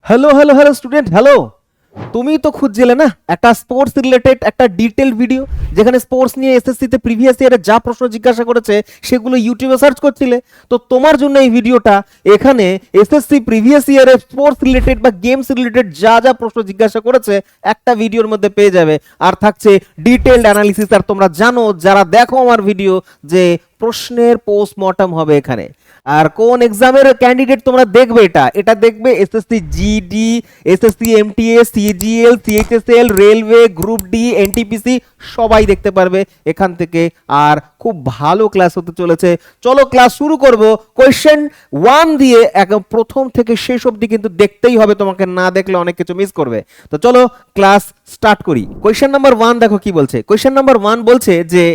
Hello hello hello student, hello. তুমি তো খুঁজছিলে না একটা স্পোর্টস রিলেটেড একটা ডিটেল ভিডিও, যেখানে স্পোর্টস নিয়ে এসএসসি তে প্রিভিয়াস ইয়ারে যা প্রশ্ন জিজ্ঞাসা করেছে সেগুলো ইউটিউবে সার্চ করছিলে। তো তোমার জন্য এই ভিডিওটা। এখানে এসএসসি প্রিভিয়াস ইয়ারে স্পোর্টস রিলেটেড বা গেমস রিলেটেড যা যা প্রশ্ন জিজ্ঞাসা করেছে একটা ভিডিওর মধ্যে পেয়ে যাবে। আর থাকছে ডিটেলড অ্যানালিসিস। আর তোমরা জানো, যারা দেখো আমার ভিডিও, যে প্রশ্নের পোস্টমর্টম হবে এখানে। আর কোন এক্সামের ক্যান্ডিডেট তোমরা দেখবে, এটা এটা দেখবে SSC GD, SSC MTS, CGL, CHSL, railway, group D, NTPC, সবাই দেখতে পারবে এখান থেকে। আর খুব ভালো ক্লাস হতে চলেছে। চলো ক্লাস শুরু করব। কোয়েশ্চেন 1 দিয়ে একদম প্রথম থেকে শেষ অবধি কিন্তু দেখতেই হবে, তোমাকে না দেখলে অনেক কিছু মিস করবে। তো চলো ক্লাস স্টার্ট করি। কোয়েশ্চেন নাম্বার 1 দেখো কি বলছে। কোয়েশ্চেন নাম্বার 1 বলছে যে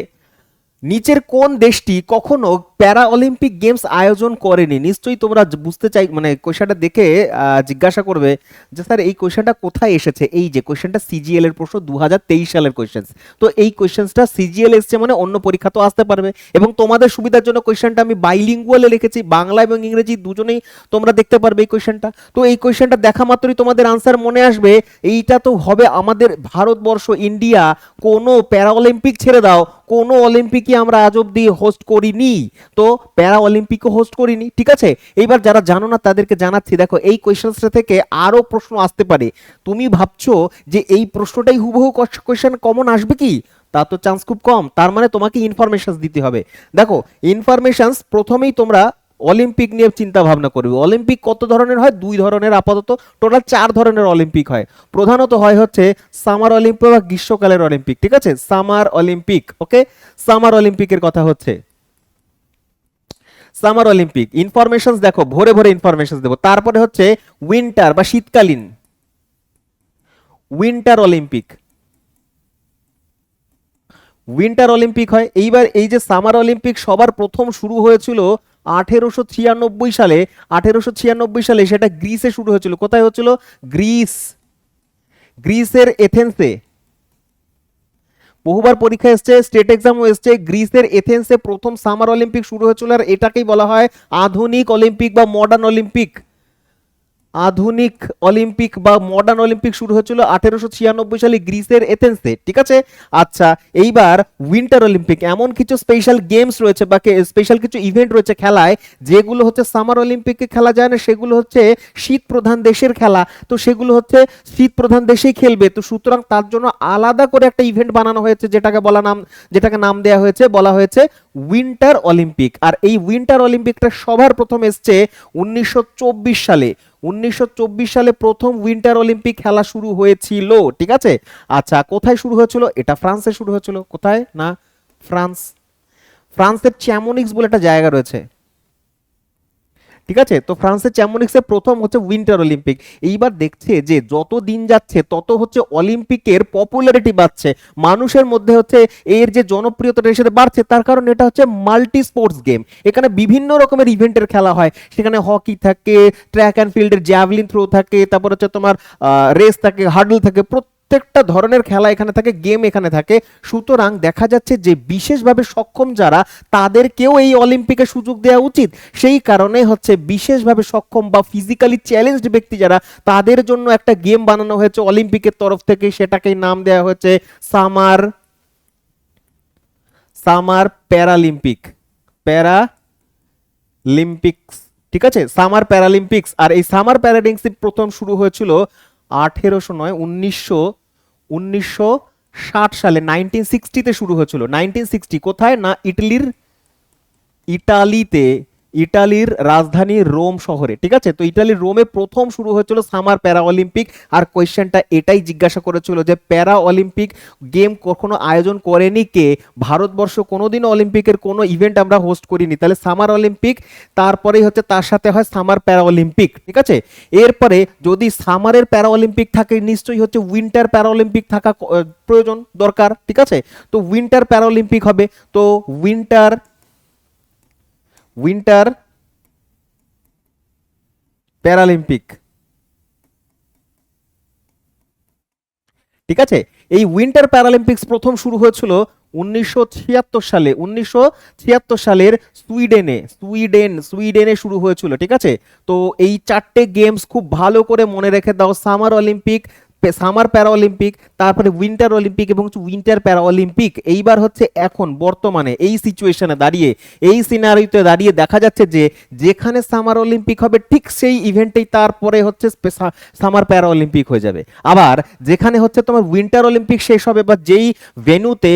নিচের কোন দেশটি কখনো প্যারা অলিম্পিক গেমস আয়োজন করেনি? নিশ্চয়ই তোমরা বুঝতে চাই, মানে কোশ্চেনটা দেখে জিজ্ঞাসা করবে যে স্যার এই কোশ্চেনটা কোথায় এসেছে। এই যে কোশ্চেনটা সিজিএল এর প্রশ্ন, 2023 সালের কোশ্চেন। তো এই কোশ্চেনটা সিজিএল এসছে মানে অন্য পরীক্ষা তো আসতে পারবে। এবং তোমাদের সুবিধার জন্য কোশ্চেনটা আমি বাইলিঙ্গুয়ালে লিখেছি, বাংলা এবং ইংরেজি দুজনেই তোমরা দেখতে পারবে এই কোশ্চেনটা। তো এই কোশ্চেনটা দেখা মাত্রই তোমাদের আনসার মনে আসবে, এইটা তো হবে আমাদের ভারতবর্ষ, ইন্ডিয়া কোনো প্যারা অলিম্পিক ছেড়ে দাও, কোনো অলিম্পিকই আমরা আজ অব্দি হোস্ট করিনি। তো প্যারা অলিম্পিকও হোস্ট করিনি, ঠিক আছে। এইবার যারা জানো না তাদেরকে জানাচ্ছি, দেখো এই কোয়েশ্চেনটা থেকে আরো প্রশ্ন আসতে পারে। তুমি ভাবছো যে এই প্রশ্নটাই হুবহু কোয়েশ্চেন কমন আসবে কি? তা তো চান্স খুব কম। তার মানে তোমাকে ইনফরমেশনস দিতে হবে। দেখো ইনফরমেশনস প্রথমেই তোমরা অলিম্পিক নিয়ে চিন্তা ভাবনা করবে। অলিম্পিক কত ধরনের হয়? 2 ধরনের, আপাতত টোটাল 4 ধরনের অলিম্পিক হয়। প্রধানত হয় হচ্ছে সামার অলিম্পিক বা গ্রীষ্মকালের অলিম্পিক, ঠিক আছে। সামার অলিম্পিক, ওকে। সামার অলিম্পিকের কথা হচ্ছে। সামার অলিম্পিক ইনফরমেশনস দেখো, ভরে ভরে ইনফরমেশনস দেবো। তারপরে হচ্ছে উইন্টার বা শীতকালীন, উইন্টার অলিম্পিক। উইন্টার অলিম্পিক হয়। এইবার এই যে সামার অলিম্পিক সবার প্রথম শুরু হয়েছিল 1896 সালে। 1896 সালে সেটা গ্রিসে শুরু হয়েছিল। কোথায় হচ্ছিল? গ্রিস, গ্রিসের এথেন্সে। বহুবার পরীক্ষা এসছে, স্টেট এক্সামও এসছে। গ্রিসের এথেন্সে প্রথম সামার অলিম্পিক শুরু হয়েছিল। আর এটাকেই বলা হয় আধুনিক অলিম্পিক বা মডার্ন অলিম্পিক। আধুনিক অলিম্পিক বা মডার্ন অলিম্পিক শুরু হয়েছিল 1896 সালে গ্রিসের এথেন্সে, ঠিক আছে। আচ্ছা, এইবার উইন্টার অলিম্পিক, এমন কিছু স্পেশাল গেমস রয়েছে বা স্পেশাল কিছু ইভেন্ট রয়েছে খেলায়, যেগুলো হচ্ছে সামার অলিম্পিকে খেলা যায় না। সেগুলো হচ্ছে শীত প্রধান দেশের খেলা। তো সেগুলো হচ্ছে শীত প্রধান দেশেই খেলবে। তো সুতরাং তার জন্য আলাদা করে একটা ইভেন্ট বানানো হয়েছে, যেটাকে নাম দেওয়া হয়েছে, বলা হয়েছে উইন্টার অলিম্পিক। আর এই উইন্টার অলিম্পিকটা সবার প্রথম এসছে 1924 সালে। 1924 সালে প্রথম উইন্টার অলিম্পিক খেলা শুরু হয়েছিল, ঠিক আছে। আচ্ছা, কোথায় শুরু হয়েছিল? এটা ফ্রান্সে শুরু হয়েছিল। কোথায়? না, ফ্রান্স। ফ্রান্সের চ্যামোনিক্স বলে একটা জায়গা রয়েছে, ঠিক আছে। তো ফ্রান্সের চ্যামোনিক্সে প্রথম হচ্ছে উইন্টার অলিম্পিক। এইবার দেখছে যে যত দিন যাচ্ছে তত হচ্ছে অলিম্পিকের পপুলারিটি বাড়ছে, মানুষের মধ্যে হচ্ছে এর যে জনপ্রিয়তাটা এর সাথে বাড়ছে। তার কারণ এটা হচ্ছে মাল্টি স্পোর্টস গেম। এখানে বিভিন্ন রকমের ইভেন্টের খেলা হয়। সেখানে হকি থাকে, ট্র্যাক অ্যান্ড ফিল্ডের জ্যাভলিন থ্রো থাকে, তারপর হচ্ছে তোমার রেস থাকে, হার্ডল থাকে, প্রত্যেকটা ধরনের খেলা এখানে থাকে, গেম এখানে থাকে। সুতরাং দেখা যাচ্ছে যে বিশেষভাবে সক্ষম যারা, তাদেরকেও এই অলিম্পিকে সুযোগ দেওয়া উচিত। সেই কারণে হচ্ছে বিশেষভাবে সক্ষম বা ফিজিক্যালি চ্যালেঞ্জড ব্যক্তি যারা, তাদের জন্য একটা গেম বানানো হয়েছে অলিম্পিকের তরফ থেকে। সেটাকেই নাম দেওয়া হয়েছে সামার সামার প্যারালিম্পিক, প্যারালিম্পিক্স, ঠিক আছে। সামার প্যারালিম্পিক্স। আর এই সামার প্যারালিম্পিক্স প্রথম শুরু হয়েছিল 1800 নয়, 1960 সালে, 1960-তে শুরু হয়েছিল। 1960 কোথায়? না, ইটালিতে, ইটালির রাজধানী রোম শহরে, ঠিক আছে। তো ইটালির রোমে প্রথম শুরু হয়েছিল সামার প্যারা অলিম্পিক। আর কোয়েশ্চেনটা এটাই জিজ্ঞাসা করেছিল যে প্যারা অলিম্পিক গেম কখনো আয়োজন করেনি কে? ভারতবর্ষ কোনোদিনও অলিম্পিকের কোনো ইভেন্ট আমরা হোস্ট করিনি। তাহলে সামার অলিম্পিক, তারপরেই হচ্ছে তার সাথে হয় সামার প্যারা অলিম্পিক, ঠিক আছে। এরপরে যদি সামারের প্যারা অলিম্পিক থাকে, নিশ্চয়ই হচ্ছে উইন্টার প্যারা অলিম্পিক থাকা প্রয়োজন, দরকার, ঠিক আছে। তো উইন্টার প্যারা অলিম্পিক হবে। তো উইন্টার উইন্টার প্যারালিম্পিক, ঠিক আছে। এই উইন্টার প্যারালিম্পিক্স প্রথম শুরু হয়েছিল 1976 সালের সুইডেনে শুরু হয়েছিল। ঠিক আছে। তো এই চারটে গেমস খুব ভালো করে মনে রেখে দাও, সামার অলিম্পিক, সামার প্যারা অলিম্পিক, তারপরে উইন্টার অলিম্পিক এবং উইন্টার প্যারা অলিম্পিক। এইবার হচ্ছে এখন বর্তমানে এই সিচুয়েশনে দাঁড়িয়ে, এই সিনারিওতে দাঁড়িয়ে দেখা যাচ্ছে যে যেখানে সামার অলিম্পিক হবে ঠিক সেই ইভেন্টেই তারপরে হচ্ছে সামার প্যারা অলিম্পিক হয়ে যাবে। আবার যেখানে হচ্ছে তোমার উইন্টার অলিম্পিক শেষ হবে বা যেই ভেন্যুতে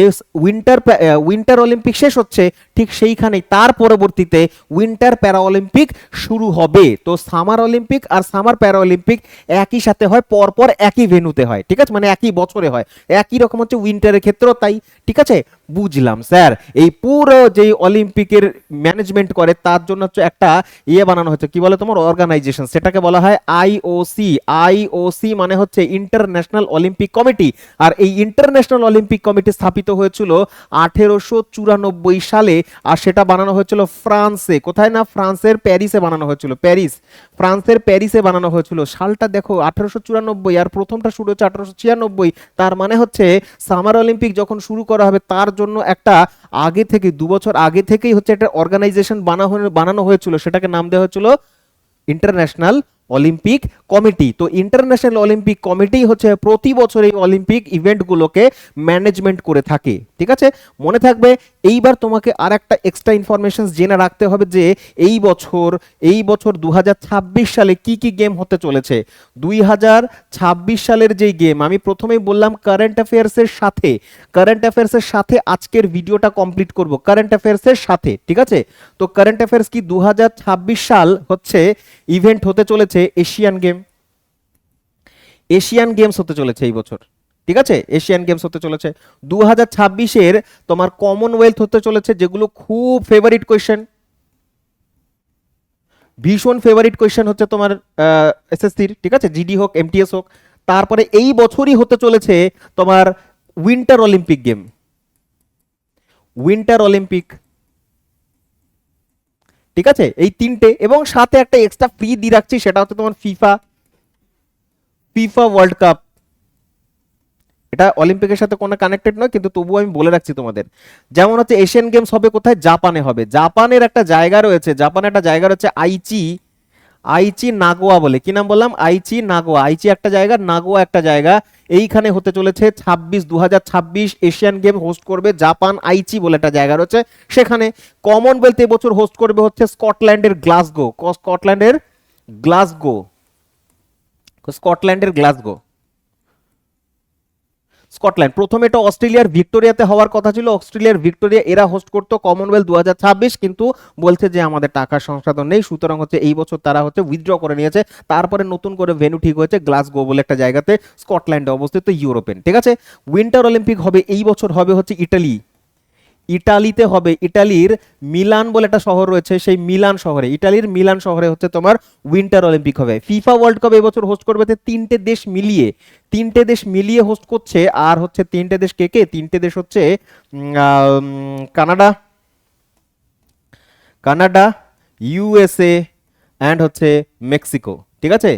উইন্টার অলিম্পিক শেষ হচ্ছে ঠিক সেইখানেই তার পরবর্তীতে উইন্টার প্যারা অলিম্পিক শুরু হবে। তো সামার অলিম্পিক আর সামার প্যারা অলিম্পিক একই সাথে হয়, পরপর একই ভেন্যুতে হয়। ঠিক আছে, মানে একই বছরে হয়। একই রকম হচ্ছে উইন্টারের ক্ষেত্রেও তাই। ঠিক আছে, বুঝলাম স্যার। এই পুরো যে অলিম্পিকের ম্যানেজমেন্ট করে তার জন্য হচ্ছে একটা বানানো হচ্ছে, কি বলে তোমার অর্গানাইজেশন, সেটাকে বলা হয় আইওসি। আইওসি মানে হচ্ছে ইন্টারন্যাশনাল অলিম্পিক কমিটি। আর এই ইন্টারন্যাশনাল অলিম্পিক কমিটি স্থাপিত হয়েছিল 1894 সালে। আর সেটা বানানো হয়েছিল ফ্রান্সে। কোথায় না, ফ্রান্সের প্যারিসে বানানো হয়েছিল। ফ্রান্সের প্যারিসে বানানো হয়েছিল। সালটা দেখো 1894, আর প্রথমটা শুরু হচ্ছে 1896। তার মানে হচ্ছে সামার অলিম্পিক যখন শুরু করা হবে তার জন্য একটা আগে থেকে 2 বছর আগে থেকেই হচ্ছে একটা অর্গানাইজেশন বানানো হয়েছিল, সেটাকে নাম দেওয়া হয়েছিল ইন্টারন্যাশনাল অলিম্পিক কমিটি। তো ইন্টারন্যাশনাল অলিম্পিক কমিটি হচ্ছে প্রতি বছর এই অলিম্পিক ইভেন্টগুলোকে ম্যানেজমেন্ট করে থাকে। ঠিক আছে, মনে থাকবে। এইবার তোমাকে আর একটা এক্সট্রা ইনফরমেশন জেনে রাখতে হবে যে এই বছর 2026 সালে কি কি গেম হতে চলেছে। 2026 সালের যেই গেম আমি প্রথমেই বললাম কারেন্ট অ্যাফেয়ার্সের সাথে আজকের ভিডিওটা কমপ্লিট করব কারেন্ট অ্যাফেয়ার্সের সাথে। ঠিক আছে, তো কারেন্ট অ্যাফেয়ার্স কি, 2026 সাল হচ্ছে ইভেন্ট হতে চলেছে এশিয়ান গেমস হতে চলেছে এই বছর। ঠিক আছে, এশিয়ান গেমস হতে চলেছে। 2026-এর তোমার কমনওয়েলথ হতে চলেছে, যেগুলো খুব ফেভারিট কোয়েশ্চেন, ভীষণ ফেভারিট কোয়েশ্চেন হচ্ছে তোমার এসএসসির। ঠিক আছে, জিডি হোক এমটিএস হোক। তারপরে এই বছরই হতে চলেছে তোমার উইন্টার অলিম্পিক। ঠিক আছে, এই তিনটে, এবং সাথে একটা এক্সট্রা ফ্রি দিয়ে রাখছি, সেটা হচ্ছে তোমার ফিফা ওয়ার্ল্ড কাপ। এটা অলিম্পিকের সাথে কোনো কানেক্টেড নয়, কিন্তু তবুও আমি বলে রাখছি তোমাদের। যেমন হচ্ছে এশিয়ান গেমস হবে কোথায়, জাপানে হবে। জাপানের একটা জায়গা রয়েছে, আইচি নাগোয়া বলে। কি নাম বললাম, আইচি নাগোয়া। আইচি একটা জায়গা, নাগোয়া একটা জায়গা। এইখানে হতে চলেছে 2026 এশিয়ান গেম হোস্ট করবে জাপান। আইচি বলে একটা জায়গা রয়েছে সেখানে। কমনওয়েলথ এবছর হোস্ট করবে হচ্ছে স্কটল্যান্ডের গ্লাসগো। স্কটল্যান্ড। প্রথমে এটা অস্ট্রেলিয়ার ভিক্টোরিয়াতে হওয়ার কথা ছিল, অস্ট্রেলিয়ার ভিক্টোরিয়া এরা হোস্ট করতো কমনওয়েলথ 2026, কিন্তু বলছে যে আমাদের টাকার সংসাধন নেই, সুতরাং হচ্ছে এই বছর তারা হচ্ছে উইথড্র করে নিয়েছে। তারপরে নতুন করে ভেন্যু ঠিক হয়েছে গ্লাসগো বলে একটা জায়গাতে, স্কটল্যান্ডে অবস্থিত, ইউরোপেন। ঠিক আছে, উইন্টার অলিম্পিক হবে এই বছর, হবে হচ্ছে ইটালিতে হবে। ইটালির মিলান বলে একটা শহর রয়েছে, সেই ইটালির মিলান শহরে হচ্ছে তোমার উইন্টার অলিম্পিক হবে। ফিফা ওয়ার্ল্ড কাপ এবছর হোস্ট করবে তিনটে দেশ মিলিয়ে হোস্ট করছে। আর হচ্ছে তিনটে দেশ কে, তিনটে দেশ হচ্ছে কানাডা, ইউএসএ অ্যান্ড হচ্ছে মেক্সিকো। ঠিক আছে,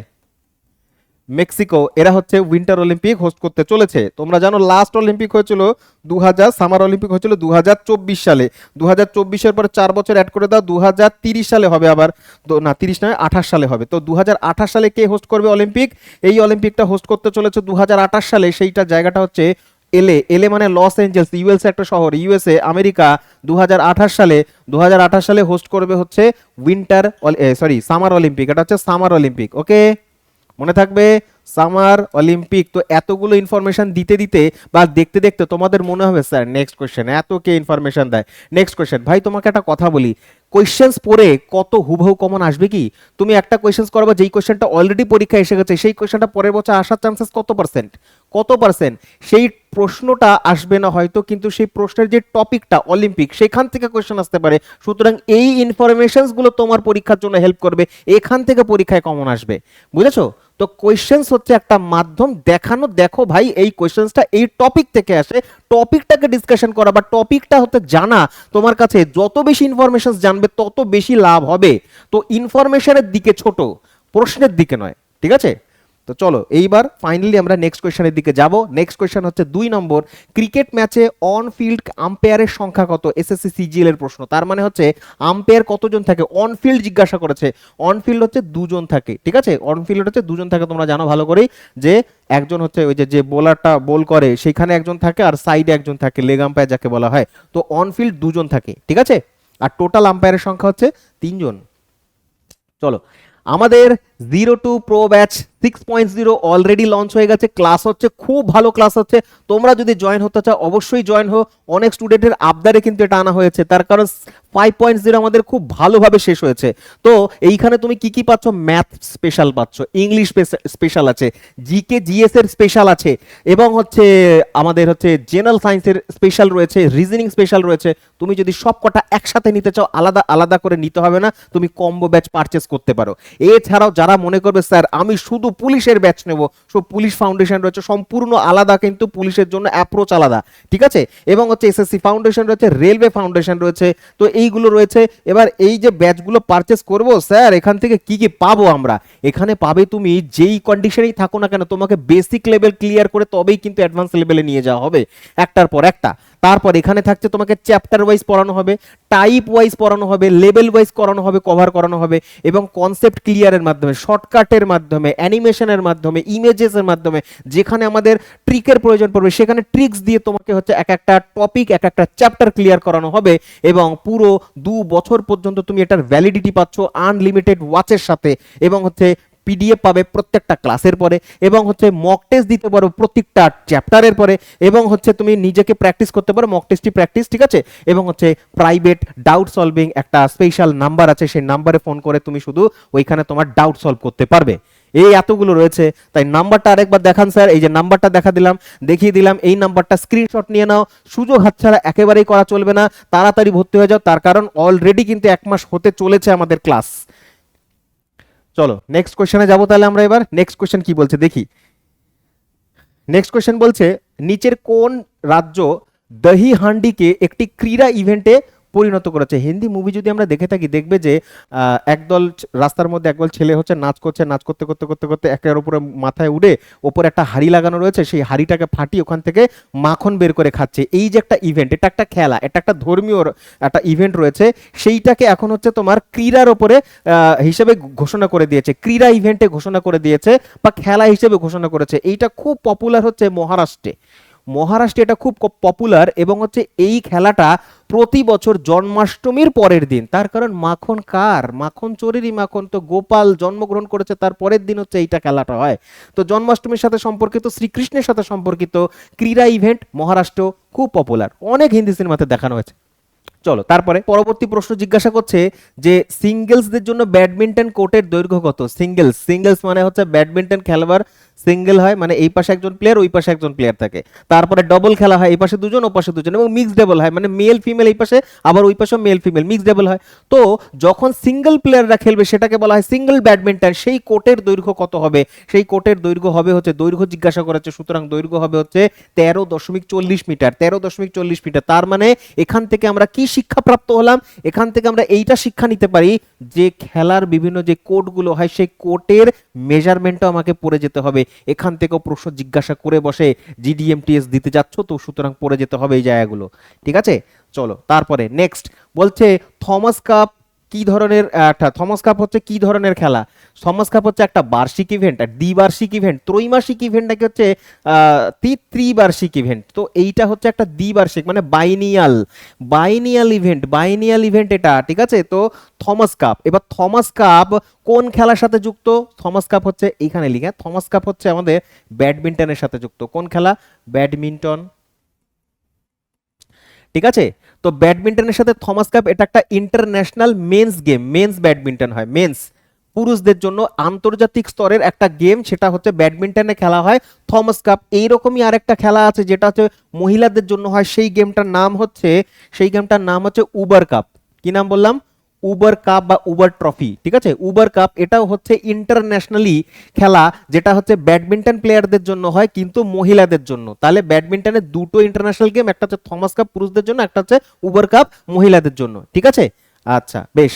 মেক্সিকো, এরা হচ্ছে উইন্টার অলিম্পিক হোস্ট করতে চলেছে। তোমরা জানো লাস্ট অলিম্পিক হয়েছিল সামার অলিম্পিক হয়েছিল 2024 সালে। 2024-এর পরে 4 বছর অ্যাড করে দাও, 2030 সালে হবে আবার। না 30 নয়, 28 সালে হবে। তো 2028 সালে কে হোস্ট করবে অলিম্পিক? এই অলিম্পিকটা হোস্ট করতে চলেছে 2028 সালে। সেইটা জায়গাটা হচ্ছে এলএ মানে লস এঞ্জেলস, ইউএসএ একটা শহর, ইউএসএ আমেরিকা। 2028 সালে হোস্ট করবে হচ্ছে সামার অলিম্পিক। এটা হচ্ছে সামার অলিম্পিক। ওকে, মনে থাকবে সামার অলিম্পিক। তো এতগুলো ইনফরমেশন দিতে দিতে বা দেখতে দেখতে তোমাদের মনে হবে স্যার নেক্সট কোয়েশ্চেন, এত কে ইনফরমেশন দেয়। নেক্সট কোয়েশ্চেন, ভাই তোমাকে একটা কথা বলি, কোয়েশ্চেন্স পড়ে কত হুবহু কমন আসবে কি? তুমি একটা কোয়েশ্চেন্স করবে, যেই কোয়েশ্চেনটা অলরেডি পরীক্ষায় এসে গেছে, সেই কোয়েশ্চেনটা পরের বছর আসার চান্সেস কত পার্সেন্ট? সেই প্রশ্নটা আসবে না হয়তো, কিন্তু সেই প্রশ্নের যে টপিকটা অলিম্পিক, সেখান থেকে কোয়েশ্চেন আসতে পারে। সুতরাং এই ইনফরমেশনস গুলো তোমার পরীক্ষার জন্য হেল্প করবে, এখান থেকে পরীক্ষায় কমন আসবে। বুঝেছো? তো কোয়েশ্চেন্স হচ্ছে একটা মাধ্যম দেখানো, দেখো ভাই এই কোয়েশ্চেন্সটা এই টপিক থেকে আসে, টপিকটাকে ডিসকাশন করা বা টপিকটা হতে জানা। তোমার কাছে যত বেশি ইনফরমেশন জানবে তত বেশি লাভ হবে। তো ইনফরমেশনের দিকে ছোট, প্রশ্নের দিকে নয়। ঠিক আছে, তো তো চলো এইবার ফাইনালি আমরা নেক্সট কোয়েশ্চেনের দিকে যাব। নেক্সট কোয়েশ্চেন হচ্ছে 2 নম্বর, ক্রিকেট ম্যাচে অন ফিল্ড আম্পায়ারের সংখ্যা কত? এসএসসি সিজিএল এর প্রশ্ন। তার মানে হচ্ছে আম্পায়ার কতজন থাকে, অন ফিল্ড জিজ্ঞাসা করেছে। অন ফিল্ড হচ্ছে দুজন থাকে, ঠিক আছে, অন ফিল্ড হচ্ছে দুজন থাকে। তোমরা জানো ভালো করেই যে একজন হচ্ছে ওই যে বোলারটা বল করে সেখানে একজন থাকে, আর সাইডে একজন থাকে, লেগ আম্পায়ার যাকে বলা হয়। তো অন ফিল্ড দুজন থাকে, ঠিক আছে। আর টোটাল আম্পায়ারের সংখ্যা হচ্ছে 3 জন। চলো, আমাদের 02 প্রো ব্যাচ 6.0 অলরেডি লঞ্চ হয়ে গেছে। ক্লাস হচ্ছে, খুব ভালো ক্লাস হচ্ছে। তোমরা যদি জয়েন হতে চাও অবশ্যই জয়েন হো। অনেক স্টুডেন্টের আবদারে কিন্তু এটা আনা হয়েছে, তার কারণ 5.0 আমাদের খুব ভালোভাবে শেষ হয়েছে। তো এইখানে তুমি কি কি পাচ্ছ? ম্যাথ স্পেশাল পাচ্ছ, ইংলিশ স্পেশাল আছে, জিকে জিএস এর স্পেশাল আছে, এবং হচ্ছে আমাদের হচ্ছে জেনারেল সায়েন্সের স্পেশাল রয়েছে, রিজনিং স্পেশাল রয়েছে। তুমি যদি সব কটা একসাথে নিতে চাও আলাদা আলাদা করে নিতে হবে না, তুমি কম্বো ব্যাচ পারচেস করতে পারো। এছাড়াও যারা মনে করবে স্যার আমি শুধু পুলিশের ব্যাচ নেব, সব পুলিশ ফাউন্ডেশন রয়েছে সম্পূর্ণ আলাদা, কিন্তু পুলিশের জন্য অ্যাপ্রোচ আলাদা, ঠিক আছে। এবং হচ্ছে এসএসসি ফাউন্ডেশন রয়েছে, রেলওয়ে ফাউন্ডেশন রয়েছে, তো এইগুলো রয়েছে। এবার এই যে ব্যাচগুলো পারচেস করব স্যার, এখান থেকে কি কি পাবো আমরা? এখানে পাবে তুমি যেই কন্ডিশনেই থাকো না কেন, তোমাকে বেসিক লেভেল ক্লিয়ার করে তবেই কিন্তু অ্যাডভান্স লেভেলে নিয়ে যাওয়া হবে, একটার পর একটা। তারপর এখানে থাকছে তোমাকে চ্যাপ্টার ওয়াইজ পড়ানো হবে, টাইপ ওয়াইজ পড়ানো হবে, লেভেল ওয়াইজ করানো হবে, কভার করানো হবে, এবং কনসেপ্ট ক্লিয়ারের মাধ্যমে, শর্টকাটের মাধ্যমে, অ্যানিমেশনের মাধ্যমে, ইমেজেসের মাধ্যমে, যেখানে আমাদের ট্রিকের প্রয়োজন পড়বে সেখানে ট্রিক্স দিয়ে তোমাকে হচ্ছে এক একটা টপিক, এক একটা চ্যাপ্টার ক্লিয়ার করানো হবে। এবং পুরো 2 বছর পর্যন্ত তুমি এটার ভ্যালিডিটি পাচ্ছ আনলিমিটেড ওয়াচের সাথে, এবং হচ্ছে পিডিএফ পাবে প্রত্যেকটা ক্লাসের পরে, এবং হচ্ছে মক টেস্ট দিতে পারো প্রত্যেকটা চ্যাপ্টারের পরে, এবং হচ্ছে তুমি নিজেকে প্র্যাকটিস করতে পারো, মক টেস্টই প্র্যাকটিস, ঠিক আছে। এবং হচ্ছে প্রাইভেট ডাউট সলভিং একটা স্পেশাল নাম্বার আছে, সেই নাম্বারে ফোন করে তুমি শুধু ওইখানে তোমার ডাউট সলভ করতে পারবে। এই এতগুলো রয়েছে, তাই নাম্বারটা আরেকবার দেখান স্যার। এই যে নাম্বারটা দেখিয়ে দিলাম, এই নাম্বারটা স্ক্রিনশট নিয়ে নাও। সুযোগ হাতছাড়া একেবারেই করা চলবে না, তাড়াতাড়ি ভর্তি হয়ে যাও, তার কারণ অলরেডি কিন্তু 1 মাস হতে চলেছে আমাদের ক্লাস। চলো নেক্সট কোশ্চেনে যাবো তাহলে আমরা। এবার নেক্সট কোশ্চেন কি বলছে দেখি। নেক্সট কোশ্চেন বলছে, নিচের কোন রাজ্য দহি হান্ডিকে একটি ক্রীড়া ইভেন্টে পরিণত করেছে? হিন্দি মুভি যদি আমরা দেখে থাকি দেখবে যে একদল রাস্তার মধ্যে একদল ছেলে হচ্ছে নাচ করছে, নাচ করতে করতে করতে করতে একের উপরে মাথায় উঠে ওপরে একটা হাড়ি লাগানো রয়েছে, সেই হাড়িটাকে ফাটিয়ে ওখান থেকে মাখন বের করে খাচ্ছে। এই যে একটা ইভেন্ট, এটা একটা খেলা, এটা একটা ধর্মীয় একটা ইভেন্ট রয়েছে, সেইটাকে এখন হচ্ছে তোমার ক্রীড়ার ওপরে হিসেবে ঘোষণা করে দিয়েছে, ক্রীড়া ইভেন্টে ঘোষণা করে দিয়েছে, বা খেলা হিসেবে ঘোষণা করেছে। এইটা খুব পপুলার হচ্ছে মহারাষ্ট্রে। মহারাষ্ট্রে এটা খুব পপুলার, এবং হচ্ছে এই খেলাটা প্রতি বছর জন্মাষ্টমীর পরের দিন। তার কারণ মাখন কার? মাখন চোরেরই মাখন, তো গোপাল জন্মগ্রহণ করেছে তার পরের দিন হচ্ছে এইটা খেলাটা হয়। তো জন্মাষ্টমীর সাথে সম্পর্কিত, শ্রীকৃষ্ণের সাথে সম্পর্কিত ক্রীড়া ইভেন্ট মহারাষ্ট্র, খুব পপুলার, অনেক হিন্দি সিনেমাতে দেখানো হয়েছে। চলো তারপরে পরবর্তী প্রশ্ন জিজ্ঞাসা করছে যে সিঙ্গেলসদের জন্য ব্যাডমিন্টন কোর্টের দৈর্ঘ্য কত? সিঙ্গেলস মানে হচ্ছে ব্যাডমিন্টন খেলবার সিঙ্গেল হয়, মানে এই পাশে একজন প্লেয়ার, ওই পাশে একজন প্লেয়ার থাকে। তারপরে ডবল খেলা হয়, এই পাশে দুজন, ও পাশে দুজন, এবং মিক্স ডাবল হয়, মানে মেল ফিমেল এই পাশে, আবার ওই পাশে মেল ফিমেল, মিক্স ডাবল হয়। তো যখন সিঙ্গেল প্লেয়াররা খেলবে সেটাকে বলা হয় সিঙ্গেল ব্যাডমিন্টন। সেই কোর্টের দৈর্ঘ্য কত হবে? সেই কোর্টের দৈর্ঘ্য হবে হচ্ছে, দৈর্ঘ্য জিজ্ঞাসা করেছে, সুতরাং দৈর্ঘ্য হবে হচ্ছে 13.40 মিটার। 13.40 মিটার। তার মানে এখান থেকে আমরা কি শিক্ষা প্রাপ্ত হলাম? এখান থেকে আমরা এইটা শিক্ষা নিতে পারি যে খেলার বিভিন্ন যে কোর্টগুলো হয় সেই কোর্টের মেজারমেন্টও আমাকে পড়ে যেতে হবে। এখান থেকেও প্রশ্ন জিজ্ঞাসা করে বসে, জিডিএমটিএস দিতে যাচ্ছ তো, সুতরাং পড়ে যেতে হবে এই জায়গাগুলো, ঠিক আছে। চলো তারপরে নেক্সট বলছে, থমাস কাপ কি ধরনের থমাস কাপ হচ্ছে কি ধরনের খেলা? থমাস কাপ হচ্ছে একটা বার্ষিক ইভেন্ট, দ্বিবার্ষিক ইভেন্ট, ত্রৈমাসিক ইভেন্ট, নাকি হচ্ছে ত্রিবার্ষিক ইভেন্ট? তো এইটা হচ্ছে একটা দ্বিবার্ষিক, মানে বাইনিয়াল ইভেন্ট এটা, ঠিক আছে। তো থমাস কাপ, এবার থমাস কাপ কোন খেলার সাথে যুক্ত? থমাস কাপ হচ্ছে এইখানে লিখে, থমাস কাপ হচ্ছে আমাদের ব্যাডমিন্টনের সাথে যুক্ত। কোন খেলা? ব্যাডমিন্টন, ঠিক আছে। তো ব্যাডমিন্টনের সাথে থমাস কাপ, এটা একটা international men's game, men's badminton হয়, মেন্স পুরুষদের জন্য আন্তর্জাতিক স্তরের একটা গেম, সেটা হচ্ছে ব্যাডমিন্টনে খেলা হয় থমাস কাপ। এইরকমই আরেকটা খেলা আছে যেটা হচ্ছে মহিলাদের জন্য হয়, সেই গেমটার নাম হচ্ছে উবার কাপ। কি নাম বললাম? উবার কাপ বা উবার ট্রফি, ঠিক আছে। উবার কাপ এটাও হচ্ছে ইন্টারন্যাশনালি খেলা, যেটা হচ্ছে ব্যাডমিন্টন প্লেয়ারদের জন্য হয় কিন্তু মহিলাদের জন্য। তাহলে ব্যাডমিন্টনের দুটো ইন্টারন্যাশনাল গেম, একটা হচ্ছে থমাস কাপ পুরুষদের জন্য, একটা হচ্ছে উবার কাপ মহিলাদের জন্য, ঠিক আছে। আচ্ছা বেশ,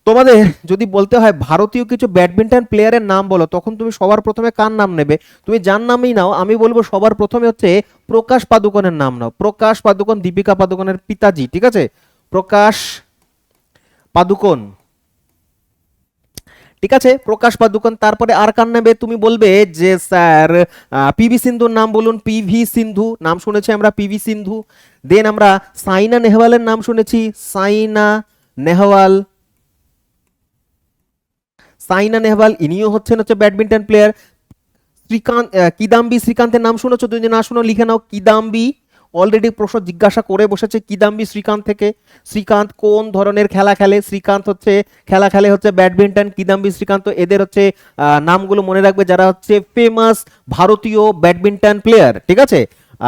তোমাদের যদি বলতে হয় ভারতীয় কিছু ব্যাডমিন্টন প্লেয়ারের নাম বলো, তখন তুমি সবার প্রথমে কার নাম নেবে? তুমি যার নামই নাও, আমি বলবো সবার প্রথমে হচ্ছে প্রকাশ পাদুকোনের নাম নাও। প্রকাশ পাদুকোন দীপিকা পাদুকোনের পিতাজি, ঠিক আছে? প্রকাশ পাদুকোন, ঠিক আছে, প্রকাশ পাদুকোন। তারপরে আর কার নেবে? তুমি বলবে যে স্যার পিভি সিন্ধুর নাম বলুন। পিভি সিন্ধু নাম শুনেছি আমরা, পিভি সিন্ধু। দেন আমরা সাইনা নেহওয়ালের নাম শুনেছি, সাইনা নেহওয়াল। সাইনা নেহওয়াল ইনিও হচ্ছে ব্যাডমিন্টন প্লেয়ার। শ্রীকান্ত, কিদাম্বি শ্রীকান্তের নাম শুনেছো? তুমি যদি না শুনো লিখে নাও কিদাম্বি। অলরেডি প্রশ্ন জিজ্ঞাসা করে বসেছে কিদাম্বি শ্রীকান্ত থেকে। শ্রীকান্ত কোন ধরনের খেলা খেলে? শ্রীকান্ত হচ্ছে খেলা খেলে হচ্ছে ব্যাডমিন্টন। কিদাম্বি শ্রীকান্ত, এদের হচ্ছে নামগুলো মনে রাখবে যারা হচ্ছে ফেমাস ভারতীয় ব্যাডমিন্টন প্লেয়ার, ঠিক আছে?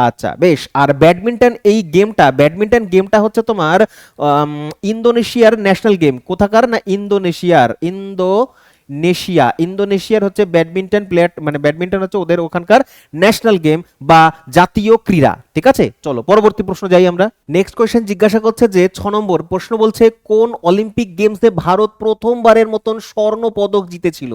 আচ্ছা বেশ। আর ব্যাডমিন্টন গেমটা হচ্ছে তোমার ইন্দোনেশিয়ার ন্যাশনাল গেম। কোথাকার? না ইন্দোনেশিয়ার হচ্ছে ব্যাডমিন্টন প্লেয়ার, মানে ব্যাডমিন্টন হচ্ছে ওদের ওখানকার ন্যাশনাল গেম বা জাতীয় ক্রীড়া, ঠিক আছে? চলো পরবর্তী প্রশ্ন যাই আমরা। নেক্সট কোয়েশ্চেন জিজ্ঞাসা করছে যে 6 নম্বর প্রশ্ন বলছে কোন অলিম্পিক গেমসে ভারত প্রথমবারের মতন স্বর্ণ পদক জিতেছিল?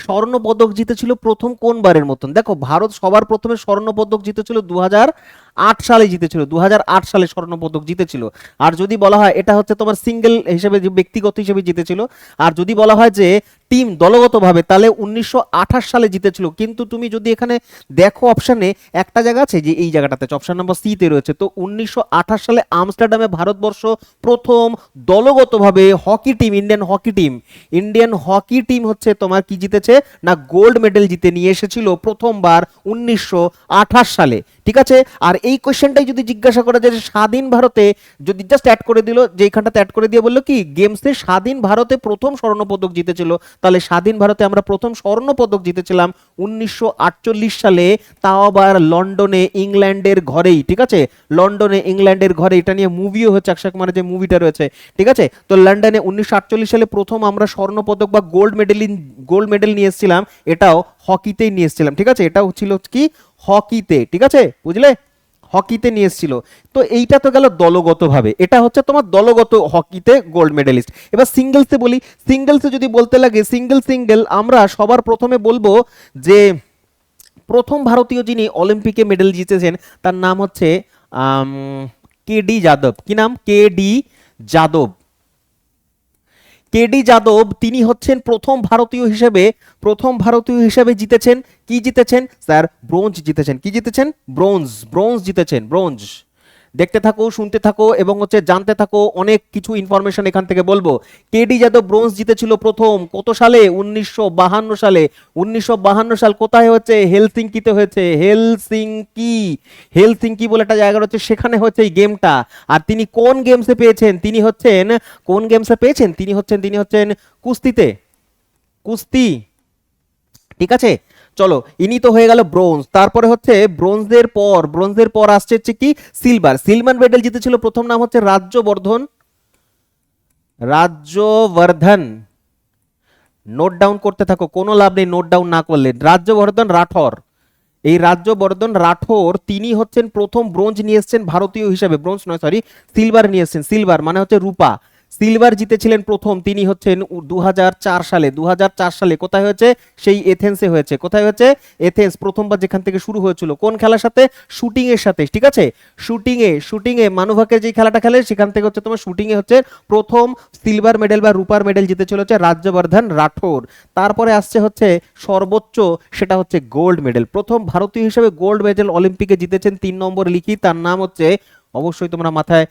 স্বর্ণ পদক জিতেছিল প্রথম কোন বারের মতন? দেখো ভারত সবার প্রথমে স্বর্ণ পদক জিতেছিল 2008 সালে জিতেছিল, 2008 সালে স্বর্ণ পদক জিতেছিল। আর যদি বলা হয় এটা হচ্ছে তোমার সিঙ্গেল হিসেবে, যে ব্যক্তিগত হিসেবে জিতেছিল। আর যদি বলা হয় যে টিম দলগতভাবে, তাহলে 1928 সালে জিতেছিল। কিন্তু তুমি যদি এখানে দেখো অপশনে একটা জায়গা আছে যে এই জায়গাটাতে অপশন নাম্বার সি তে রয়েছে, তো 1928 সালে আমস্টারডামে ভারতবর্ষ প্রথম দলগতভাবে ইন্ডিয়ান হকি টিম হচ্ছে তোমার কি জিতেছে না গোল্ড মেডেল জিতে নিয়ে এসেছিল প্রথমবার 1928 সালে, ঠিক আছে? আর এই কোশ্চেনটাই যদি জিজ্ঞাসা করা যায় যে স্বাধীন ভারতে, যদি জাস্ট অ্যাড করে দিল যে এইখানটাতে অ্যাড করে দিয়ে বললো কি গেমসে স্বাধীন ভারতে প্রথম স্বর্ণপদক জিতেছিল, তাহলে স্বাধীন ভারতে আমরা প্রথম স্বর্ণপদক জিতেছিলাম 1948 সালে, তাও আবার লন্ডনে ইংল্যান্ডের ঘরেই, ঠিক আছে? লন্ডনে ইংল্যান্ডের ঘরে। এটা নিয়ে মুভিও হচ্ছে, অক্ষয় কুমারের যে মুভিটা রয়েছে, ঠিক আছে? তো লন্ডনে 1948 সালে প্রথম আমরা স্বর্ণপদক বা গোল্ড মেডেল নিয়ে এসেছিলাম, এটাও হকিতেই নিয়ে এসেছিলাম, ঠিক আছে? এটাও ছিল কি হকিতে, ঠিক আছে, বুঝলে? হকিতে নিয়ে এসেছিল। তো এইটা তো গেল দলগতভাবে, এটা হচ্ছে তোমার দলগত হকিতে গোল্ড মেডেলিস্ট। এবার সিঙ্গেলসে বলি, সিঙ্গেলসে যদি বলতে লাগে সিঙ্গেল আমরা সবার প্রথমে বলবো যে প্রথম ভারতীয় যিনি অলিম্পিকে মেডেল জিতেছেন তার নাম হচ্ছে কেডি যাদব। কি নাম? কেডি যাদব। তিনি হচ্ছেন প্রথম ভারতীয় হিসেবে জিতেছেন। কি জিতেছেন স্যার? ব্রোঞ্জ জিতেছেন। কি জিতেছেন? ব্রোঞ্জ জিতেছেন, ব্রোঞ্জ। দেখতে থাকো, শুনতে থাকো এবং হচ্ছে জানতে থাকো, অনেক কিছু ইনফরমেশন এখান থেকে বলবো। কেডি যাদব ব্রোঞ্জ জিতেছিল প্রথম কত সালে? 1952 সালে। 1952 সাল কোথায় হচ্ছে? হেলসিঙ্কিতে হয়েছে। হেলসিঙ্কি বলে একটা জায়গা রয়েছে, সেখানে হচ্ছে এই গেমটা। আর তিনি কোন গেমসে পেয়েছেন? তিনি হচ্ছেন কুস্তি, ঠিক আছে? চলো, ইনি তো হয়ে গেল ব্রোঞ্জ। তারপরে হচ্ছে ব্রোঞ্জের পর আসছে হচ্ছে কি সিলভার মেডেল জিতেছিল প্রথম, নাম হচ্ছে রাজ্যবর্ধন। নোট ডাউন করতে থাকো, কোনো লাভ নেই নোট ডাউন না করলে। রাজ্যবর্ধন রাঠোর, এই রাজ্যবর্ধন রাঠোর তিনি হচ্ছেন প্রথম ব্রোঞ্জ নিয়ে এসেছেন ভারতীয় হিসাবে। ব্রোঞ্জ নয়, সরি, সিলভার নিয়ে এসেছেন। সিলভার মানে হচ্ছে রূপা। সিলভার জিতেছিলেন প্রথম, তিনি হচ্ছেন 2004 সালে। 2004 সালে কোথায় হয়েছে? সেই এথেন্সে হয়েছে। কোথায় হয়েছে? এথেন্স। প্রথমবার যেখান থেকে শুরু হয়েছিল কোন খেলার সাথে? শুটিং এর সাথে, ঠিক আছে? শুটিং এ মানুভাকের যে খেলাটা খেলে সেখান থেকে হচ্ছে তোমার শুটিং এ হচ্ছে প্রথম সিলভার মেডেল বা রূপার মেডেল জিতেছিল হচ্ছে রাজ্যবর্ধন রাঠোর। তারপরে আসছে হচ্ছে সর্বোচ্চ, সেটা হচ্ছে গোল্ড মেডেল। প্রথম ভারতীয় হিসেবে গোল্ড মেডেল অলিম্পিকে জিতেছেন 3 নম্বর লিখি, তার নাম হচ্ছে, অবশ্যই তোমরা মাথায়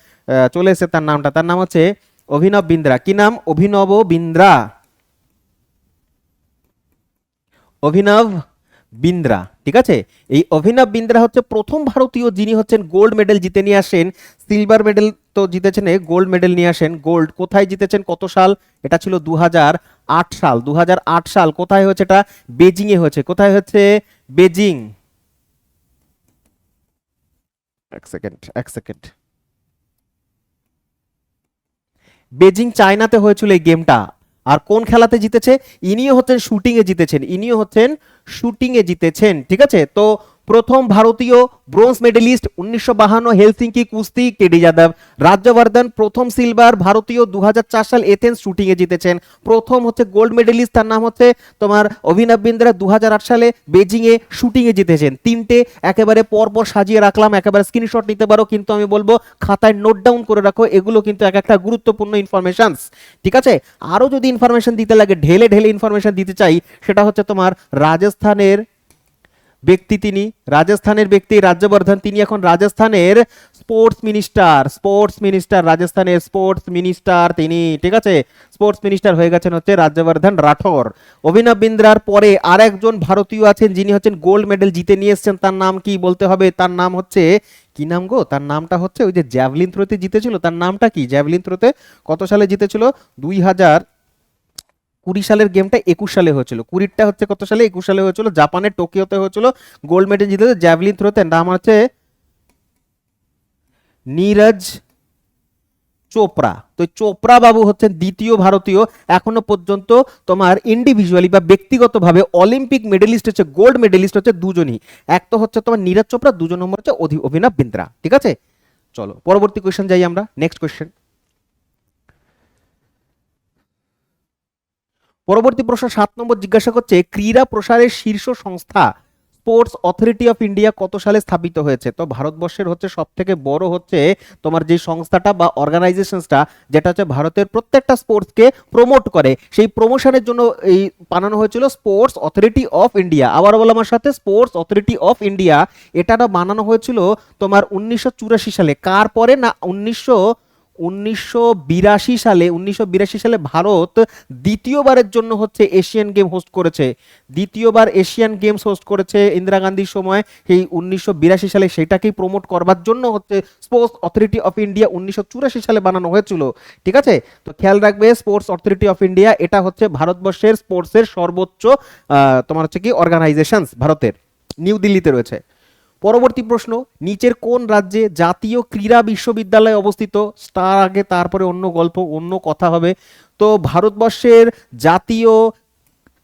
চলে এসেছে তার নামটা, তার নাম হচ্ছে অভিনব বিন্দ্রা। কি নাম? অভিনব বিন্দ্রা, ঠিক আছে? এই অভিনব বিন্দ্রা হচ্ছে প্রথম ভারতীয় যিনি হচ্ছেন গোল্ড মেডেল জিতে নিয়ে আসেন। সিলভার মেডেল তো জিতেছেন, গোল্ড মেডেল নিয়ে আসেন। গোল্ড কোথায় জিতেছেন? কত সাল? এটা ছিল 2008 সাল। 2008 সাল কোথায় হয়েছে? এটা বেজিং এ হয়েছে। কোথায় হচ্ছে? বেজিং। এক সেকেন্ড। বেজিং চায়নাতে হয়েছিল এই গেমটা। আর কোন খেলাতে জিতেছে? ইনিও হচ্ছেন শুটিং এ জিতেছেন, ঠিক আছে? তো প্রথম ভারতীয় ব্রোঞ্জ মেডেলিস্ট 1952 হেলসিঙ্কি কুস্তি কেডি যাদব। রাজ্যবর্ধন প্রথম সিলভার ভারতীয় 2004 সাল এথেন্স শুটিং এ জিতেছেন। প্রথম হচ্ছে গোল্ড মেডেলিস্ট, তার নাম হচ্ছে তোমার অভিনব বিন্দ্রা, 2008 সালে বেজিং এ শুটিং এ জিতেছেন। তিনটে একেবারে পরপর সাজিয়ে রাখলাম, একেবারে স্ক্রিনশট নিতে পারো, কিন্তু আমি বলবো খাতায় নোট ডাউন করে রাখো, এগুলো কিন্তু এক একটা গুরুত্বপূর্ণ ইনফরমেশনস। ঠিক আছে, আরো যদি ইনফরমেশন দিতে লাগে, ঢেলে ঢেলে ইনফরমেশন দিতে চাই, সেটা হচ্ছে তোমার রাজস্থানের ব্যক্তি, তিনি রাজস্থানের ব্যক্তি রাজ্যবর্ধন, তিনি এখন রাজস্থানের স্পোর্টস মিনিস্টার রাজস্থানের স্পোর্টস মিনিস্টার তিনি। ঠিক আছে, স্পোর্টস মিনিস্টার হয়ে গেছেন হচ্ছে রাজ্যবর্ধন রাঠোর। অভিনব বিন্দ্রার পরে আরেকজন ভারতীয় আছেন যিনি হচ্ছেন গোল্ড মেডেল জিতে নিয়ে এসেছেন, তার নাম কি বলতে হবে, তার নাম হচ্ছে কি নাম গো, তার নামটা হচ্ছে ওই যে জ্যাভলিন থ্রোতে জিতেছিল, তার নামটা কি, জ্যাভলিন থ্রোতে কত সালে জিতেছিল, 2020 সালের গেমটা 21 সালে হয়েছিল, 20টা হচ্ছে কত সালে, 21 সালে হয়েছিল, জাপানের টোকিওতে হয়েছিল, গোল্ড মেডেল জিতেছে জ্যাভলিন থ্রোতে, নাম হচ্ছে নীরজ চোপড়া। তো চোপড়া বাবু হচ্ছেন দ্বিতীয় ভারতীয় এখনো পর্যন্ত তোমার ইন্ডিভিজুয়ালি বা ব্যক্তিগতভাবে অলিম্পিক মেডেলিস্ট হচ্ছে, গোল্ড মেডেলিস্ট হচ্ছে দুজনই, এক তো হচ্ছে তোমার নীরজ চোপড়া, দুজন নম্বর হচ্ছে অভিনব বিন্দ্রা। ঠিক আছে, চলো পরবর্তী কোয়েশ্চেন যাই আমরা, নেক্সট কোয়েশ্চেন। পরবর্তী প্রশ্ন 7 নম্বর জিজ্ঞাসা করছে, ক্রীড়া প্রসারের শীর্ষ সংস্থা স্পোর্টস অথরিটি অফ ইন্ডিয়া কত সালে স্থাপিত হয়েছে? তো ভারতবর্ষের হচ্ছে সব থেকে বড় হচ্ছে তোমার যে সংস্থাটা বা অর্গানাইজেশনসটা, যেটা হচ্ছে ভারতের প্রত্যেকটা স্পোর্টসকে প্রমোট করে, সেই প্রমোশনের জন্য এই বানানো হয়েছিল স্পোর্টস অথরিটি অফ ইন্ডিয়া। আবার বলো আমার সাথে, স্পোর্টস অথরিটি অফ ইন্ডিয়া, এটা বানানো হয়েছিল তোমার 1984 সালে। কার পরে না, 1982 সালে ভারত দ্বিতীয়বারের জন্য হচ্ছে এশিয়ান গেম হোস্ট করেছে, দ্বিতীয়বার এশিয়ান গেমস হোস্ট করেছে ইন্দিরা গান্ধীর সময়, এই 1982 সালে, সেটাকেই প্রমোট করবার জন্য হচ্ছে স্পোর্টস অথরিটি অফ ইন্ডিয়া 1984 সালে বানানো হয়েছিল। ঠিক আছে, তো খেয়াল রাখবে স্পোর্টস অথরিটি অফ ইন্ডিয়া এটা হচ্ছে ভারতবর্ষের স্পোর্টসের সর্বোচ্চ তোমার হচ্ছে কি অর্গানাইজেশন, ভারতের নিউ দিল্লিতে রয়েছে। পরবর্তী প্রশ্ন, নিচের কোন রাজ্যে জাতীয় ক্রীড়া বিশ্ববিদ্যালয় অবস্থিত? তার আগে তারপরে অন্য গল্প, অন্য কথা হবে। তো ভারতবর্ষের জাতীয়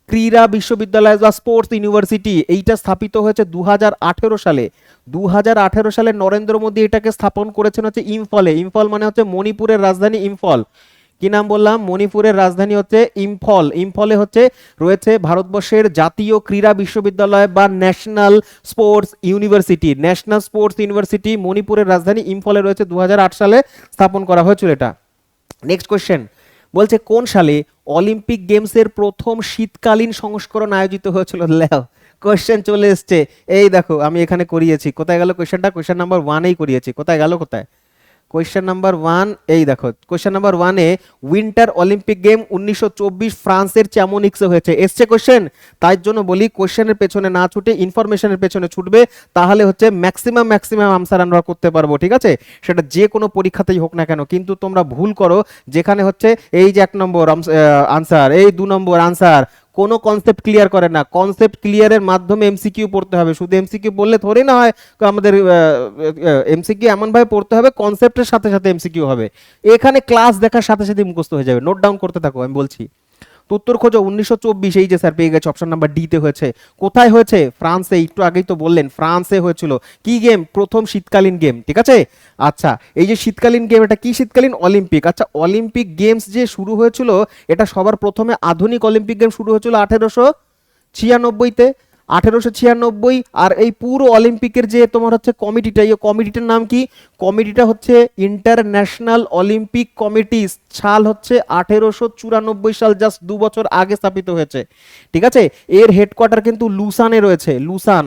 ক্রীড়া বিশ্ববিদ্যালয় বা স্পোর্টস ইউনিভার্সিটি এইটা স্থাপিত হয়েছে 2018 সালে। 2018 সালে নরেন্দ্র মোদী এটাকে স্থাপন করেছেন হচ্ছে ইম্ফলে। ইম্ফল মানে হচ্ছে মণিপুরের রাজধানী ইম্ফল। কি নাম বললাম, মণিপুরের রাজধানী হচ্ছে ইম্ফল। ইম্ফলে হচ্ছে রয়েছে ভারতবর্ষের জাতীয় ক্রীড়া বিশ্ববিদ্যালয় বা national sports university. National sports university মণিপুরের রাজধানী ইম্ফলে রয়েছে, 2008 সালে স্থাপন করা হয়েছিল এটা। নেক্সট কোয়েশ্চেন বলছে, কোন সালে অলিম্পিক গেমসের প্রথম শীতকালীন সংস্করণ আয়োজিত হয়েছিল? লেও কোয়েশ্চেন চলে এসছে, এই দেখো আমি এখানে করিয়েছি, কোথায় গেল কোয়েশ্চেনটা, কোয়েশ্চেন নাম্বার 1-এই করিয়েছি, কোথায় গেল, কোথায় কোয়েশ্চেন নাম্বার 1, এই দেখো কোয়েশ্চেন নাম্বার 1-এ উইন্টার অলিম্পিক গেম 1924 ফ্রান্সের চ্যামোনিক্সে হয়েছে, এসছে কোয়েশ্চেন। তাই জন্য বলি কোয়েশ্চেনের পেছনে না ছুটে ইনফরমেশনের পেছনে ছুটবে, তাহলে হচ্ছে ম্যাক্সিমাম আনসার আমরা করতে পারবো। ঠিক আছে, সেটা যে কোনো পরীক্ষাতেই হোক না কেন। কিন্তু তোমরা ভুল করো, যেখানে হচ্ছে এই যে 1 নম্বর আনসার, এই 2 নম্বর আনসার, কোনো কনসেপ্ট ক্লিয়ার করে না। কনসেপ্ট ক্লিয়ারের মাধ্যমে এমসিকিউ পড়তে হবে, শুধু এমসিকিউ বললে ধরে না হয়। আমাদের এমসিকিউ এমনভাবে পড়তে হবে কনসেপ্টের সাথে সাথে এমসিকিউ হবে, এখানে ক্লাস দেখার সাথে সাথে মুখস্থ হয়ে যাবে। নোট ডাউন করতে থাকো, আমি বলছি। তো উত্তর খোঁজো 1924, এই যে স্যার পেয়ে গেছে, অপশন নাম্বার ডি তে হয়েছে। কোথায় হয়েছে? ফ্রান্সে, একটু আগেই তো বললেন ফ্রান্সে হয়েছিল। কি গেম? প্রথম শীতকালীন গেম। ঠিক আছে, আচ্ছা এই যে শীতকালীন গেম, এটা কি শীতকালীন? অলিম্পিক। আচ্ছা অলিম্পিক গেমস যে শুরু হয়েছিল, এটা সবার প্রথমে আধুনিক অলিম্পিক গেম শুরু হয়েছিল 1896-তে, 1896। আর এই পুরো অলিম্পিকের যে তোমার হচ্ছে কমিটিটা, এই কমিটিটার নাম কি? কমিটিটা হচ্ছে ইন্টারন্যাশনাল অলিম্পিক কমিটি। সাল হচ্ছে 1894 সাল, জাস্ট 2 বছর আগে স্থাপিত হয়েছে। ঠিক আছে, এর হেডকোয়ার্টার কিন্তু লুসানে রয়েছে, লুসান,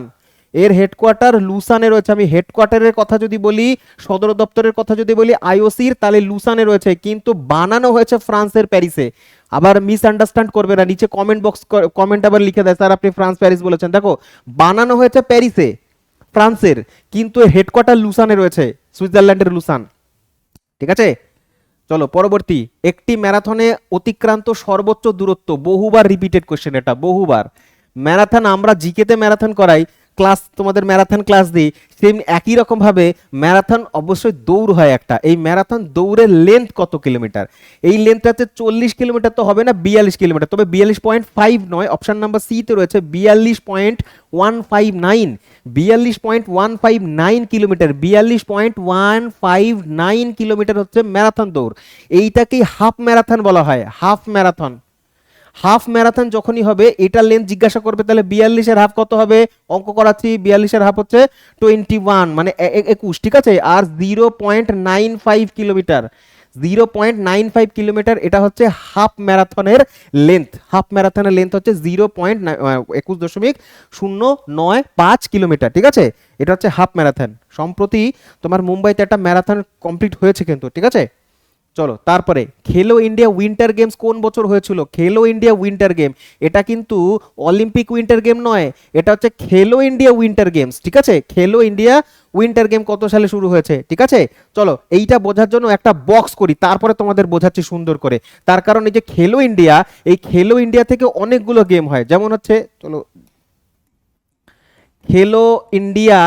এর হেডকোয়ার্টার লুসানে রয়েছে। আমি হেডকোয়ার্টারের কথা যদি বলি, সদর দপ্তরের কথা যদি বলি আইওসির, তাহলে লুসানে রয়েছে, কিন্তু বানানো হয়েছে ফ্রান্সের প্যারিসে। আবার মিসআন্ডারস্ট্যান্ড করবে না, নিচে কমেন্ট বক্স কমেন্ট আবার লিখে দেয় স্যার আপনি ফ্রান্স প্যারিস বলেছেন। দেখো বানানো হয়েছে প্যারিসে ফ্রান্সের, কিন্তু হেডকোয়ার্টার লুসানে রয়েছে, সুইজারল্যান্ডের লুসান। ঠিক আছে, চলো পরবর্তী। একটি ম্যারাথনে অতিক্রান্ত সর্বোচ্চ দূরত্ব, বহুবার রিপিটেড কোশ্চেন এটা, বহুবার। ম্যারাথন আমরা জিকেতে ম্যারাথন করাই, ক্লাস তোমাদের ম্যারাথন ক্লাস দিই, সেম একই রকম ভাবে ম্যারাথন অবশ্যই দৌড় হয় একটা। এই ম্যারাথন দৌড়ের লেন্থ কত কিলোমিটার? এই লেন্থ হচ্ছে 40 কিলোমিটার তো হবে না, 42 কিলোমিটার। তবে 42.5 নয়, অপশন নাম্বার সি তে রয়েছে 42.159। 42.159 কিলোমিটার, 42.159 কিলোমিটার হচ্ছে ম্যারাথন দৌড়। এইটাকেই হাফ ম্যারাথন বলা হয়, হাফ ম্যারাথন। হাফ ম্যারাথন যখনই হবে এটার লেন্থ জিজ্ঞাসা করবে, তাহলে 42-এর হাফ কত হবে? অঙ্ক করাচ্ছি, 42-এর হাফ হচ্ছে 21 মানে 21, ঠিক আছে। আর 0.95 কিলোমিটার, 0.95 কিলোমিটার এটা হচ্ছে হাফ ম্যারাথনের লেন্থ। হাফ ম্যারাথনের লেন্থ হচ্ছে 0.21.095 কিলোমিটার, ঠিক আছে। এটা হচ্ছে হাফ ম্যারাথন। সম্প্রতি তোমার মুম্বাইতে একটা ম্যারাথন কমপ্লিট হয়েছে কিন্তু, ঠিক আছে। চলো তারপরে, খেলো ইন্ডিয়া উইন্টার গেমস কোন বছর হয়েছিল? খেলো ইন্ডিয়া উইন্টার গেম, এটা কিন্তু অলিম্পিক উইন্টার গেম নয়, এটা হচ্ছে খেলো ইন্ডিয়া উইন্টার গেমস, ঠিক আছে। খেলো ইন্ডিয়া উইন্টার গেম কত সালে শুরু হয়েছে, ঠিক আছে। চলো এইটা বোঝার জন্য একটা বক্স করি, তারপরে তোমাদের বোঝাচ্ছি সুন্দর করে। তার কারণ এই যে খেলো ইন্ডিয়া, এই খেলো ইন্ডিয়া থেকে অনেকগুলো গেম হয়, যেমন হচ্ছে, চলো, খেলো ইন্ডিয়া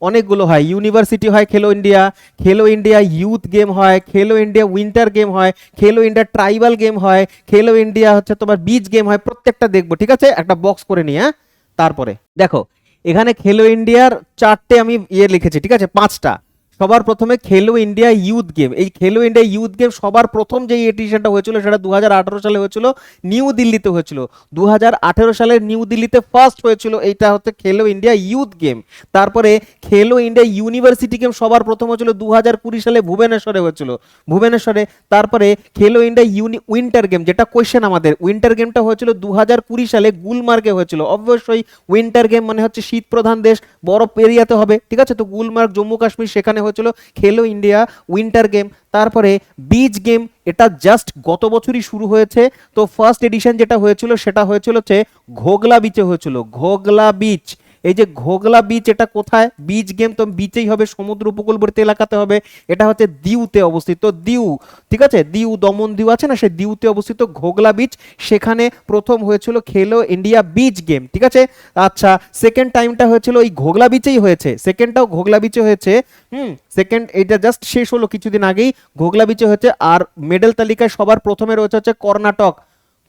অনেকগুলো হয়, ইউনিভার্সিটি হয় খেলো ইন্ডিয়া, খেলো ইন্ডিয়া ইউথ গেম হয়, খেলো ইন্ডিয়া উইন্টার গেম হয়, খেলো ইন্ডিয়া ট্রাইবাল গেম হয়, খেলো ইন্ডিয়া হচ্ছে তোমার বিচ গেম হয়, প্রত্যেকটা দেখবো, ঠিক আছে। একটা বক্স করে নিয়ে, হ্যাঁ। তারপরে দেখো, এখানে খেলো ইন্ডিয়ার চারটে আমি লিখেছি, ঠিক আছে, পাঁচটা। সবার প্রথমে খেলো ইন্ডিয়া ইউথ গেম, এই খেলো ইন্ডিয়া ইউথ গেম সবার প্রথম যে এডিশনটা হয়েছিল সেটা 2018 সালে হয়েছিল, নিউ দিল্লিতে হয়েছিল। 2018 সালে নিউ দিল্লিতে ফার্স্ট হয়েছিল, এইটা হচ্ছে খেলো ইন্ডিয়া ইউথ গেম। তারপরে খেলো ইন্ডিয়া ইউনিভার্সিটি গেম সবার প্রথম হয়েছিল 2020 সালে ভুবনেশ্বরে হয়েছিল, ভুবনেশ্বরে। তারপরে খেলো ইন্ডিয়া উইন্টার গেম, যেটা কোয়েশ্চেন আমাদের, উইন্টার গেমটা হয়েছিল 2020 সালে গুলমার্গে হয়েছিল। অবশ্যই উইন্টার গেম মানে হচ্ছে শীত প্রধান দেশ, বরফ এরিয়াতে হবে, ঠিক আছে। তো গুলমার্গ জম্মু কাশ্মীর, সেখানে হয়েছিল খেলো ইন্ডিয়া উইন্টার গেম। তারপরে বিচ গেম, এটা জাস্ট গত বছরই শুরু হয়েছে। তো ফার্স্ট এডিশন যেটা হয়েছিল সেটা হয়েছিল হচ্ছে ঘোগলা বিচে হয়েছিল, ঘোগলা বিচ। এই যে ঘোগলা বিচ, এটা কোথায়? বিচ গেম তো বিচেই হবে, সমুদ্র উপকূলবর্তী এলাকাতে হবে। এটা হচ্ছে দিউতে অবস্থিত, দিউ, ঠিক আছে। দিউ, দমন দিউ আছে না, সেই দিউতে অবস্থিত ঘোগলা বিচ, সেখানে প্রথম হয়েছিল খেলো ইন্ডিয়া বিচ গেম, ঠিক আছে। আচ্ছা, সেকেন্ড টাইমটা হয়েছিল ওই ঘোগলা বিচেই হয়েছে, সেকেন্ডটাও ঘোগলা বিচে হয়েছে। সেকেন্ড এটা জাস্ট শেষ হলো কিছুদিন আগেই, ঘোগলা বিচে হচ্ছে। আর মেডেল তালিকায় সবার প্রথমে রয়েছে হচ্ছে কর্ণাটক।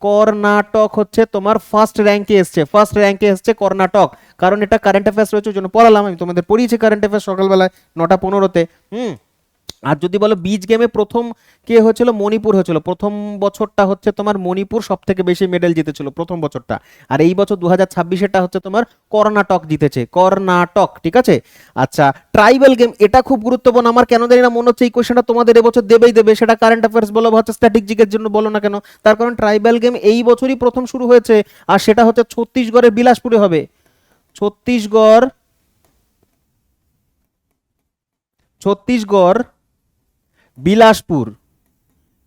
কর্ণাটক হচ্ছে তোমার ফার্স্ট র্যাঙ্কে এসছে, ফার্স্ট র্যাঙ্কে এসছে কর্ণাটক। কারণ এটা কারেন্ট অ্যাফেয়ার্স রয়েছে, ওই জন্য পড়ালাম, আমি তোমাদের পড়িয়েছি কারেন্ট অ্যাফেয়ার্স সকালবেলায় 9টা 15-তে। আর যদি বলো বিচ গেমে প্রথম কে হয়েছিল, মণিপুর হয়েছিল। প্রথম বছরটা হচ্ছে তোমার মণিপুর সব থেকে বেশি মেডেল জিতেছিল প্রথম বছরটা। আর এই বছর 2026-এটা হচ্ছে তোমার কর্ণাটক জিতেছে, কর্ণাটক, ঠিক আছে। আচ্ছা, ট্রাইবাল গেম, এটা খুব গুরুত্বপূর্ণ। আমার কেন জানি না মনে হচ্ছে এই কোয়েশ্চেনটা তোমাদের এবছর দেবেই দেবে, সেটা কারেন্ট অ্যাফেয়ার্স বলো বা হচ্ছে স্ট্র্যাটেজিকের জন্য বলো না কেন, তার কারণ ট্রাইবাল গেম এই বছরই প্রথম শুরু হয়েছে। আর সেটা হচ্ছে ছত্তিশগড়ের বিলাসপুরে হবে, ছত্তিশগড়, ছত্তিশগড় বিলাসপুর।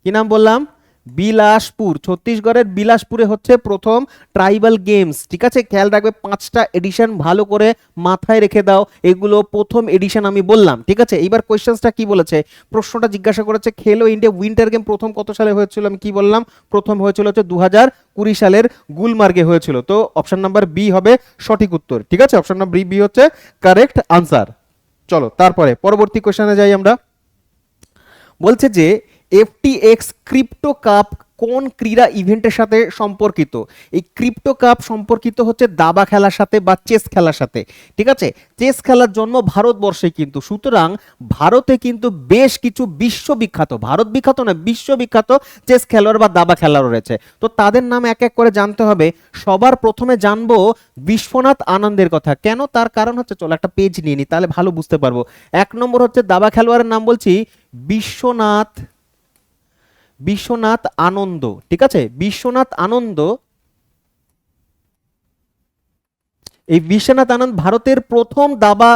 কি নাম বললাম? বিলাসপুর, ছত্তিশগড়ের বিলাসপুরে হচ্ছে প্রথম ট্রাইবাল গেমস, ঠিক আছে। খেয়াল রাখবে, 5টা এডিশন ভালো করে মাথায় রেখে দাও, এগুলো প্রথম এডিশন আমি বললাম, ঠিক আছে। এইবার কোয়েশ্চেনটা কি বলেছে, প্রশ্নটা জিজ্ঞাসা করেছে খেলো ইন্ডিয়া উইন্টার গেম প্রথম কত সালে হয়েছিল? আমি কি বললাম? প্রথম হয়েছিল হচ্ছে 2020 সালের গুলমার্গে হয়েছিল। তো অপশন নাম্বার বি হবে সঠিক উত্তর, ঠিক আছে। অপশন নাম্বার বি হচ্ছে কারেক্ট আনসার। চলো তারপরে পরবর্তী কোয়েশ্চেনে যাই আমরা। বলছে যে এফটিএক্স ক্রিপ্টো কাপ কোন ক্রীড়া ইভেন্টের সাথে সম্পর্কিত? এই ক্রিপ্টো কাপ সম্পর্কিত হচ্ছে দাবা খেলার সাথে বা চেস খেলার সাথে, ঠিক আছে। চেস খেলার জন্ম ভারতবর্ষে কিন্তু, সুতরাং ভারতে কিন্তু বেশ কিছু বিশ্ববিখ্যাত, ভারত বিখ্যাত না বিশ্ববিখ্যাত চেস খেলোয়াড় বা দাবা খেলোয়াড় রয়েছে। তো তাদের নাম এক এক করে জানতে হবে। সবার প্রথমে জানবো বিশ্বনাথ আনন্দের কথা। কেন? তার কারণ হচ্ছে, চলো একটা পেজ নিয়ে নিই তাহলে ভালো বুঝতে পারবো। 1 নম্বর হচ্ছে দাবা খেলোয়াড়ের নাম বলছি বিশ্বনাথ, বিশ্বনাথ আনন্দ, ঠিক আছে। বিশ্বনাথ আনন্দ, এই বিশ্বনাথ আনন্দ ভারতের প্রথম দাবা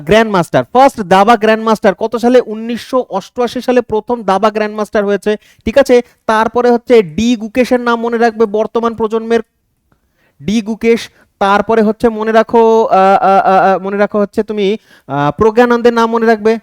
গ্র্যান্ড মাস্টার, ফার্স্ট দাবা গ্র্যান্ড মাস্টার। কত সালে? 1988 সালে প্রথম দাবা গ্র্যান্ড মাস্টার হয়েছে, ঠিক আছে। তারপরে হচ্ছে ডি গুকেশের নাম মনে রাখবে, বর্তমান প্রজন্মের ডি গুকেশ। তারপরে হচ্ছে মনে রাখো, মনে রাখো হচ্ছে তুমি প্রজ্ঞানন্দের নাম মনে রাখবে,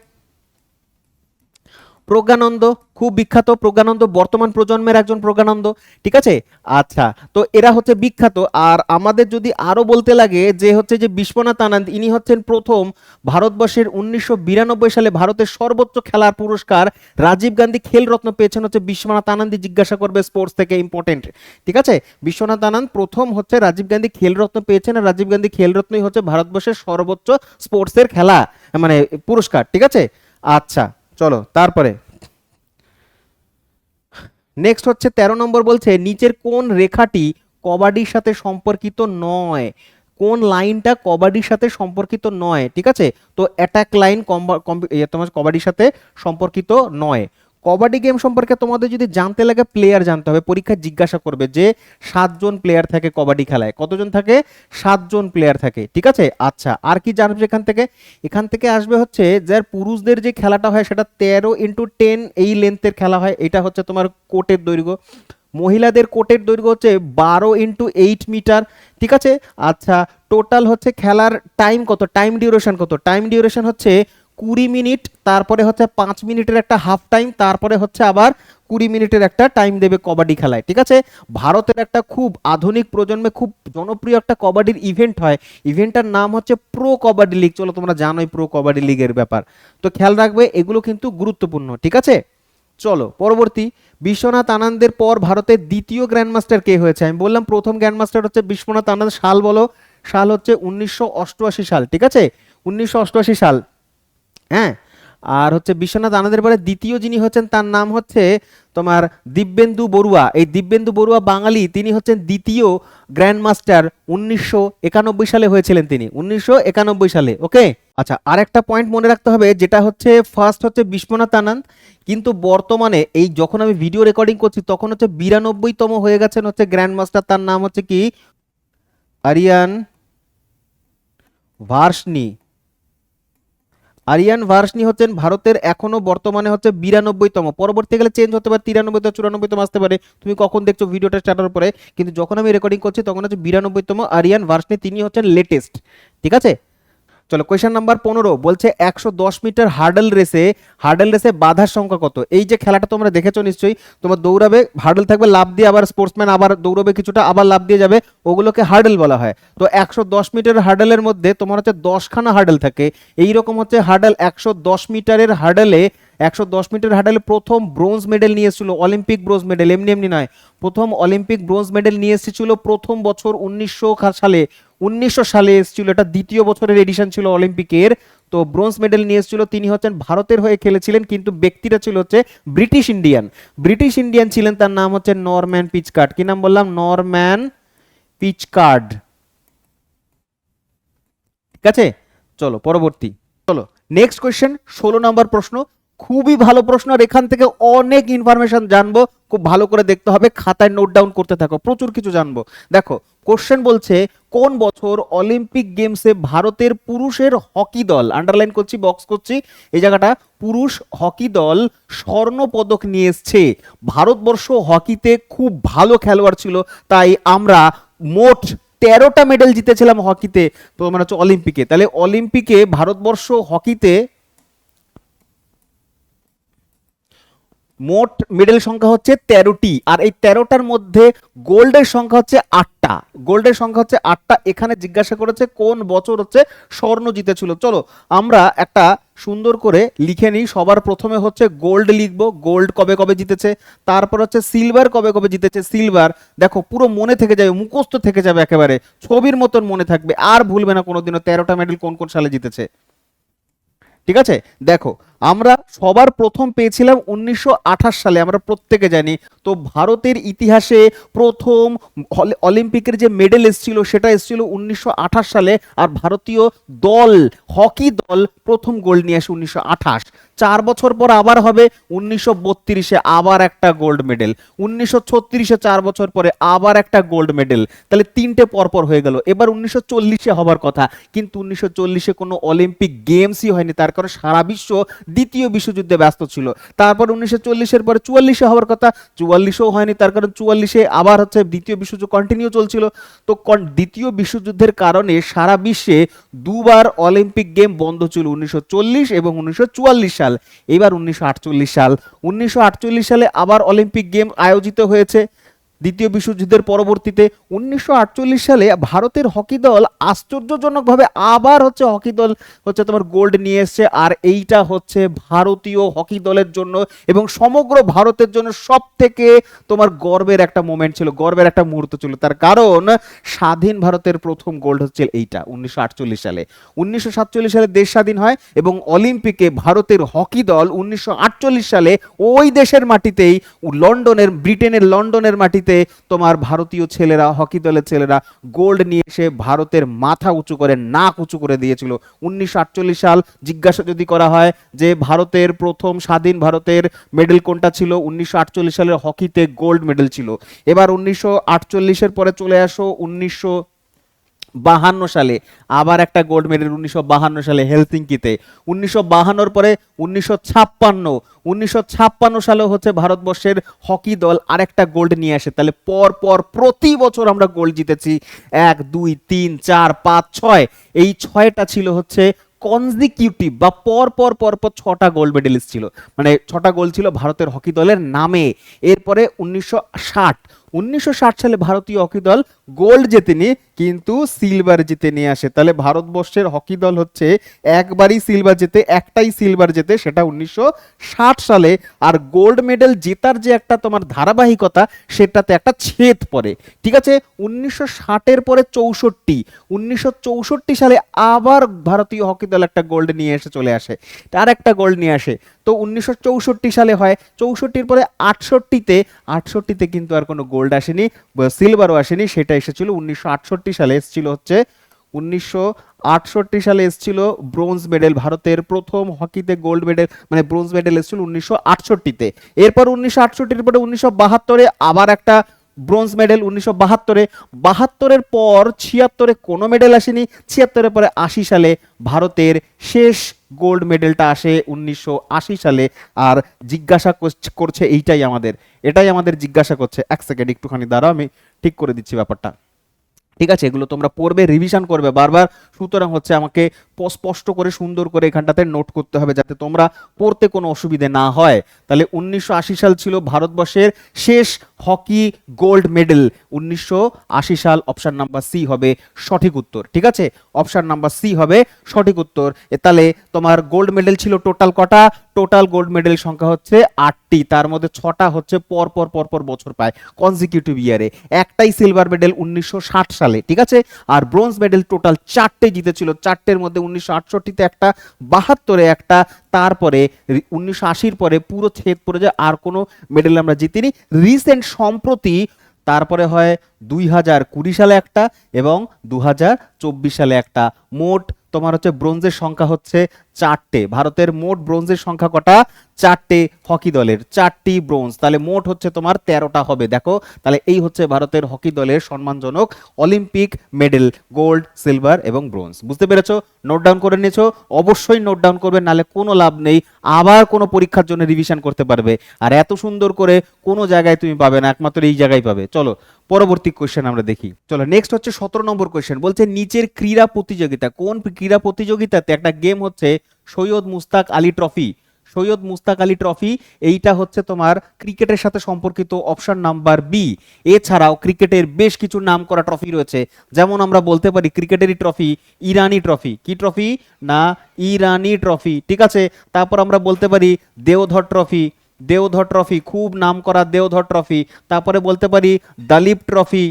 প্রজ্ঞানন্দ, খুব বিখ্যাত প্রজ্ঞানন্দ, বর্তমান প্রজন্মের একজন প্রজ্ঞানন্দ, ঠিক আছে। আচ্ছা, তো এরা হচ্ছে বিখ্যাত। আর আমাদের যদি আরো বলতে লাগে যে হচ্ছে যে বিশ্বনাথ আনন্দ, ইনি হচ্ছেন প্রথম ভারতবর্ষের 1992 সালে ভারতের সর্বোচ্চ খেলার পুরস্কার রাজীব গান্ধী খেল রত্ন পেয়েছেন হচ্ছে বিশ্বনাথ আনন্দই। জিজ্ঞাসা করবে স্পোর্টস থেকে, ইম্পর্টেন্ট, ঠিক আছে। বিশ্বনাথ আনন্দ প্রথম হচ্ছে রাজীব গান্ধী খেল রত্ন পেয়েছেন, আর রাজীব গান্ধী খেল রত্নই হচ্ছে ভারতবর্ষের সর্বোচ্চ স্পোর্টসের খেলা মানে পুরস্কার, ঠিক আছে। আচ্ছা চলো তারপরে নেক্সট হচ্ছে 13 নম্বর, বলছে নিচের কোন রেখাটি কবাডির সাথে সম্পর্কিত নয়, কোন লাইনটা কবাডির সাথে সম্পর্কিত নয়, ঠিক আছে। তো অ্যাটাক লাইন তোমার কবাডির সাথে সম্পর্কিত নয়। কবাডি গেম সম্পর্কে তোমাদের যদি জানতে লাগে প্লেয়ার জানতে হবে, পরীক্ষায় জিজ্ঞাসা করবে যে 7 জন প্লেয়ার থাকে কবাডি খেলায়, কতজন থাকে, 7 জন প্লেয়ার থাকে, ঠিক আছে। আচ্ছা আর কি জানবে এখান থেকে, এখান থেকে আসবে হচ্ছে যার পুরুষদের যে খেলাটা হয় সেটা 13x10 এই লেন্থের খেলা হয়, এটা হচ্ছে তোমার কোর্টের দৈর্ঘ্য। মহিলাদের কোর্টের দৈর্ঘ্য হচ্ছে 12x8 মিটার, ঠিক আছে। আচ্ছা টোটাল হচ্ছে খেলার টাইম কত, টাইম ডিউরেশন কত, টাইম ডিউরেশন হচ্ছে 20 মিনিট, তারপরে হচ্ছে 5 মিনিটের একটা হাফ টাইম, তারপরে হচ্ছে আবার 20 মিনিটের একটা টাইম দেবে কবাডি খেলায়, ঠিক আছে। ভারতের একটা খুব আধুনিক প্রজন্মে খুব জনপ্রিয় একটা কবাডির ইভেন্ট হয়, ইভেন্টটার নাম হচ্ছে প্রো কবাডি লিগ। চলো তোমরা জানোই প্রো কবাডি লিগের ব্যাপার, তো খেয়াল রাখবে এগুলো কিন্তু গুরুত্বপূর্ণ, ঠিক আছে। চলো পরবর্তী, বিশ্বনাথ আনন্দের পর ভারতের দ্বিতীয় গ্র্যান্ডমাস্টার কে হয়েছে, আমি বললাম প্রথম গ্র্যান্ডমাস্টার হচ্ছে বিশ্বনাথ আনন্দ, সাল বলো, সাল হচ্ছে 1988 সাল, ঠিক আছে, 1988 সাল, হ্যাঁ। আর হচ্ছে বিশ্বনাথ আনন্দের পরে দ্বিতীয় যিনি হচ্ছেন তার নাম হচ্ছে তোমার দিব্যেন্দু বড়ুয়া। এই দিব্যেন্দু বড়ুয়া বাঙালি, তিনি হচ্ছেন দ্বিতীয় গ্র্যান্ড মাস্টার, 1991 সালে হয়েছিলেন তিনি, 1991 সালে, ওকে। আচ্ছা আর একটা পয়েন্ট মনে রাখতে হবে, যেটা হচ্ছে ফার্স্ট হচ্ছে বিশ্বনাথ আনন্দ, কিন্তু বর্তমানে এই যখন আমি ভিডিও রেকর্ডিং করছি তখন হচ্ছে 92তম হয়ে গেছেন হচ্ছে গ্র্যান্ড মাস্টার, তার নাম হচ্ছে কি আরিয়ান ভার্সনি। আরিয়ান ভার্সনি হচ্ছেন ভারতের এখনো বর্তমানে হচ্ছে 92তম, পরবর্তী গেলে চেঞ্জ হতে পারে, 93 94তম আসতে পারে, তুমি কখন দেখছো ভিডিওটা স্টার্টার পরে, কিন্তু যখন আমি রেকর্ডিং করছি তখন হচ্ছে 92তম আরিয়ান ভার্সনি, তিনি হচ্ছেন লেটেস্ট, ঠিক আছে। চলো কোয়েশ্চেন নাম্বার 15, বলছে 110 মিটার হার্ডেল রেসে বাধার সংখ্যা কত। এই যে খেলাটা তোমরা দেখেছো নিশ্চয়ই, তোমার দৌড়াবে, হার্ডেল থাকবে, লাফ দিয়ে আবার স্পোর্টসম্যান আবার দৌড়াবে কিছুটা, আবার লাফ দিয়ে যাবে, ওগুলোকে হার্ডেল বলা হয়। তো 110 মিটার হার্ডেলের মধ্যে তোমার হচ্ছে 10খানা হার্ডেল থাকে, এইরকম হচ্ছে হার্ডেল 110 মিটারের হার্ডেলে, 110 মিটার হার্ডেলে প্রথম ব্রোঞ্জ মেডেল নিয়ে এসেছিল, অলিম্পিক ব্রোঞ্জ মেডেল, এমনি এমনি নয়, প্রথম অলিম্পিক ব্রোঞ্জ মেডেল নিয়ে এসেছিল প্রথম বছর 1900 সালে এসেছিল, এটা দ্বিতীয় বছরের এডিশন ছিল অলিম্পিকের। তো ব্রোঞ্জ মেডেল নিয়ে এসেছিল, তিনি হচ্ছেন ভারতের হয়ে খেলেছিলেন, কিন্তু ব্যক্তিটা ছিল হচ্ছে ব্রিটিশ ইন্ডিয়ান ছিলেন, তার নাম হচ্ছে নরম্যান পিচকার্ড। কি নাম বললাম, নরম্যান পিচকার্ড, ঠিক আছে। চলো পরবর্তী, চলো নেক্সট কোয়েশ্চেন, 16 নম্বর প্রশ্ন, খুবই ভালো প্রশ্ন, আর এখান থেকে অনেক ইনফরমেশন জানবো, খুব ভালো করে দেখতে হবে, খাতায় নোট ডাউন করতে থাকো, প্রচুর কিছু জানবো। দেখো কোশ্চেন বলছে কোন বছর অলিম্পিক গেমসে ভারতের পুরুষের হকি দল, আন্ডারলাইন করছি, বক্স করছি এই জায়গাটা, পুরুষ হকি দল স্বর্ণ পদক নিয়ে এসছে। ভারতবর্ষ হকিতে খুব ভালো খেলোয়াড় ছিল, তাই আমরা মোট 13টা মেডেল জিতেছিলাম হকিতে, তো মানে হচ্ছে অলিম্পিকে। তাহলে অলিম্পিকে ভারতবর্ষ হকিতে মোট মেডেল সংখ্যা হচ্ছে 13টি, আর এই 13টার মধ্যে গোল্ডের সংখ্যা হচ্ছে 8টা, গোল্ডের সংখ্যা হচ্ছে 8টা। এখানে জিজ্ঞাসা করেছে কোন বছর হচ্ছে স্বর্ণ জিতেছিল। চলো আমরা একটা সুন্দর করে লিখে নিই, সবার প্রথমে হচ্ছে গোল্ড লিখবো, গোল্ড কবে কবে জিতেছে, তারপর হচ্ছে সিলভার কবে কবে জিতেছে, সিলভার দেখো পুরো মনে থেকে যাবে, মুখস্থ থেকে যাবে, একেবারে ছবির মতন মনে থাকবে, আর ভুলবে না কোনোদিনও 13টা মেডেল কোন কোন সালে জিতেছে, ঠিক আছে। দেখো আমরা সবার প্রথম পেয়েছিলাম 1928 সালে, আমরা প্রত্যেকে জানি। তো ভারতের ইতিহাসে প্রথম অলিম্পিকের যে মেডেল এসেছিল সেটা এসেছিল 1928 সালে, আর ভারতীয় দল হকি দল প্রথম গোল্ড নিয়ে আসে 1928। 4 বছর পর আবার হবে 1932-এ আবার একটা গোল্ড মেডেল, 1936-এ 4 বছর পরে আবার একটা গোল্ড মেডেল, তাহলে 3টে পরপর হয়ে গেল। এবার 1940-এ হবার কথা, কিন্তু 1940-এ কোনো অলিম্পিক গেমসই হয়নি, তার কারণ সারা বিশ্ব দ্বিতীয় বিশ্বযুদ্ধে ব্যস্ত ছিল। তারপর 1940-এর পরে 44-এ হওয়ার কথা, 44-এও হয়নি, তার কারণ 44-এ আবার হচ্ছে দ্বিতীয় বিশ্বযুদ্ধ কন্টিনিউ চলছিল। তো দ্বিতীয় বিশ্বযুদ্ধের কারণে সারা বিশ্বে দুবার অলিম্পিক গেম বন্ধ ছিল, 1940 এবং 1944 সাল। এবার 1948 সালে আবার অলিম্পিক গেম আয়োজিত হয়েছে দ্বিতীয় বিশ্বযুদ্ধের পরবর্তীতে। 1948 সালে ভারতের হকি দল আশ্চর্যজনকভাবে আবার হচ্ছে হকি দল হচ্ছে তোমার গোল্ড নিয়ে এসছে। আর এইটা হচ্ছে ভারতীয় হকি দলের জন্য এবং সমগ্র ভারতের জন্য সব থেকে তোমার গর্বের একটা মোমেন্ট ছিল, গর্বের একটা মুহূর্ত ছিল। তার কারণ স্বাধীন ভারতের প্রথম গোল্ড হচ্ছে এইটা 1948 সালে। 1947 সালে দেশ স্বাধীন হয় এবং অলিম্পিকে ভারতের হকি দল 1948 সালে ওই দেশের মাটিতেই ব্রিটেনের লন্ডনের মাটিতে তোমার ভারতীয় ছেলেরা, হকি দলের ছেলেরা গোল্ড নিয়ে এসে ভারতের মাথা উঁচু করে, নাক উঁচু করে দিয়েছিল। 1948 সাল জিজ্ঞাসা যদি করা হয় যে ভারতের প্রথম স্বাধীন ভারতের মেডেল কোনটা ছিল, 1948 সালের হকিতে গোল্ড মেডেল ছিল। এবার 1948-এর পরে চলে আসো 1952 সালে আবার একটা গোল্ড মেডেল, 1952 সালে হেলসিঙ্কিতে। 1952-র পরে 1956 সালে হচ্ছে ভারতবর্ষের হকি দল আরেকটা গোল্ড নিয়ে আসে। তাহলে পর পর প্রতি বছর আমরা গোল্ড জিতেছি, 1 2 3 4 5 6, এই 6টা ছিল হচ্ছে কনজিকিউটিভ বা পর পর 6টা গোল্ড মেডেলিস্ট ছিল, মানে 6টা গোল্ড ছিল ভারতের হকি দলের নামে। এরপরে 1960 সালে ভারতীয় হকি দল গোল্ড জেতেনি কিন্তু সিলভার জিতে নিয়ে আসে। তাহলে ভারতবর্ষের হকি দল হচ্ছে একবারই সিলভার জেতে, একটাই সিলভার জেতে, সেটা 1960 সালে। আর গোল্ড মেডেল জেতার যে একটা তোমার ধারাবাহিকতা, সেটাতে একটা ছেদ পড়ে। ঠিক আছে, 1960-এর পরে 1964 সালে আবার ভারতীয় হকি দল একটা গোল্ড নিয়ে এসে চলে আসে, আর একটা গোল্ড নিয়ে আসে। তো 1964 সালে হয়, 64-র পরে 68-তে কিন্তু আর কোনো গোল্ড আসেনি, সিলভারও আসেনি, সেটা এসেছিল 1968 সালে। এসেছিল হচ্ছে 1968 সালে এসেছিল ব্রোঞ্জ মেডেল, ভারতের প্রথম হকিতে গোল্ড মেডেল মানে ব্রোঞ্জ মেডেল এসেছিল 1968-তে। এরপর 1968-এর পরে 1972-এ আবার একটা ব্রোঞ্জ মেডেল 1972-এ। 72-এর পর 76-এ কোনো মেডেল আসেনি। 76-এর পরে 80 সালে ভারতের শেষ গোল্ড মেডেলটা আসে 1980 সালে। আর জিজ্ঞাসা করছে এটাই আমাদের জিজ্ঞাসা করছে। এক সেকেন্ড একটুখানি দাঁড়াও, আমি ঠিক করে দিচ্ছি ব্যাপারটা। ঠিক আছে, এগুলো তোমরা পড়বে, রিভিশন করবে বারবার, সুতরাং হচ্ছে আমাকে স্পষ্ট করে সুন্দর করে এখানটাতে নোট করতে হবে যাতে তোমরা পড়তে কোনো অসুবিধে না হয়। তাহলে 1980 সাল ছিল ভারতবর্ষের শেষ হকি গোল্ড মেডেল, 1980 সাল। অপশন নাম্বার সি হবে সঠিক উত্তর। ঠিক আছে, অপশন নাম্বার সি হবে সঠিক উত্তর। তাহলে তোমার গোল্ড মেডেল ছিল টোটাল কটা? টোটাল গোল্ড মেডেল সংখ্যা হচ্ছে 8টি, তার মধ্যে 6টা হচ্ছে পর পর বছর পায় কনজিকিউটিভ ইয়ারে। একটাই সিলভার মেডেল 1960 সালে। ঠিক আছে, আর ব্রোঞ্জ মেডেল টোটাল 4টে জিতেছিল, 4টের মধ্যে 1968-তে একটা, 72-এ একটা, তারপরে 1980-র পরে পুরো ছেদ পড়ে যায়, আর কোনো মেডেল আমরা জিতিনি। রিসেন্ট সম্প্রতি তারপরে হয় 2020 সালে একটা এবং 2024 সালে একটা। মোট তোমার হচ্ছে ব্রোঞ্জের সংখ্যা হচ্ছে 4টে। ভারতের মোট ব্রোঞ্জের সংখ্যা কটা? 4টে। হকি দলের 4টি ব্রোঞ্জ, তাহলে মোট হচ্ছে তোমার 13টা হবে। দেখো, তাহলে এই হচ্ছে ভারতের হকি দলের সম্মানজনক অলিম্পিক মেডেল, গোল্ড, সিলভার এবং ব্রোঞ্জ। বুঝতে পেরেছো? নোট ডাউন করে নিয়েছো? অবশ্যই নোট ডাউন করবে, নাহলে কোনো লাভ নেই, আবার কোনো পরীক্ষার জন্য রিভিশন করতে পারবে। আর এত সুন্দর করে কোনো জায়গায় তুমি পাবে না, একমাত্র এই জায়গায় পাবে। চলো পরবর্তী কোশ্চেন আমরা দেখি। চলো নেক্সট হচ্ছে 17 নম্বর কোশ্চেন। বলছে নিচের ক্রীড়া প্রতিযোগিতা, কোন ক্রীড়া প্রতিযোগিতাতে একটা গেম হচ্ছে সৈয়দ মুস্তাক আলী ট্রফি? সৈয়দ মুস্তাক আলী ট্রফি, এইটা হচ্ছে তোমার ক্রিকেটের সাথে সম্পর্কিত। Option number B. এছাড়াও ক্রিকেটের বেশ কিছু নাম করা ট্রফি রয়েছে, যেমন আমরা বলতে পারি ক্রিকেটেরই ট্রফি ইরানি ট্রফি। কি ট্রফি? না, ইরানি ট্রফি। ঠিক আছে, তারপর আমরা বলতে পারি দেওধর ট্রফি। দেওধর ট্রফি খুব নাম করা, দেওধর ট্রফি। তারপরে বলতে পারি দলীপ ট্রফি,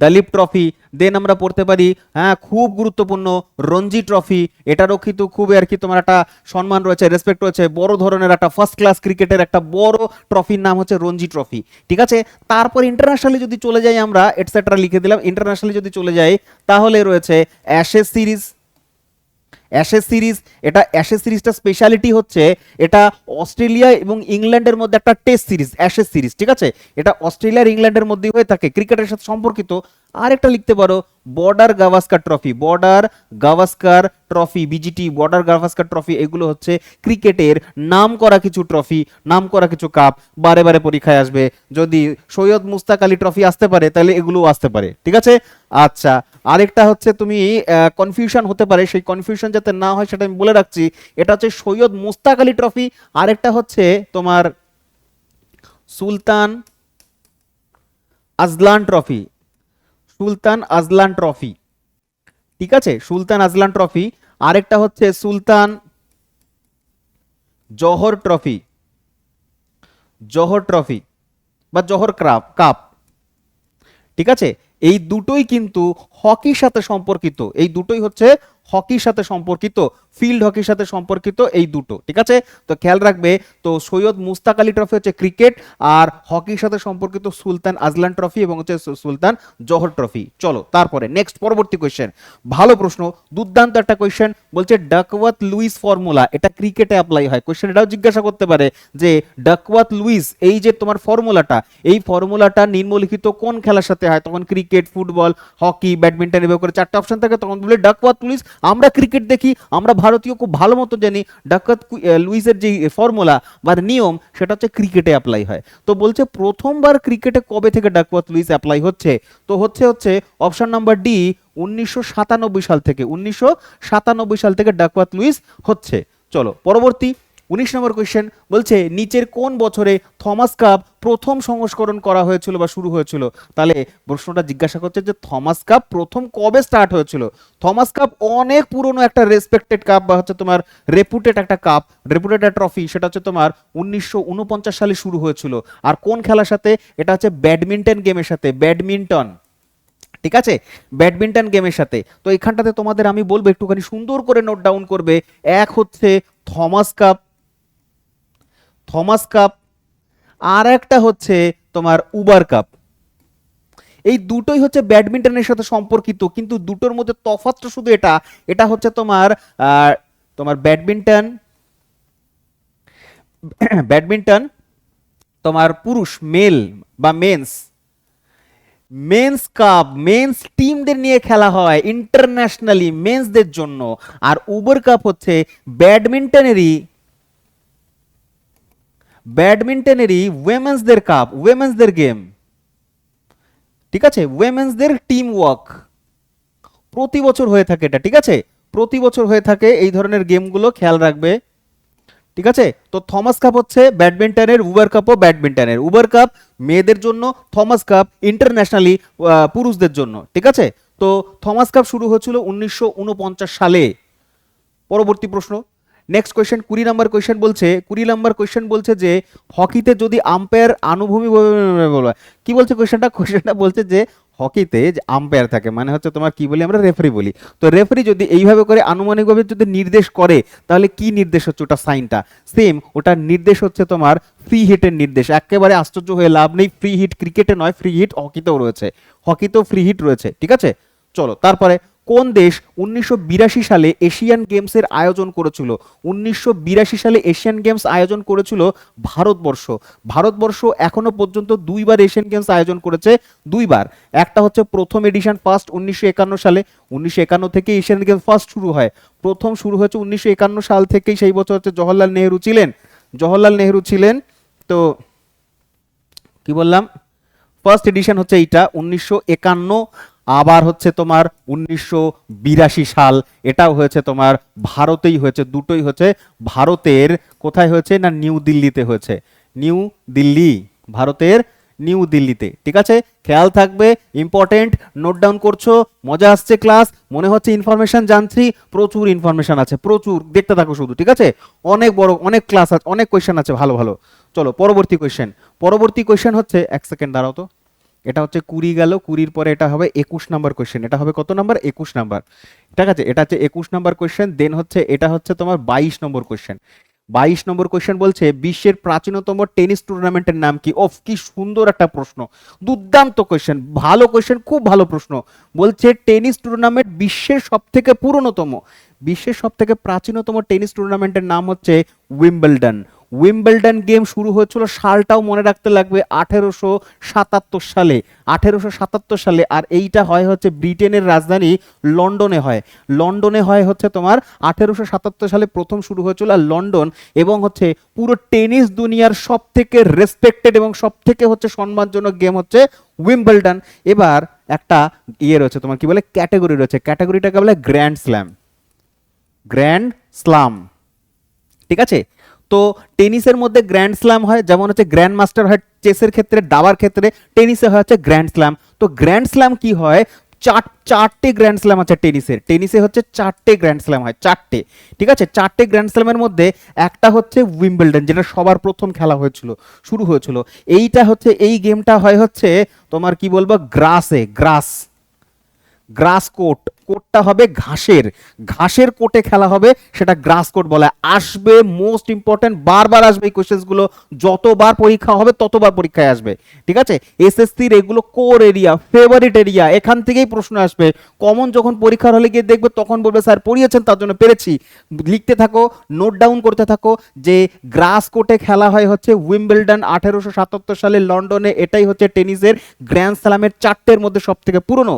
দলীপ ট্রফি। দেন আমরা পড়তে পারি, হ্যাঁ খুব গুরুত্বপূর্ণ, রঞ্জি ট্রফি। এটারও কিন্তু খুব আর কি তোমার একটা সম্মান রয়েছে, রেসপেক্ট রয়েছে, বড় ধরনের একটা ফার্স্ট ক্লাস ক্রিকেটের একটা বড় ট্রফির নাম হচ্ছে রঞ্জি ট্রফি। ঠিক আছে, তারপর ইন্টারন্যাশনালি যদি চলে যাই আমরা, এটসেট্রা লিখে দিলাম। ইন্টারন্যাশনালি যদি চলে যাই তাহলে রয়েছে অ্যাশেজ সিরিজ, অ্যাশেজ সিরিজ, এটা অ্যাশেজ সিরিজটা স্পেশালিটি হচ্ছে এটা অস্ট্রেলিয়া এবং ইংল্যান্ডের মধ্যে একটা টেস্ট সিরিজ, অ্যাশেজ সিরিজ, ঠিক আছে? এটা অস্ট্রেলিয়া আর ইংল্যান্ডের মধ্যেই হয়ে থাকে, ক্রিকেটের সাথে সম্পর্কিত। আর একটা লিখতে পারো Border Gavaskar trophy, Border Gavaskar trophy, BGT, Border Gavaskar trophy, এগুলো হচ্ছে ক্রিকেটের নাম করা কিছু ট্রফি, নাম করা কিছু কাপ, বারে বারে পরীক্ষায় আসবে। যদি সৈয়দ মুস্তাক আলী ট্রফি আসতে পারে তাহলে এগুলোও আসতে পারে, ঠিক আছে? আচ্ছা, আরেকটা হচ্ছে তুমি কনফিউশন হতে পারে, সেই কনফিউশন যাতে না হয় সেটা আমি বলে রাখছি। এটা হচ্ছে সৈয়দ মুস্তাক আলী ট্রফি, আরেকটা হচ্ছে তোমার সুলতান আজলান ট্রফি, সুলতান আজলান ট্রফি, ঠিক আছে? সুলতান আজলান ট্রফি। আরেকটা হচ্ছে সুলতান জহর ট্রফি, জহর ট্রফি বা জহর কাপ কাপ, ঠিক আছে? এই দুটোই কিন্তু হকির সাথে সম্পর্কিত, এই দুটোই হচ্ছে হকির সাথে সম্পর্কিত, ফিল্ড হকির সাথে সম্পর্কিত এই দুটো, ঠিক আছে? তো খেয়াল রাখবে। তো সৈয়দ মুস্তাক আলী ট্রফি হচ্ছে ক্রিকেট, আর হকির সাথে সম্পর্কিত সুলতান আজলান ট্রফি এবং হচ্ছে সুলতান জহর ট্রফি। চলো তারপরে নেক্সট, পরবর্তী কোয়েশ্চেন, ভালো প্রশ্ন, দুর্দান্ত একটা কোয়েশ্চেন। বলছে ডাকওয়ার্থ লুইস ফর্মুলা, এটা ক্রিকেটে অ্যাপ্লাই হয়। কোয়েশ্চেন এটাও জিজ্ঞাসা করতে পারে যে ডাকওয়ার্থ লুইস, এই যে তোমার ফর্মুলাটা, এই ফর্মুলাটা নিম্নলিখিত কোন খেলার সাথে হয়? তখন ক্রিকেট, ফুটবল, হকি, ব্যাডমিন্টন, এভাবে করে চারটা অপশন থাকে। তখন বলে ডাকওয়ার্থ লুইস। আমরা ক্রিকেট দেখি, আমরা ভারতীয় খুব ভালো মতো জানি ডাকওয়ার্থ লুইসের যে ফর্মুলা বা নিয়ম, সেটা হচ্ছে ক্রিকেটে অ্যাপ্লাই হয়। তো বলছে প্রথমবার ক্রিকেটে কবে থেকে ডাকওয়ার্থ লুইস অ্যাপ্লাই হচ্ছে? তো হচ্ছে অপশন নাম্বার ডি, 1997 সাল থেকে, 1997 সাল থেকে ডাকওয়ার্থ লুইস হচ্ছে। চলো পরবর্তী 19 নম্বর কোয়েশ্চেন, বলছে নিচের কোন বছরে থমাস কাপ প্রথম সংস্করণ করা হয়েছিল বা শুরু হয়েছিল? তাহলে প্রশ্নটা জিজ্ঞাসা করছে যে থমাস কাপ প্রথম কবে স্টার্ট হয়েছিল। থমাস কাপ অনেক পুরনো একটা রেসপেক্টেড কাপ, বা হচ্ছে তোমার রেপুটেড একটা কাপ, রেপুটেড একটা ট্রফি। সেটা হচ্ছে তোমার 1949 সালে শুরু হয়েছিল। আর কোন খেলার সাথে? এটা হচ্ছে ব্যাডমিন্টন গেমের সাথে, ব্যাডমিন্টন, ঠিক আছে? ব্যাডমিন্টন গেমের সাথে। তো এখানটাতে তোমাদের আমি বলবো একটুখানি সুন্দর করে নোট ডাউন করবে। এক হচ্ছে থমাস কাপ, থমাস কাপ, আর একটা হচ্ছে তোমার উবার কাপ। এই দুটোই হচ্ছে ব্যাডমিন্টনের সাথে সম্পর্কিত, কিন্তু দুটোর মধ্যে তফাৎটা শুধু এটা, এটা হচ্ছে তোমার তোমার ব্যাডমিন্টন, ব্যাডমিন্টন তোমার পুরুষ, মেল বা মেন্স, মেন্স কাপ, মেন্স টিমদের নিয়ে খেলা হয় ইন্টারন্যাশনালি মেন্সদের জন্য। আর উবার কাপ হচ্ছে ব্যাডমিন্টনেরই, ব্যাডমিন্টনেরই উইমেন্সদের কাপ, উইমেন্সদের গেম, ঠিক আছে? উইমেন্সদের টিম ওয়ার্ক, প্রতি বছর হয়ে থাকে এটা, ঠিক আছে? প্রতি বছর হয়ে থাকে এই ধরনের গেমগুলো, খেয়াল রাখবে, ঠিক আছে? তো থমাস কাপ হচ্ছে ব্যাডমিন্টনের, উবার কাপও ব্যাডমিন্টনের। উবার কাপ মেয়েদের জন্য, থমাস কাপ ইন্টারন্যাশনালি পুরুষদের জন্য, ঠিক আছে? তো থমাস কাপ শুরু হয়েছিল 1949 সালে। পরবর্তী প্রশ্ন, নেক্সট কোয়েশ্চেন, 20 নাম্বার কোয়েশ্চেন বলছে, 20 নাম্বার কোয়েশ্চেন বলছে যে হকিতে যদি আম্পায়ার আনুভূমিক কি বলছে কোয়েশ্চেনটা? কোয়েশ্চেনটা বলছে যে হকিতে যে আম্পায়ার থাকে, মানে হচ্ছে তোমার কি বলি আমরা, রেফারি বলি। তো রেফারি যদি এইভাবে করে আনুমানিকভাবে যদি নির্দেশ করে, তাহলে কি নির্দেশ হচ্ছে ওটা? সাইনটা সেম, ওটার নির্দেশ হচ্ছে তোমার ফ্রি হিটের নির্দেশ। একেবারে আশ্চর্য হয়ে লাভ নেই, ফ্রি হিট ক্রিকেটে নয়, ফ্রি হিট হকিতেও রয়েছে, হকিতেও ফ্রি হিট রয়েছে, ঠিক আছে? চলো তারপরে, কোন দেশ 1982 সালে এশিয়ান গেমসের আয়োজন করেছিল? 1982 সালে এশিয়ান গেমস আয়োজন করেছিল ভারতবর্ষ। ভারতবর্ষ এখনো পর্যন্ত দুইবার এশিয়ান গেমস আয়োজন করেছে, দুইবার। একটা হচ্ছে প্রথম এডিশন ফার্স্ট 1951 সালে, 1951 থেকে এশিয়ান গেমস ফার্স্ট শুরু হয়। প্রথম শুরু হয়েছে 1951 সাল থেকেই, সেই বছর হচ্ছে জওহরলাল নেহেরু ছিলেন, জওহরলাল নেহেরু ছিলেন। তো কি বললাম, ফার্স্ট এডিশন হচ্ছে এইটা 1951। আবার হচ্ছে তোমার 1982 সাল, এটাও হয়েছে তোমার ভারতেই হয়েছে, দুটোই হচ্ছে ভারতের। কোথায় হয়েছে না? নিউ দিল্লিতে হয়েছে, নিউ দিল্লি, ভারতের নিউ দিল্লিতে, ঠিক আছে? খেয়াল থাকবে, ইম্পর্টেন্ট, নোট ডাউন করছো। মজা আসছে ক্লাস, মনে হচ্ছে ইনফরমেশন জানছি, প্রচুর ইনফরমেশন আছে, প্রচুর, দেখতে থাকো শুধু, ঠিক আছে? অনেক বড়, অনেক ক্লাস আছে, অনেক কোয়েশ্চেন আছে, ভালো ভালো। চলো পরবর্তী কোয়েশ্চেন, পরবর্তী কোয়েশ্চেন হচ্ছে, এক সেকেন্ড দাঁড়াও তো, এটা হচ্ছে 20 গেল, 20-র পরে এটা হবে 21 নাম্বার কোয়েশ্চেন। এটা হবে কত নাম্বার? 21 নাম্বার, ঠিক আছে? এটা হচ্ছে 21 নাম্বার কোয়েশ্চেন। দেন হচ্ছে এটা হচ্ছে তোমার 22 নম্বর কোয়েশ্চেন। 22 নম্বর কোয়েশ্চেন বলছে বিশ্বের প্রাচীনতম টেনিস টুর্নামেন্টের নাম কি? ওফ, কি সুন্দর একটা প্রশ্ন, দুর্দান্ত কোয়েশ্চেন, ভালো কোয়েশ্চেন, খুব ভালো প্রশ্ন। বলছে টেনিস টুর্নামেন্ট বিশ্বের সব থেকে পুরনোতম, বিশ্বের সব থেকে প্রাচীনতম টেনিস টুর্নামেন্টের নাম হচ্ছে উইম্বলডন। উইম্বলডন গেম শুরু হয়েছিল, সালটাও মনে রাখতে লাগবে, 1877 সালে, 1877 সালে। আর এইটা হয় হচ্ছে ব্রিটেনের রাজধানী লন্ডনে হয়, লন্ডনে হয় হচ্ছে তোমার 1877 সালে প্রথম শুরু হয়েছিল আর লন্ডন, এবং হচ্ছে পুরো টেনিস দুনিয়ার সব থেকে রেসপেক্টেড এবং সব থেকে হচ্ছে সম্মানজনক গেম হচ্ছে উইম্বলডন। এবার একটা ইয়ে রয়েছে তোমার, কি বলে, ক্যাটাগরি রয়েছে, ক্যাটাগরিটাকে বলে গ্র্যান্ড স্ল্যাম, গ্র্যান্ড স্লাম, ঠিক আছে? তো টেনিসের মধ্যে গ্র্যান্ড স্ল্যাম হয়, যেমন হচ্ছে গ্র্যান্ড মাস্টার হয় চেসের ক্ষেত্রে, দাবার ক্ষেত্রে, টেনিসে হয় হচ্ছে গ্র্যান্ড স্ল্যাম। তো গ্র্যান্ড স্ল্যাম কি হয়, চারটে গ্র্যান্ড স্ল্যাম আছে টেনিসের, টেনিসে হচ্ছে চারটে গ্র্যান্ড স্ল্যাম হয়, চারটে, ঠিক আছে? চারটে গ্র্যান্ড স্ল্যামের মধ্যে একটা হচ্ছে উইম্বলডন, যেটা সবার প্রথম খেলা হয়েছিল, শুরু হয়েছিল। এইটা হচ্ছে, এই গেমটা হয় হচ্ছে তোমার কি বলবো, গ্রাসে, গ্রাস, গ্রাস কোর্ট, কোর্টটা হবে ঘাসের, ঘাসের কোর্টে খেলা হবে, সেটা গ্রাস কোর্ট বলে। আসবে মোস্ট ইম্পর্টেন্ট, বারবার আসবে এই কোশ্চেন্সগুলো, যতবার পরীক্ষা হবে ততবার পরীক্ষায় আসবে, ঠিক আছে? এসএসসির এগুলো কোর এরিয়া, ফেভারিট এরিয়া, এখান থেকেই প্রশ্ন আসবে। কমন যখন পরীক্ষার হলে গিয়ে দেখবে তখন বলবে স্যার পড়িয়েছেন তার জন্য পেরেছি। লিখতে থাকো, নোট ডাউন করতে থাকো যে গ্রাস কোর্টে খেলা হয় হচ্ছে উইম্বলডন 1877 সালে লন্ডনে, এটাই হচ্ছে টেনিসের গ্র্যান্ড স্ল্যামের চারটের মধ্যে সব থেকে পুরনো।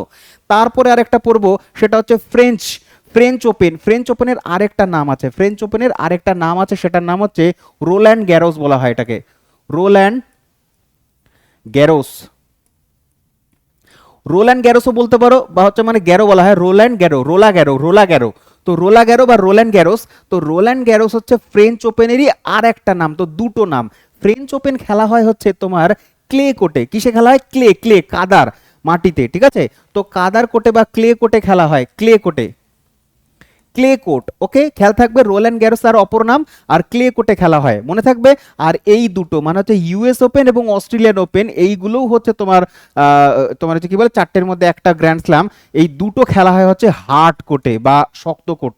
তারপরে আরেকটা পড়বো, সেটা হচ্ছে ফ্রেঞ্চ, ফ্রেঞ্চ ওপেন। ফ্রেঞ্চ ওপেনের আরেকটা নাম আছে, ফ্রেঞ্চ ওপেনের আরেকটা নাম আছে, সেটার নাম হচ্ছে রোল্যান্ড গ্যারোস বলা হয় এটাকে, রোল্যান্ড গ্যারোস, রোল্যান্ড গ্যারোসও বলতে পারো, বা হচ্ছে মানে গ্যারো বলা হয়, রোল্যান্ড গ্যারো, রোলা গ্যারো, রোলা গ্যারো। তো রোলা গ্যারো বা রোল্যান্ড গ্যারোস, তো রোল্যান্ড গ্যারোস হচ্ছে ফ্রেঞ্চ ওপেনেরই আর একটা নাম। তো দুটো নাম, ফ্রেঞ্চ ওপেন খেলা হয় হচ্ছে তোমার ক্লে কোর্টে, কিসে খেলা হয়, ক্লে, ক্লে, কাদার মাটিতে, ঠিক আছে? তো কাদার কোর্টে বা ক্লে কোর্টে খেলা হয়, ক্লে কোর্টে, ক্লে কোর্ট, ওকে, খেয়াল থাকবে, রোল্যান্ড গ্যারোস আর অপর নাম, আর ক্লে কোর্টে খেলা হয়, মনে থাকবে। আর এই দুটো মানে হচ্ছে ইউএস ওপেন এবং অস্ট্রেলিয়ান ওপেন, এইগুলোও হচ্ছে তোমার তোমার হচ্ছে কি বলে, চারটের মধ্যে একটা গ্র্যান্ড স্ল্যাম। এই দুটো খেলা হয় হচ্ছে হার্ড কোর্টে বা শক্ত কোর্ট,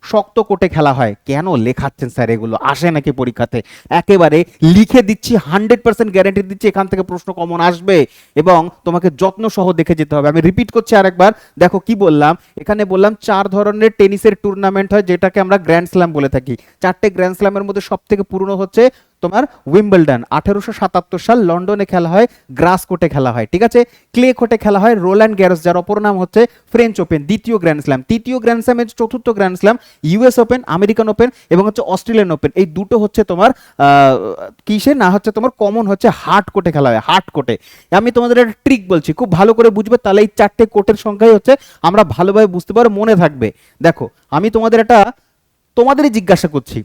শক্ত কোর্টে খেলা হয়। কেন লেখাচ্ছেন স্যার, এগুলো আসে নাকি পরীক্ষাতে? একেবারে লিখে দিচ্ছি, 100% গ্যারেন্টি দিচ্ছি এখান থেকে প্রশ্ন কমন আসবে, এবং তোমাকে যত্ন সহ দেখে যেতে হবে। আমি রিপিট করছি আরেকবার, দেখো কি বললাম, এখানে বললাম 4 ধরনের টেনিসের টুর্নামেন্ট হয়, যেটাকে আমরা গ্র্যান্ড স্ল্যাম বলে থাকি। চারটে গ্র্যান্ড স্ল্যামের মধ্যে সব থেকে পুরনো হচ্ছে তোমার উইম্বলডন, 1877 সাল লন্ডনে খেলা হয়, গ্রাস কোর্টে খেলা হয়, ঠিক আছে? ক্লে কোর্টে খেলা হয় রোল্যান্ড গ্যারোস, যার অপর নাম হচ্ছে ফ্রেঞ্চ ওপেন, দ্বিতীয় গ্র্যান্ড স্ল্যাম। তৃতীয় গ্র্যান্ড স্ল্যামের চতুর্থ grand slam US open, American open এবং হচ্ছে অস্ট্রেলিয়ান ওপেন। এই দুটো হচ্ছে তোমার কিসে না, হচ্ছে তোমার কমন হচ্ছে হার্ড কোর্টে খেলা হয়, হার্ড কোর্টে। আমি তোমাদের একটা ট্রিক বলছি, খুব ভালো করে বুঝবে, তাহলে এই চারটে কোর্টের সংখ্যাই হচ্ছে আমরা ভালোভাবে বুঝতে পারবো, মনে থাকবে। দেখো আমি তোমাদের একটা, তোমাদেরই জিজ্ঞাসা করছি,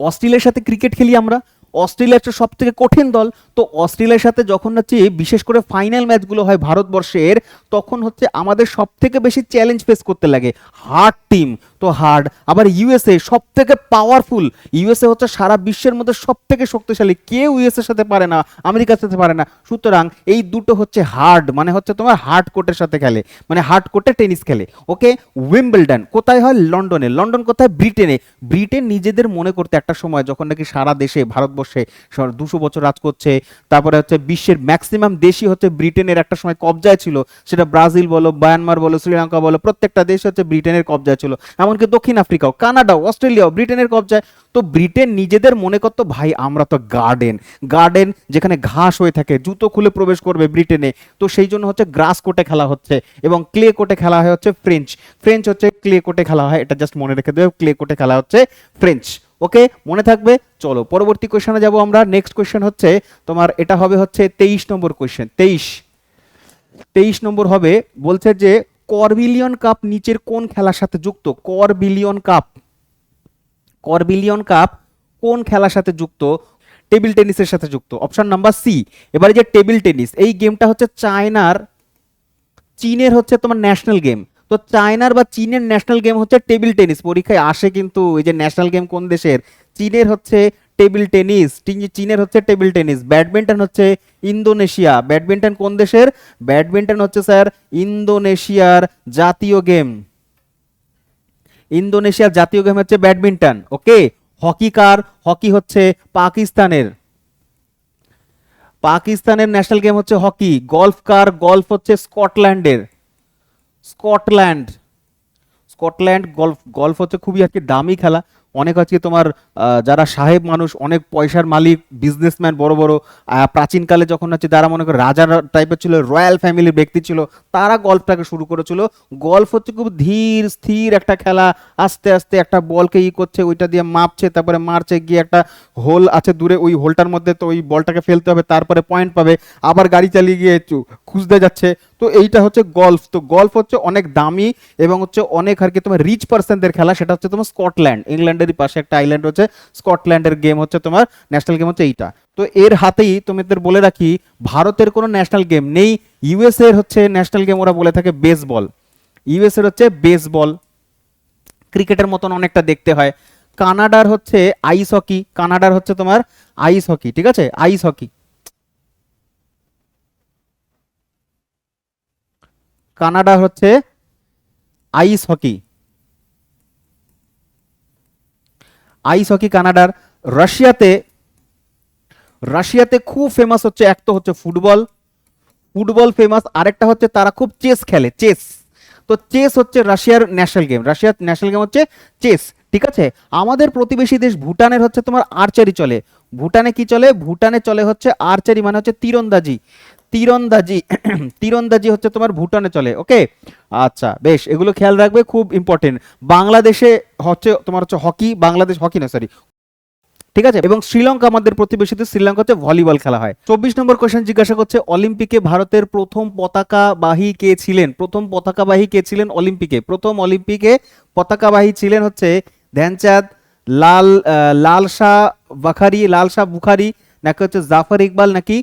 অস্ট্রেলিয়ার সাথে ক্রিকেট খেলি আমরা, অস্ট্রেলিয়া হচ্ছে সব থেকে কঠিন দল। তো অস্ট্রেলিয়ার সাথে যখন হচ্ছে বিশেষ করে ফাইনাল ম্যাচগুলো হয় ভারতবর্ষের, তখন হচ্ছে আমাদের সব থেকে বেশি চ্যালেঞ্জ ফেস করতে লাগে, হার্ড টিম, তো হার্ড। আবার ইউএসএ সব থেকে পাওয়ারফুল, ইউএসএ হচ্ছে সারা বিশ্বের মধ্যে সব থেকে শক্তিশালী, কেউ ইউএসএর সাথে পারে না, আমেরিকার সাথে পারে না। সুতরাং এই দুটো হচ্ছে হার্ড, মানে হচ্ছে তোমার হার্ড কোর্টের সাথে খেলে, মানে হার্ড কোর্টে টেনিস খেলে, ওকে? উইম্বলডন কোথায় হয়, লন্ডনে। লন্ডন কোথায়, ব্রিটেনে। ব্রিটেন নিজেদের মনে করতে একটা সময় যখন নাকি সারা দেশে, ভারতবর্ষে 200 বছর রাজ করছে, তারপরে হচ্ছে বিশ্বের ম্যাক্সিমাম দেশই হচ্ছে ব্রিটেনের একটা সময় কবজায় ছিল, সেটা ব্রাজিল বলো, মায়ানমার বলো, শ্রীলঙ্কা বলো, প্রত্যেকটা দেশ হচ্ছে ব্রিটেনের কবজায় ছিল, এমনকি দক্ষিণ আফ্রিকাও, কানাডাও, অস্ট্রেলিয়াও ব্রিটেনের কবজায়। তো ব্রিটেন নিজেদের মনে করতো ভাই আমরা তো গার্ডেন, গার্ডেন যেখানে ঘাস হয়ে থাকে, জুতো খুলে প্রবেশ করবে ব্রিটেনে। তো সেই জন্য হচ্ছে গ্রাস কোর্টে খেলা হচ্ছে, এবং ক্লে কোর্টে খেলা হয় হচ্ছে ফ্রেঞ্চ, ফ্রেঞ্চ হচ্ছে ক্লে কোর্টে খেলা হয়, এটা জাস্ট মনে রেখে দেবে, ক্লে কোর্টে খেলা হচ্ছে ফ্রেঞ্চ, ওকে, মনে থাকবে। চলো পরবর্তী কোশ্চেনে যাব আমরা। নেক্সট কোশ্চেন হচ্ছে তোমার, এটা হবে হচ্ছে 23 নম্বর কোশ্চেন, 23 নম্বর হবে, বলছে যে করবিলিয়ন কাপ নিচের কোন খেলার সাথে যুক্ত? করবিলিয়ন কাপ, করবিলিয়ন কাপ কোন খেলার সাথে যুক্ত? টেবিল টেনিসের সাথে যুক্ত, অপশন নাম্বার সি। এবারে যে টেবিল টেনিস, এই গেমটা হচ্ছে চায়নার, চীনের হচ্ছে তোমার ন্যাশনাল গেম। তো চায়নার বা চীনের ন্যাশনাল গেম হচ্ছে টেবিল টেনিস, পরীক্ষায় আসে কিন্তু, এই যে ন্যাশনাল গেম কোন দেশের, চীনের হচ্ছে টেবিল টেনিস, চীনের হচ্ছে টেবিল টেনিস। ব্যাডমিন্টন হচ্ছে ইন্দোনেশিয়া, ব্যাডমিন্টন কোন দেশের? ব্যাডমিন্টন হচ্ছে স্যার ইন্দোনেশিয়ার জাতীয় গেম, ইন্দোনেশিয়ার জাতীয় গেম হচ্ছে ব্যাডমিন্টন, ওকে? হকি কার? হকি হচ্ছে পাকিস্তানের, পাকিস্তানের ন্যাশনাল গেম হচ্ছে হকি। গলফ কার? গলফ হচ্ছে স্কটল্যান্ডের, স্কটল্যান্ড, স্কটল্যান্ড গলফ। গলফ হচ্ছে খুবই আর কি দামি খেলা। অনেক আজকে তোমার যারা সাহেব মানুষ, অনেক পয়সার মালিক, বিজনেসম্যান, বড় বড় প্রাচীনকালে যখন হচ্ছে যারা মনে করে রাজা টাইপের ছিল, রয়্যাল ফ্যামিলির ব্যক্তি ছিল, তারা গল্ফটাকে শুরু করেছিল। গল্ফ হচ্ছে খুব ধীর স্থির একটা খেলা। আস্তে আস্তে একটা বলকে করছে, ওইটা দিয়ে মাপছে, তারপরে মারছে, গিয়ে একটা হোল আছে দূরে, ওই হোলটার মধ্যে তো ওই বলটাকে ফেলতে হবে, তারপরে পয়েন্ট পাবে, আবার গাড়ি চালিয়ে গিয়ে খুঁজতে যাচ্ছে। তো এইটা হচ্ছে গলফ। তো গলফ হচ্ছে অনেক দামি এবং হচ্ছে অনেক আর কি তোমার রিচ পার্সনদের খেলা। সেটা হচ্ছে তোমার স্কটল্যান্ড, ইংল্যান্ডেরই পাশে একটা আইল্যান্ড হচ্ছে স্কটল্যান্ডের গেম হচ্ছে তোমার ন্যাশনাল গেম হচ্ছে এইটা। তো এর হাতেই তোমাদের বলে রাখি, ভারতের কোনো ন্যাশনাল গেম নেই। ইউএসএ এর হচ্ছে ন্যাশনাল গেম, ওরা বলে থাকে বেসবল। ইউএসএ এর হচ্ছে বেসবল, ক্রিকেটের মতন অনেকটা দেখতে হয়। কানাডার হচ্ছে আইস হকি, কানাডার হচ্ছে তোমার আইস হকি, ঠিক আছে, আইস হকি। কানাডা হচ্ছে আইস হকি, আইস হকি কানাডার। রাশিয়াতে, রাশিয়াতে খুব ফেমাস হচ্ছে, এক তো হচ্ছে ফুটবল, ফুটবল ফেমাস, আরেকটা হচ্ছে তারা খুব চেস খেলে, চেস। তো চেস হচ্ছে রাশিয়ার ন্যাশনাল গেম, রাশিয়ার ন্যাশনাল গেম হচ্ছে চেস, ঠিক আছে। আমাদের প্রতিবেশী দেশ ভুটানের হচ্ছে তোমার আর্চারি চলে। ভুটানে কি চলে? ভুটানে চলে হচ্ছে আর্চারি, মানে হচ্ছে তীরন্দাজি, তীরন্দাজি তীরন্দাজি হচ্ছে তোমার ভুটানে চলে, ওকে। আচ্ছা বেশ, এগুলো খেয়াল রাখবে, খুব ইম্পর্টেন্ট। বাংলাদেশে হচ্ছে তোমার হচ্ছে হকি, বাংলাদেশ হকি না সরি, ঠিক আছে। এবং শ্রীলঙ্কা আমাদের প্রতিবেশীতে, শ্রীলঙ্কা হচ্ছে ভলিবল খেলা হয়। 24 নম্বর কোশ্চেন জিজ্ঞাসা করছে, অলিম্পিকে ভারতের প্রথম পতাকাবাহী কে ছিলেন? প্রথম পতাকাবাহী কে ছিলেন অলিম্পিকে? প্রথম অলিম্পিকে পতাকাবাহী ছিলেন হচ্ছে ধ্যানচাঁদ, লাল শাহ বাখারি, লাল শাহ বুখারি, নাকি হচ্ছে জাফর ইকবাল, নাকি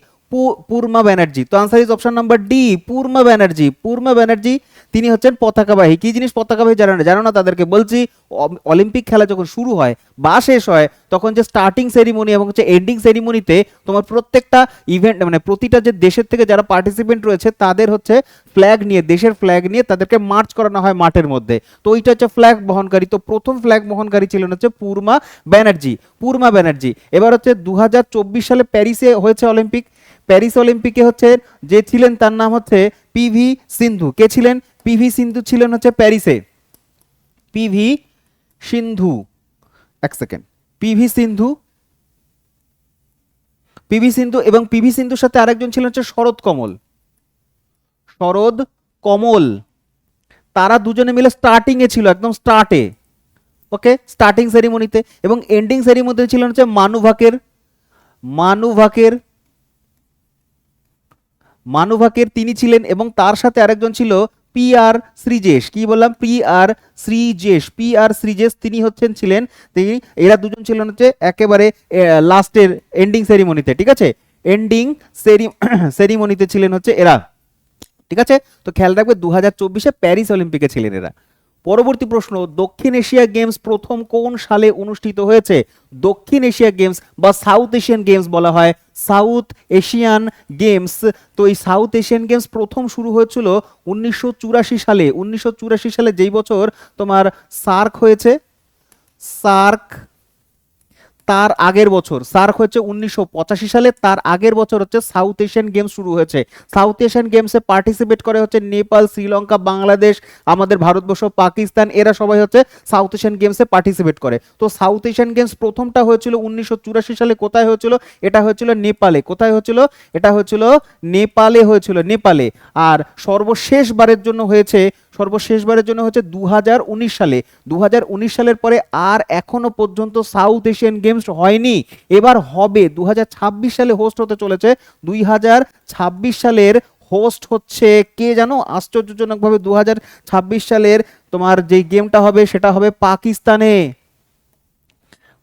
পূর্মা ব্যানার্জি? তো answer is option number D, Purma Banerjee. Purma Banerjee তিনি হচ্ছেন পতাকাবাহী। কি জিনিস পতাকাবাহী জানো না? জানো না? তাদেরকে বলছি, অলিম্পিক খেলা যখন শুরু হয় বা শেষ হয়, তখন যে স্টার্টিং সেরিমনি এবং হচ্ছে এন্ডিং সেরিমনিতে তোমার প্রত্যেকটা ইভেন্ট, মানে প্রতিটা যে দেশের থেকে যারা পার্টিসিপেন্ট রয়েছে তাদের হচ্ছে ফ্ল্যাগ নিয়ে, দেশের ফ্ল্যাগ নিয়ে তাদেরকে মার্চ করানো হয় মাঠের মধ্যে। তো ওইটা হচ্ছে ফ্ল্যাগ বহনকারী। তো প্রথম ফ্ল্যাগ বহনকারী ছিলেন হচ্ছে পূর্মা ব্যানার্জি, পূর্মা ব্যানার্জি। এবার হচ্ছে 2024 সালে প্যারিসে হয়েছে অলিম্পিক। প্যারিস অলিম্পিকে হচ্ছে যে ছিলেন তার নাম হচ্ছে পিভি সিন্ধু। কে ছিলেন? পিভি সিন্ধু ছিলেন হচ্ছে প্যারিসে, পিভি সিন্ধু, এক সেকেন্ড, পিভি সিন্ধু, পিভি সিন্ধু। এবং পিভি সিন্ধুর সাথে আরেকজন ছিলেন হচ্ছে শরৎ কমল, শরৎ কমল। তারা দুজনে মিলে স্টার্টিং এ ছিল, একদম স্টার্টে, ওকে, স্টার্টিং সেরিমনিতে। এবং এন্ডিং সেরিমনিতে ছিলেন হচ্ছে মানু ভাকের, মানু ভাকের, মানু ভাকের তিনি ছিলেন। এবং তার সাথে আরেকজন ছিল পি আর শ্রীজেশ। কি বললাম? P R Sreejesh, P R Sreejesh তিনি হচ্ছেন ছিলেন, তিনি, এরা দুজন ছিলেন হচ্ছে একেবারে লাস্টের এন্ডিং সেরিমনিতে, ঠিক আছে, এন্ডিং সেরিমনিতে ছিলেন হচ্ছে এরা, ঠিক আছে। তো খেয়াল রাখবে 2024 প্যারিস অলিম্পিকে ছিলেন এরা। পরবর্তী প্রশ্ন, দক্ষিণ এশিয়া গেমস প্রথম কোন সালে অনুষ্ঠিত হয়েছে? দক্ষিণ এশিয়া গেমস বা সাউথ এশিয়ান গেমস বলা হয়, সাউথ এশিয়ান গেমস। তো এই সাউথ এশিয়ান গেমস প্রথম শুরু হয়েছিল 1984 সালে। 1984 সালে, যেই বছর তোমার সার্ক হয়েছে, সার্ক, তার আগের বছর সার্ক হচ্ছে 1985 সালে, তার আগের বছর হচ্ছে সাউথ এশিয়ান গেমস শুরু হয়েছে। সাউথ এশিয়ান গেমসে পার্টিসিপেট করে হচ্ছে নেপাল, শ্রীলঙ্কা, বাংলাদেশ, আমাদের ভারতবর্ষ, পাকিস্তান, এরা সবাই হচ্ছে সাউথ এশিয়ান গেমসে পার্টিসিপেট করে। তো সাউথ এশিয়ান গেমস প্রথমটা হয়েছিল 1984 সালে। কোথায় হয়েছিল? এটা হয়েছিল নেপালে। কোথায় হয়েছিল? এটা হয়েছিল নেপালে, হয়েছিল নেপালে। আর সর্বশেষবারের জন্য হয়েছে, সর্বশেষবারের জন্য হচ্ছে 2019 সালে। 2019 সালের পরে আর এখনো পর্যন্ত সাউথ এশিয়ান গেমস হয়নি, এবার হবে। 2026 সালে হোস্ট হতে চলেছে। 2026 সালের হোস্ট হচ্ছে কে জানো? আশ্চর্যজনকভাবে 2026 সালের তোমার যে গেমটা হবে সেটা হবে পাকিস্তানে।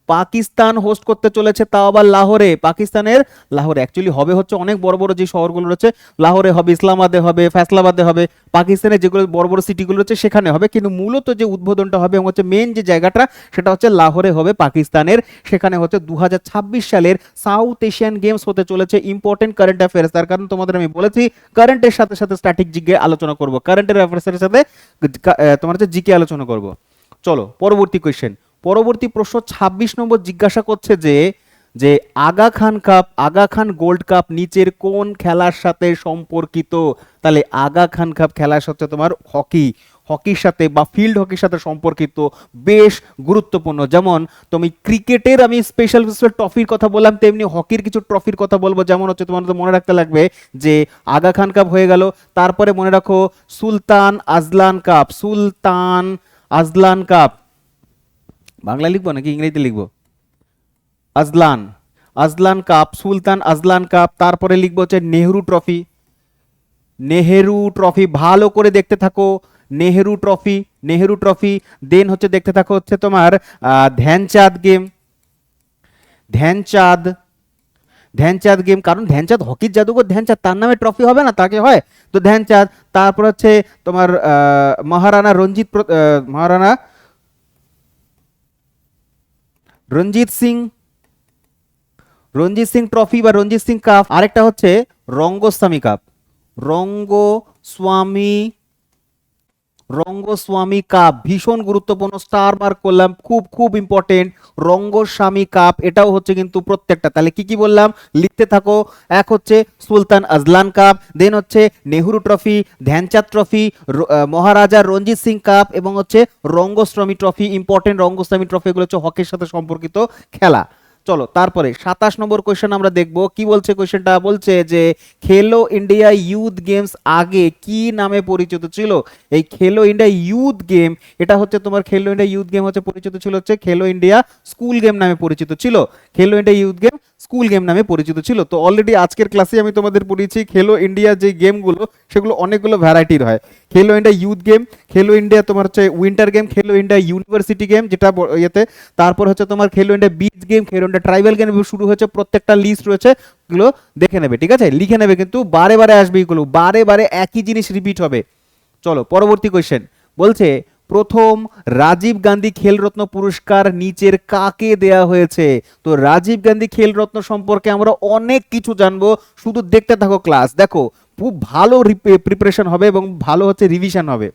পাকিস্তান হোস্ট করতে চলেছে, তাও আবার লাহোরে, পাকিস্তানের লাহোরে। অ্যাকচুয়ালি হবে হচ্ছে অনেক বড় বড় যে শহরগুলো রয়েছে, লাহোরে হবে, ইসলামাবাদে হবে, ফয়সালাবাদে হবে, পাকিস্তানের যেগুলো বড় বড় সিটিগুলো রয়েছে সেখানে হবে। কিন্তু মূলত যে উদ্বোধনটা হবে এবং হচ্ছে মেন যে জায়গাটা সেটা হচ্ছে লাহোরে হবে, পাকিস্তানের। সেখানে হচ্ছে 2026 সালের সাউথ এশিয়ান গেমস হতে চলেছে। ইম্পর্টেন্ট কারেন্ট অ্যাফেয়ার্স, তার কারণ তোমাদের আমি বলেছি কারেন্টের সাথে সাথে স্ট্র্যাটেজিকে আলোচনা করব, কারেন্টের অ্যাফেয়ার্সের সাথে তোমার হচ্ছে জিকে আলোচনা করব। চলো পরবর্তী কোয়েশ্চেন। পরবর্তী প্রশ্ন 26 নম্বর জিজ্ঞাসা করছে যে যে Aga Khan cup, Aga Khan gold cup নিচের কোন খেলার সাথে সম্পর্কিত? তাহলে আগা খান কাপ খেলার সাথে তোমার হকির সাথে বা ফিল্ড হকির সাথে সম্পর্কিত, বেশ গুরুত্বপূর্ণ। যেমন তুমি ক্রিকেটের আমি স্পেশাল স্পেশাল ট্রফির কথা বললাম, তেমনি হকির কিছু ট্রফির কথা বলবো। যেমন হচ্ছে তোমার তো মনে রাখতে লাগবে যে আগা খান কাপ হয়ে গেল, তারপরে মনে রাখো সুলতান আজলান কাপ, সুলতান আজলান কাপ, বাংলা লিখবো নাকি ইংরেজিতে লিখবো? আজলান, আজলান কাপ, সুলতান আজলান কাপ। তারপরে লিখবো হচ্ছে নেহেরু ট্রফি, নেহেরু ট্রফি, ভালো করে দেখতে থাকো, নেহেরু ট্রফি, নেহেরু ট্রফি। দেন হচ্ছে দেখতে থাকো হচ্ছে তোমার ধ্যানচাঁদ গেম, ধ্যানচাঁদ, ধ্যানচাঁদ গেম, কারণ ধ্যানচাঁদ হকির জাদুঘর ধ্যানচাঁদ, তার নামে ট্রফি হবে না, তাকে হয় তো ধ্যানচাঁদ। তারপর হচ্ছে তোমার মহারানা রঞ্জিত মহারানা রঞ্জিত সিং, রঞ্জিত সিং ট্রফি বা রঞ্জিত সিং কাপ। আরেকটা হচ্ছে রঙ্গস্বামী কাপ, রঙ্গস্বামী, রঙ্গস্বামী কাপ, ভীষণ গুরুত্বপূর্ণ, স্টার মার্ক করলাম, খুব খুব ইম্পর্টেন্ট। রঙ্গস্বামী কাপ, এটাও হচ্ছে কিন্তু প্রত্যেকটা। তাহলে কি কি বললাম লিখতে থাকো। এক হচ্ছে সুলতান আজলান কাপ, দেন হচ্ছে Nehru trophy, Dhyanchand trophy, Maharaja Ranjit Singh cup, এবং হচ্ছে Rangaswamy trophy, important. Rangaswamy trophy এগুলো হচ্ছে হকির সাথে সম্পর্কিত খেলা। চলো তারপরে 27 নম্বর কোয়েশ্চেন আমরা দেখব। কি বলছে কোয়েশ্চেনটা? বলছে যে খেলো ইন্ডিয়া ইউথ গেমস আগে কি নামে পরিচিত ছিল? এই খেলো ইন্ডিয়া ইউথ গেম, এটা হচ্ছে তোমার খেলো ইন্ডিয়া ইউথ গেম হচ্ছে পরিচিত ছিল হচ্ছে খেলো ইন্ডিয়া স্কুল গেম নামে পরিচিত ছিল। খেলো India youth game school game নামে পরিচিত ছিল। তো অলরেডি আজকের ক্লাসে আমি তোমাদের পড়িয়েছি খেলো ইন্ডিয়া যে গেমগুলো সেগুলো অনেকগুলো ভ্যারাইটির হয়। খেলো ইন্ডিয়া ইউথ গেম, খেলো ইন্ডিয়া তোমার হচ্ছে উইন্টার গেম, খেলো ইন্ডিয়া ইউনিভার্সিটি গেম যেটা ইয়েতে, তারপর হচ্ছে তোমার খেলো ইন্ডিয়া বিচ গেম, খেলো ইন্ডিয়া ট্রাইবাল গেম শুরু হয়েছে, প্রত্যেকটা লিস্ট রয়েছে, এগুলো দেখে নেবে, ঠিক আছে? লিখে নেবে, কিন্তু বারে বারে আসবে, এগুলো বারে বারে একই জিনিস রিপিট হবে। চলো পরবর্তী কোয়েশ্চেন বলছে প্রথম রাজীব গান্ধী খেলরত্ন পুরস্কার নিচের কাকে দেয়া হয়েছে? তো রাজীব গান্ধী খেলরত্ন সম্পর্কে আমরা অনেক কিছু জানবো, শুধু দেখতে থাকো ক্লাস। দেখো খুব ভালো প্রিপারেশন হবে এবং ভালো হচ্ছে রিভিশন হবে।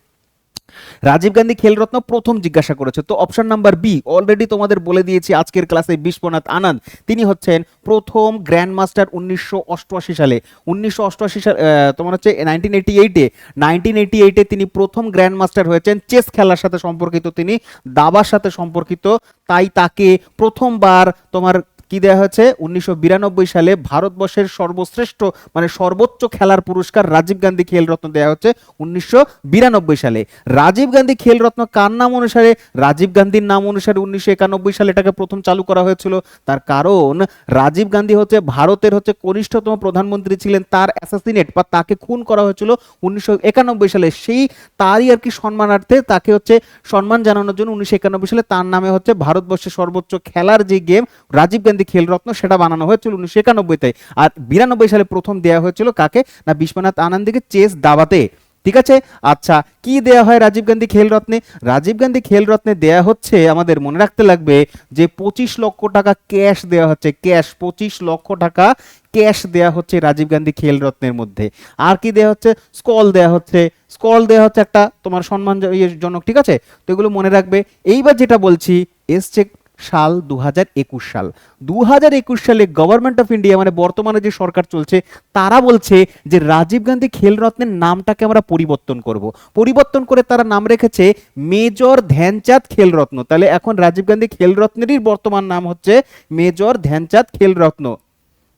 রাজীব গান্ধী খেলরত্ন প্রথম জিজ্ঞাসা করেছে, তো অপশন নাম্বার বি অলরেডি তোমাদের বলে দিয়েছি আজকের ক্লাসে, বিশ্বনাথ আনন্দ। তিনি হচ্ছেন প্রথম গ্র্যান্ড মাস্টার 1988 সালে, 1988 সাল তোমার হচ্ছে 1988 তিনি প্রথম গ্র্যান্ড মাস্টার হয়েছেন। চেস খেলার সাথে সম্পর্কিত, তিনি দাবার সাথে সম্পর্কিত, তাই তাকে প্রথমবার তোমার কি দেওয়া হয়েছে 1992 সালে ভারতবর্ষের সর্বশ্রেষ্ঠ মানে সর্বোচ্চ খেলার পুরস্কার রাজীব গান্ধী খেলরত্ন দেওয়া হচ্ছে 1992 সালে। রাজীব গান্ধী খেলরত্ন কার নাম অনুসারে? রাজীব গান্ধীর নাম অনুসারে 1991 সালে এটাকে প্রথম চালু করা হয়েছিল। তার কারণ রাজীব গান্ধী হচ্ছে ভারতের হচ্ছে কনিষ্ঠতম প্রধানমন্ত্রী ছিলেন, তার অ্যাসাসিনেট বা তাকে খুন করা হয়েছিল 1991 সালে। সেই তারই আর কি সম্মানার্থে তাকে হচ্ছে সম্মান জানানোর জন্য 1991 সালে তার নামে হচ্ছে ভারতবর্ষের সর্বোচ্চ খেলার যে গেম রাজীব গান্ধী খেলরত্ন সেটা বানানো হয়েছিল 1991-তে। আর 92 সালে প্রথম দেয়া হয়েছিল কাকে না বিশ্বনাথ আনন্দকে চেস দাবাতে, ঠিক আছে? আচ্ছা কি দেয়া হয় রাজীব গান্ধী খেলরত্নে? রাজীব গান্ধী খেলরত্নে দেয়া হচ্ছে, আমাদের মনে রাখতে লাগবে যে 25 লক্ষ টাকা ক্যাশ দেওয়া হচ্ছে, ক্যাশ 25 লক্ষ টাকা ক্যাশ দেয়া হচ্ছে রাজীব গান্ধী খেলরত্নের মধ্যে। আর কি দেয়া হচ্ছে? স্কল দেয়া হচ্ছে, স্কল দেয়া হচ্ছে একটা তোমার সম্মানজনক, ঠিক আছে? তো এগুলো মনে রাখবে। এইবার যেটা বলছি এসছে সাল 2021 সাল। 2021 সালে গভর্নমেন্ট অফ ইন্ডিয়া মানে বর্তমানে যে সরকার চলছে তারা বলছে যে রাজীব গান্ধী খেলরত্নের নামটাকে আমরা পরিবর্তন করব। পরিবর্তন করে তারা নাম রেখেছে মেজর ধ্যানচাঁদ খেলরত্ন। তাহলে এখন রাজীব গান্ধী খেলরত্নেরই বর্তমান নাম হচ্ছে মেজর ধ্যানচাঁদ খেলরত্ন,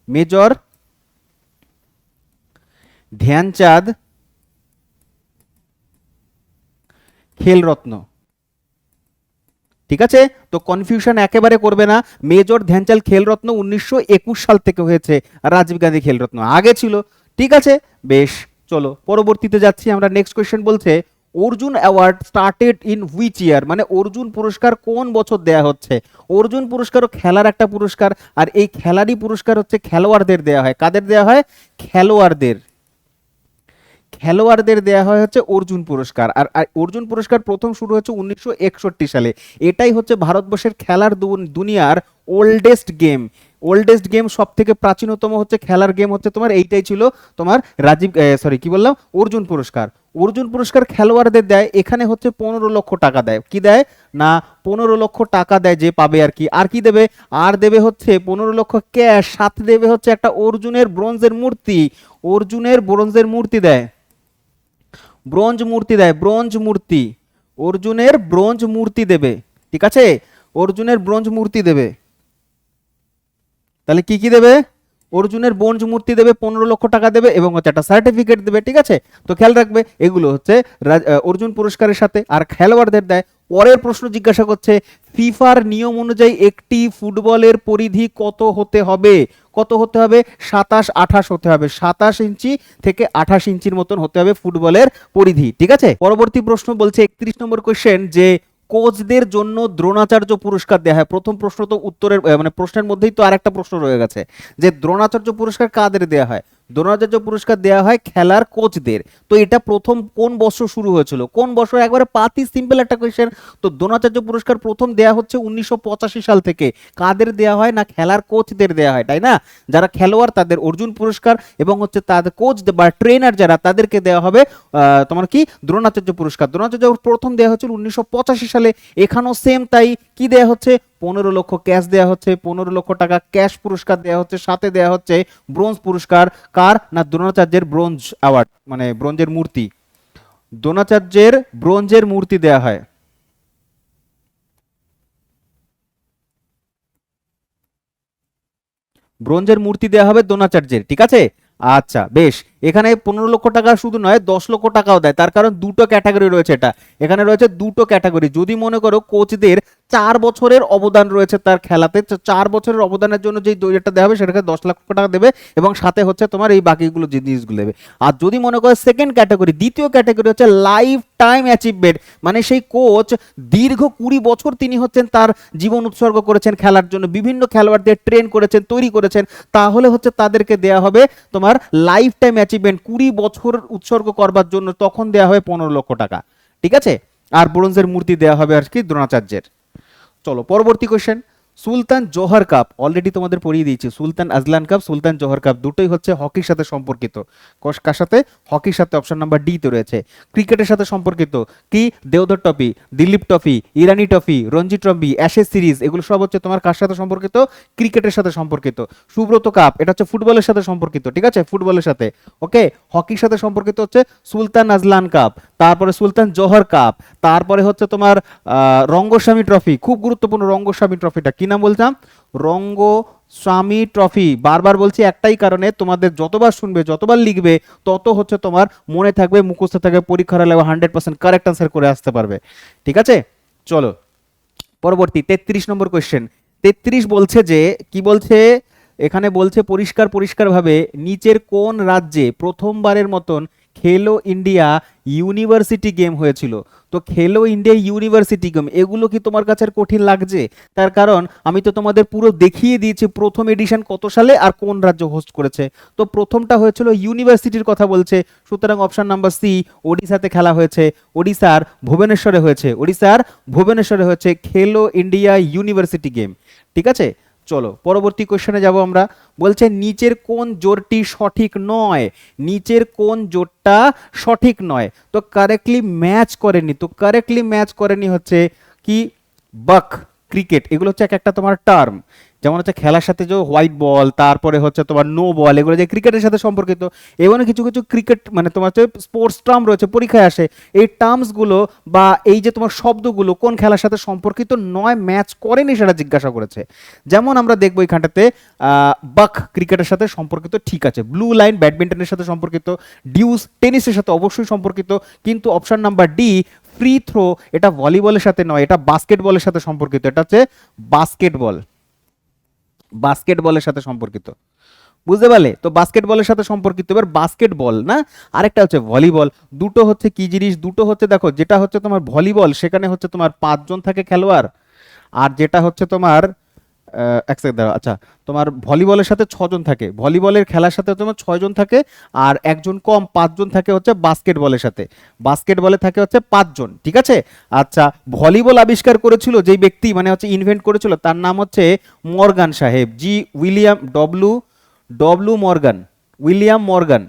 মেজর ধ্যানচাঁদ খেলরত্ন, ঠিক আছে? তো কনফিউশন একেবারে করবে না। মেজর ধ্যানচাঁদ খেলরত্ন 1921 সাল থেকে হয়েছে, রাজীব গান্ধী খেলরত্ন আগে ছিল, ঠিক আছে? বেশ, চলো পরবর্তীতে যাচ্ছি আমরা। নেক্সট কোয়েশ্চেন বলছে Arjun award started in which year? মানে অর্জুন পুরস্কার কোন বছর দেয়া হচ্ছে? অর্জুন পুরস্কারও খেলার একটা পুরস্কার, আর এই খেলারই পুরস্কার হচ্ছে খেলোয়াড়দের দেয়া হয়। কাদের দেয়া হয়? খেলোয়াড়দের, খেলোয়াড়দের দেয়া হয় হচ্ছে অর্জুন পুরস্কার। আর অর্জুন পুরস্কার প্রথম শুরু হচ্ছে 1961 সালে। এটাই হচ্ছে ভারতবর্ষের খেলার দুনিয়ার ওল্ডেস্ট গেম, ওল্ডেস্ট গেম, সব থেকে প্রাচীনতম হচ্ছে খেলার গেম হচ্ছে তোমার এইটাই ছিল তোমার রাজীব, সরি কি বললাম, অর্জুন পুরস্কার। অর্জুন পুরস্কার খেলোয়াড়দের দেয়, এখানে হচ্ছে 15 লক্ষ টাকা দেয়। কি দেয় না, 15 লক্ষ টাকা দেয় যে পাবে আর কি। আর কি দেবে, আর দেবে হচ্ছে 15 লক্ষ ক্যাশ, সাথে দেবে হচ্ছে একটা অর্জুনের ব্রোঞ্জের মূর্তি। অর্জুনের ব্রোঞ্জের মূর্তি দেয়, ব্রোঞ্জ মূর্তি দেয়, ব্রোঞ্জ মূর্তি, অর্জুনের ব্রোঞ্জ মূর্তি দেবে। ঠিক আছে, অর্জুনের ব্রোঞ্জ মূর্তি দেবে। তাহলে কি কি দেবে, অর্জুনের ব্রোঞ্জ মূর্তি দেবে, 15 লক্ষ টাকা দেবে এবং হচ্ছে একটা সার্টিফিকেট দেবে। ঠিক আছে, তো খেয়াল রাখবে এগুলো হচ্ছে অর্জুন পুরস্কারের সাথে। আর খেলোয়াড়দের দেয়। পরের প্রশ্ন জিজ্ঞাসা করছে, ফিফার নিয়ম অনুযায়ী একটি ফুটবলের পরিধি কত হতে হবে, কত হতে হবে, 27-28 হতে হবে, 27 ইঞ্চি থেকে 28 ইঞ্চির মতন হতে হবে ফুটবলের পরিধি। ঠিক আছে, পরবর্তী প্রশ্ন বলছে 31 নম্বর কোশ্চেন, যে কোচদের জন্য দ্রোণাচার্য পুরস্কার দেওয়া হয়। প্রথম প্রশ্ন তো উত্তরের মানে প্রশ্নের মধ্যেই তো আরেকটা প্রশ্ন রয়ে গেছে, যে দ্রোণাচার্য পুরস্কার কাদের দেওয়া হয়। দ্রোণাচার্য পুরস্কার দেওয়া হয় খেলার কোচদের। তো এটা প্রথম কোন বছর শুরু হয়েছিল, কোন বছর, একবারে পাতি সিম্পল একটা কোয়েশ্চেন। তো দ্রোণাচার্য পুরস্কার প্রথম দেয়া হচ্ছে 1985 সাল থেকে। কাদের দেয়া হয় না, খেলার কোচদের দেয়া হয়, তাই না? যারা খেলোয়াড় তাদের অর্জুন পুরস্কার, এবং হচ্ছে তাদের কোচ বা ট্রেনার যারা তাদেরকে দেওয়া হবে তোমার কি দ্রোণাচার্য পুরস্কার। দ্রোণাচার্য প্রথম দেওয়া হচ্ছিল 1985 সালে। এখানেও সেম তাই, কি দেয়া হচ্ছে, 15 লক্ষ ক্যাশ দেওয়া হচ্ছে, 15 লক্ষ টাকা ক্যাশ পুরস্কার দেওয়া হচ্ছে, সাথে দেওয়া হচ্ছে ব্রোঞ্জ পুরস্কার। কার না, দ্রোণাচার্যের ব্রোঞ্জ অ্যাওয়ার্ড, মানে ব্রোঞ্জের মূর্তি, দ্রোণাচার্যের ব্রোঞ্জের মূর্তি দেয়া হয়। ব্রোঞ্জের মূর্তি দেওয়া হবে দ্রোণাচার্যের। ঠিক আছে, আচ্ছা বেশ। এখানে 15 লক্ষ টাকা শুধু নয়, 10 লক্ষ টাকাও দেয়। তার কারণ দুটো ক্যাটাগরি রয়েছে, এটা এখানে রয়েছে দুটো ক্যাটাগরি। যদি মনে করো কোচদের 4 বছরের অবদান রয়েছে তার খেলাতে, 4 বছরের অবদানের জন্য যে যেটা দেওয়া হবে সেটাকে 10 লক্ষ টাকা দেবে, এবং সাথে হচ্ছে তোমার এই বাকিগুলো জিনিসগুলো দেবে। আর যদি মনে করো সেকেন্ড ক্যাটাগরি, দ্বিতীয় ক্যাটাগরি হচ্ছে লাইফ টাইম অ্যাচিভমেন্ট, মানে সেই কোচ দীর্ঘ 20 বছর তিনি হচ্ছেন তার জীবন উৎসর্গ করেছেন খেলার জন্য, বিভিন্ন খেলোয়াড়দের ট্রেন করেছেন, তৈরি করেছেন, তাহলে হচ্ছে তাদেরকে দেয়া হবে তোমার লাইফ টাইম অ্যাচিভমেন্ট, 20 বছর উৎসর্গ করবার জন্য, তখন দেয়া হবে 15 লক্ষ টাকা। ঠিক আছে, আর ব্রোঞ্জের মূর্তি দেয়া হবে আর কি দ্রোণাচার্যের। চলো পরবর্তী কোশ্চেন, সুলতান জোহর কাপ অলরেডি তোমাদের পড়িয়ে দিয়েছি। সুলতান আজলান কাপ, সুলতান জোহর কাপ দুটোই হচ্ছে হকির সাথে সম্পর্কিত। কার সাথে, হকির সাথে, অপশন নাম্বার ডি তে রয়েছে। ক্রিকেটের সাথে সম্পর্কিত, কি Deodhar trophy, Duleep trophy, Irani trophy, Ranji trophy, Ashes series, এগুলো সব হচ্ছে তোমার কার সাথে সম্পর্কিত, ক্রিকেটের সাথে সম্পর্কিত। সুব্রত কাপ, এটা হচ্ছে ফুটবলের সাথে সম্পর্কিত। ঠিক আছে, ফুটবলের সাথে। ওকে, হকির সাথে সম্পর্কিত হচ্ছে সুলতান আজলান কাপ, তারপরে সুলতান জোহর কাপ, তারপরে হচ্ছে তোমার রঙ্গস্বামী ট্রফি, খুব গুরুত্বপূর্ণ রঙ্গস্বামী ট্রফিটা। কি নাম বলতাম, রঙ্গস্বামী ট্রফি। বারবার বলছি একটাই কারণে, তোমাদের যতবার শুনবে, যতবার লিখবে, তত হচ্ছে তোমার মনে থাকবে, মুখস্থ থাকবে, পরীক্ষার হলে 100% কারেক্ট আনসার করে আসতে পারবে। ঠিক আছে, চলো পরবর্তী 33 নম্বর কোয়েশ্চেন। 33 বলছে যে, কি বলছে এখানে, বলছে পরিষ্কার পরিষ্কার ভাবে, নিচের কোন রাজ্যে প্রথমবারের মতন খেলো ইন্ডিয়া ইউনিভার্সিটি গেম হয়েছিল। তো খেলো ইন্ডিয়া ইউনিভার্সিটি গেম, এগুলো কি তোমার কাছে আর কঠিন লাগছে? তার কারণ আমি তো তোমাদের পুরো দেখিয়ে দিয়েছি প্রথম এডিশন কত সালে আর কোন রাজ্য হোস্ট করেছে। তো প্রথমটা হয়েছিল ইউনিভার্সিটির কথা বলছে, সুতরাং অপশন নাম্বার সি, ওড়িশাতে খেলা হয়েছে, ওড়িশার ভুবনেশ্বরে হয়েছে, ওড়িশার ভুবনেশ্বরে হয়েছে খেলো ইন্ডিয়া ইউনিভার্সিটি গেম। ঠিক আছে, চলো পরবর্তী কোশ্চেনে যাব আমরা। বলছে নিচের কোন জোরটি সঠিক নয়, নিচের কোন জোরটা সঠিক নয়। তো কারেক্টলি ম্যাচ করেনি, তো কারেক্টলি ম্যাচ করেনি হচ্ছে কি, বাক, ক্রিকেট, এগুলো হচ্ছে এক একটা তোমার টার্ম। যেমন হচ্ছে খেলার সাথে যে হোয়াইট বল, তারপরে হচ্ছে তোমার নো বল, এগুলো যে ক্রিকেটের সাথে সম্পর্কিত। এবং কিছু কিছু ক্রিকেট মানে তোমার হচ্ছে স্পোর্টস টার্ম রয়েছে, পরীক্ষায় আসে। এই টার্মসগুলো বা এই যে তোমার শব্দগুলো কোন খেলার সাথে সম্পর্কিত নয়, ম্যাচ করেনি, সেটা জিজ্ঞাসা করেছে। যেমন আমরা দেখবো এখানটাতে বাক ক্রিকেটের সাথে সম্পর্কিত, ঠিক আছে। ব্লু লাইন ব্যাডমিন্টনের সাথে সম্পর্কিত, ডিউস টেনিসের সাথে অবশ্যই সম্পর্কিত, কিন্তু option number D free throw, এটা ভলিবলের সাথে নয়, এটা বাস্কেটবলের সাথে সম্পর্কিত। এটা হচ্ছে বাস্কেটবল, বাস্কেটবলের সাথে সম্পর্কিত। বুঝতে পারলে, তো বাস্কেটবলের সাথে সম্পর্কিত। এবার বাস্কেটবল না, আরেকটা হচ্ছে ভলিবল। দুটো হচ্ছে কি জিনিস, দুটো হচ্ছে দেখো, যেটা হচ্ছে তোমার ভলিবল সেখানে হচ্ছে তোমার 5 জন থাকে খেলোয়াড়, আর যেটা হচ্ছে তোমার এক সেকেন্ড দাঁড়াও। আচ্ছা, তোমার ভলিবলের সাথে 6 জন থাকে, ভলিবলের খেলার সাথে তোমার 6 জন থাকে, আর একজন কম 5 জন থাকে হচ্ছে বাস্কেটবলের সাথে, বাস্কেটবলে থাকে হচ্ছে 5 জন, ঠিক আছে। আচ্ছা, ভলিবল আবিষ্কার করেছিল যেই ব্যক্তি, মানে হচ্ছে ইনভেন্ট করেছিল, তার নাম হচ্ছে মর্গান সাহেব, G William W W Morgan, William Morgan,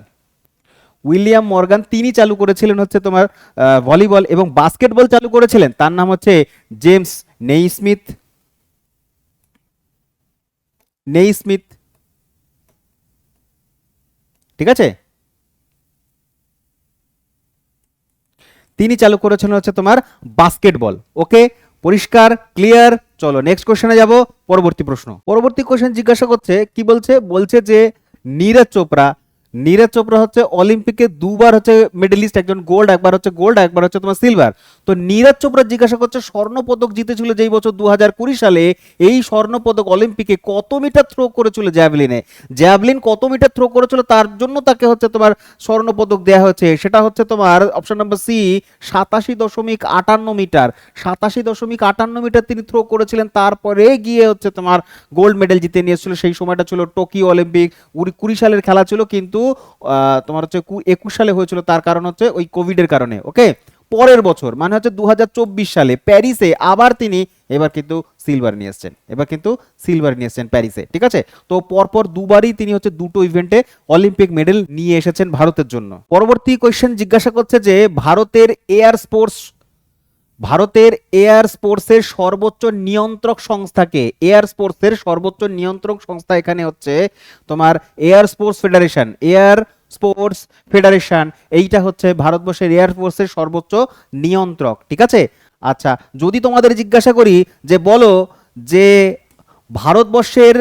William Morgan তিনি চালু করেছিলেন হচ্ছে তোমার ভলিবল, এবং বাস্কেটবল চালু করেছিলেন তার নাম হচ্ছে জেমস নেইস্মিথ, নেইস্মিথ, ঠিক আছে। তিনি চালু করেছিলেন হচ্ছে তোমার বাস্কেটবল। ওকে, পরিষ্কার, ক্লিয়ার। চলো নেক্সট কোশ্চেনে যাব। পরবর্তী প্রশ্ন, পরবর্তী কোশ্চেন জিজ্ঞাসা করছে, কি বলছে, বলছে যে নীরজ চোপড়া, নীরজ চোপড়া হচ্ছে অলিম্পিকে দুবার হচ্ছে মেডেলিস্ট, একজন গোল্ড, একবার হচ্ছে গোল্ড, একবার হচ্ছে তোমার সিলভার। তো নীরজ চোপড়া জিজ্ঞাসা করছে স্বর্ণ পদক জিতেছিল যেই বছর 2020 সালে, এই স্বর্ণ পদক অলিম্পিকে কত মিটার থ্রো করেছিল জ্যাভলিনে, জ্যাভলিন কত মিটার থ্রো করেছিল, তার জন্য তাকে হচ্ছে তোমার স্বর্ণ পদক দেওয়া হয়েছে। সেটা হচ্ছে তোমার option number C, 87.58 metre, 87.58 metre তিনি থ্রো করেছিলেন, তারপরে গিয়ে হচ্ছে তোমার গোল্ড মেডেল জিতে নিয়ে এসেছিল। সেই সময়টা ছিল টোকিও অলিম্পিক, 20 সালের খেলা ছিল, কিন্তু তোমার হচ্ছে 21 সালে হয়েছিল, তার কারণ হচ্ছে ওই কোভিডের কারণে। ওকে, পরের বছর মানে হচ্ছে 2024 সালে প্যারিসে আবার তিনি এবার কিন্তু সিলভার নিয়ে এসেছেন, এবার কিন্তু সিলভার নিয়ে এসেছেন প্যারিসে, ঠিক আছে। তো পরপর দুবারই তিনি হচ্ছে দুটো ইভেন্টে অলিম্পিক মেডেল নিয়ে এসেছেন ভারতের জন্য। পরবর্তী কোয়েশ্চেন জিজ্ঞাসা করছে যে ভারতের এয়ার স্পোর্টস, ভারতের এয়ার স্পোর্টসের সর্বোচ্চ নিয়ন্ত্রক সংস্থাকে, এয়ার স্পোর্টসের সর্বোচ্চ নিয়ন্ত্রক সংস্থা এখানে হচ্ছে তোমার air sports federation, air sports federation, এইটা হচ্ছে ভারতবর্ষের এয়ার ফোর্সের সর্বোচ্চ নিয়ন্ত্রক, ঠিক আছে। আচ্ছা, যদি তোমাদের জিজ্ঞাসা করি যে বলো যে ভারতবর্ষের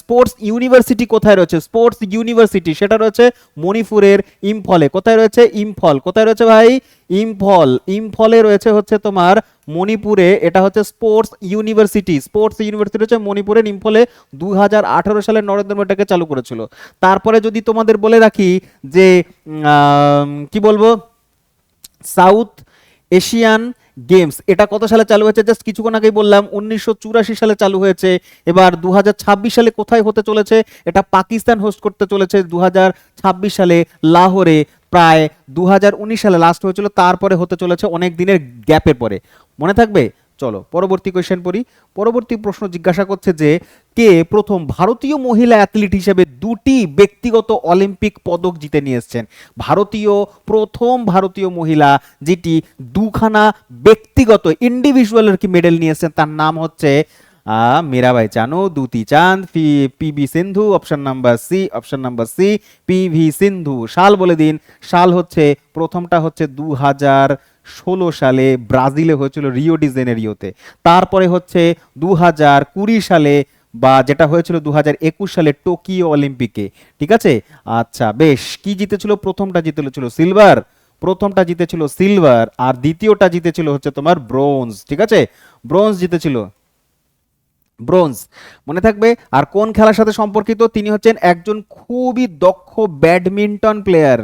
স্পোর্টস ইউনিভার্সিটি কোথায় রয়েছে, স্পোর্টস ইউনিভার্সিটি সেটা রয়েছে মণিপুরের ইম্ফলে। কোথায় রয়েছে? ইম্ফল। কোথায় রয়েছে ভাই? ইম্ফল। ইম্ফলে রয়েছে হচ্ছে তোমার মণিপুরে, এটা হচ্ছে স্পোর্টস ইউনিভার্সিটি, স্পোর্টস ইউনিভার্সিটি হচ্ছে মণিপুরের ইম্ফলে 2018 সালে নরেন্দ্র মোদী এটাকে চালু করেছিল। তারপরে যদি তোমাদের বলে রাখি যে কি বলবো, সাউথ এশিয়ান গেমস এটা কত সালে চালু হয়েছে, জাস্ট কিছুক্ষণ আগেই বললাম 1984 সালে চালু হয়েছে। এবার 2026 সালে কোথায় হতে চলেছে, এটা পাকিস্তান হোস্ট করতে চলেছে 2026 সালে লাহোরে, প্রায় 2019 সালে লাস্ট হয়েছিল, তারপরে হতে চলেছে অনেক দিনের গ্যাপের পরে, মনে থাকবে। চলো পরবর্তী কোয়েশ্চেন পড়ি। পরবর্তী প্রশ্ন জিজ্ঞাসা করছে যে কে প্রথম ভারতীয় মহিলা অ্যাথলিট হিসেবে দুটি ব্যক্তিগত অলিম্পিক পদক জিতে নিয়ে এসেছেন, ভারতীয় প্রথম ভারতীয় মহিলা যেটি দুখানা ব্যক্তিগত ইন্ডিভিজুয়াল আর কি মেডেল নিয়ে এসেছেন, তার নাম হচ্ছে Mirabai Chanu, Dutee Chand, PV Sindhu, option number C, option number C PV Sindhu. সাল বলে দিন। সাল হচ্ছে প্রথমটা হচ্ছে 2016 সালে ব্রাজিলে হয়েছিল রিও ডি জেনেরিওতে, তারপরে হচ্ছে 2020 সালে বা যেটা হয়েছিল 2021 সালে টোকিও অলিম্পিকে, ঠিক আছে। আচ্ছা বেশ, কি জিতেছিল? প্রথমটা জিতেছিল সিলভার, প্রথমটা জিতেছিল সিলভার, আর দ্বিতীয়টা জিতেছিল হচ্ছে তোমার ব্রোঞ্জ, ঠিক আছে, ব্রোঞ্জ জিতেছিল, ব্রোঞ্জ, মনে থাকবে। আর কোন খেলার সাথে সম্পর্কিত? তিনি হচ্ছেন একজন খুবই দক্ষ ব্যাডমিন্টন প্লেয়ার,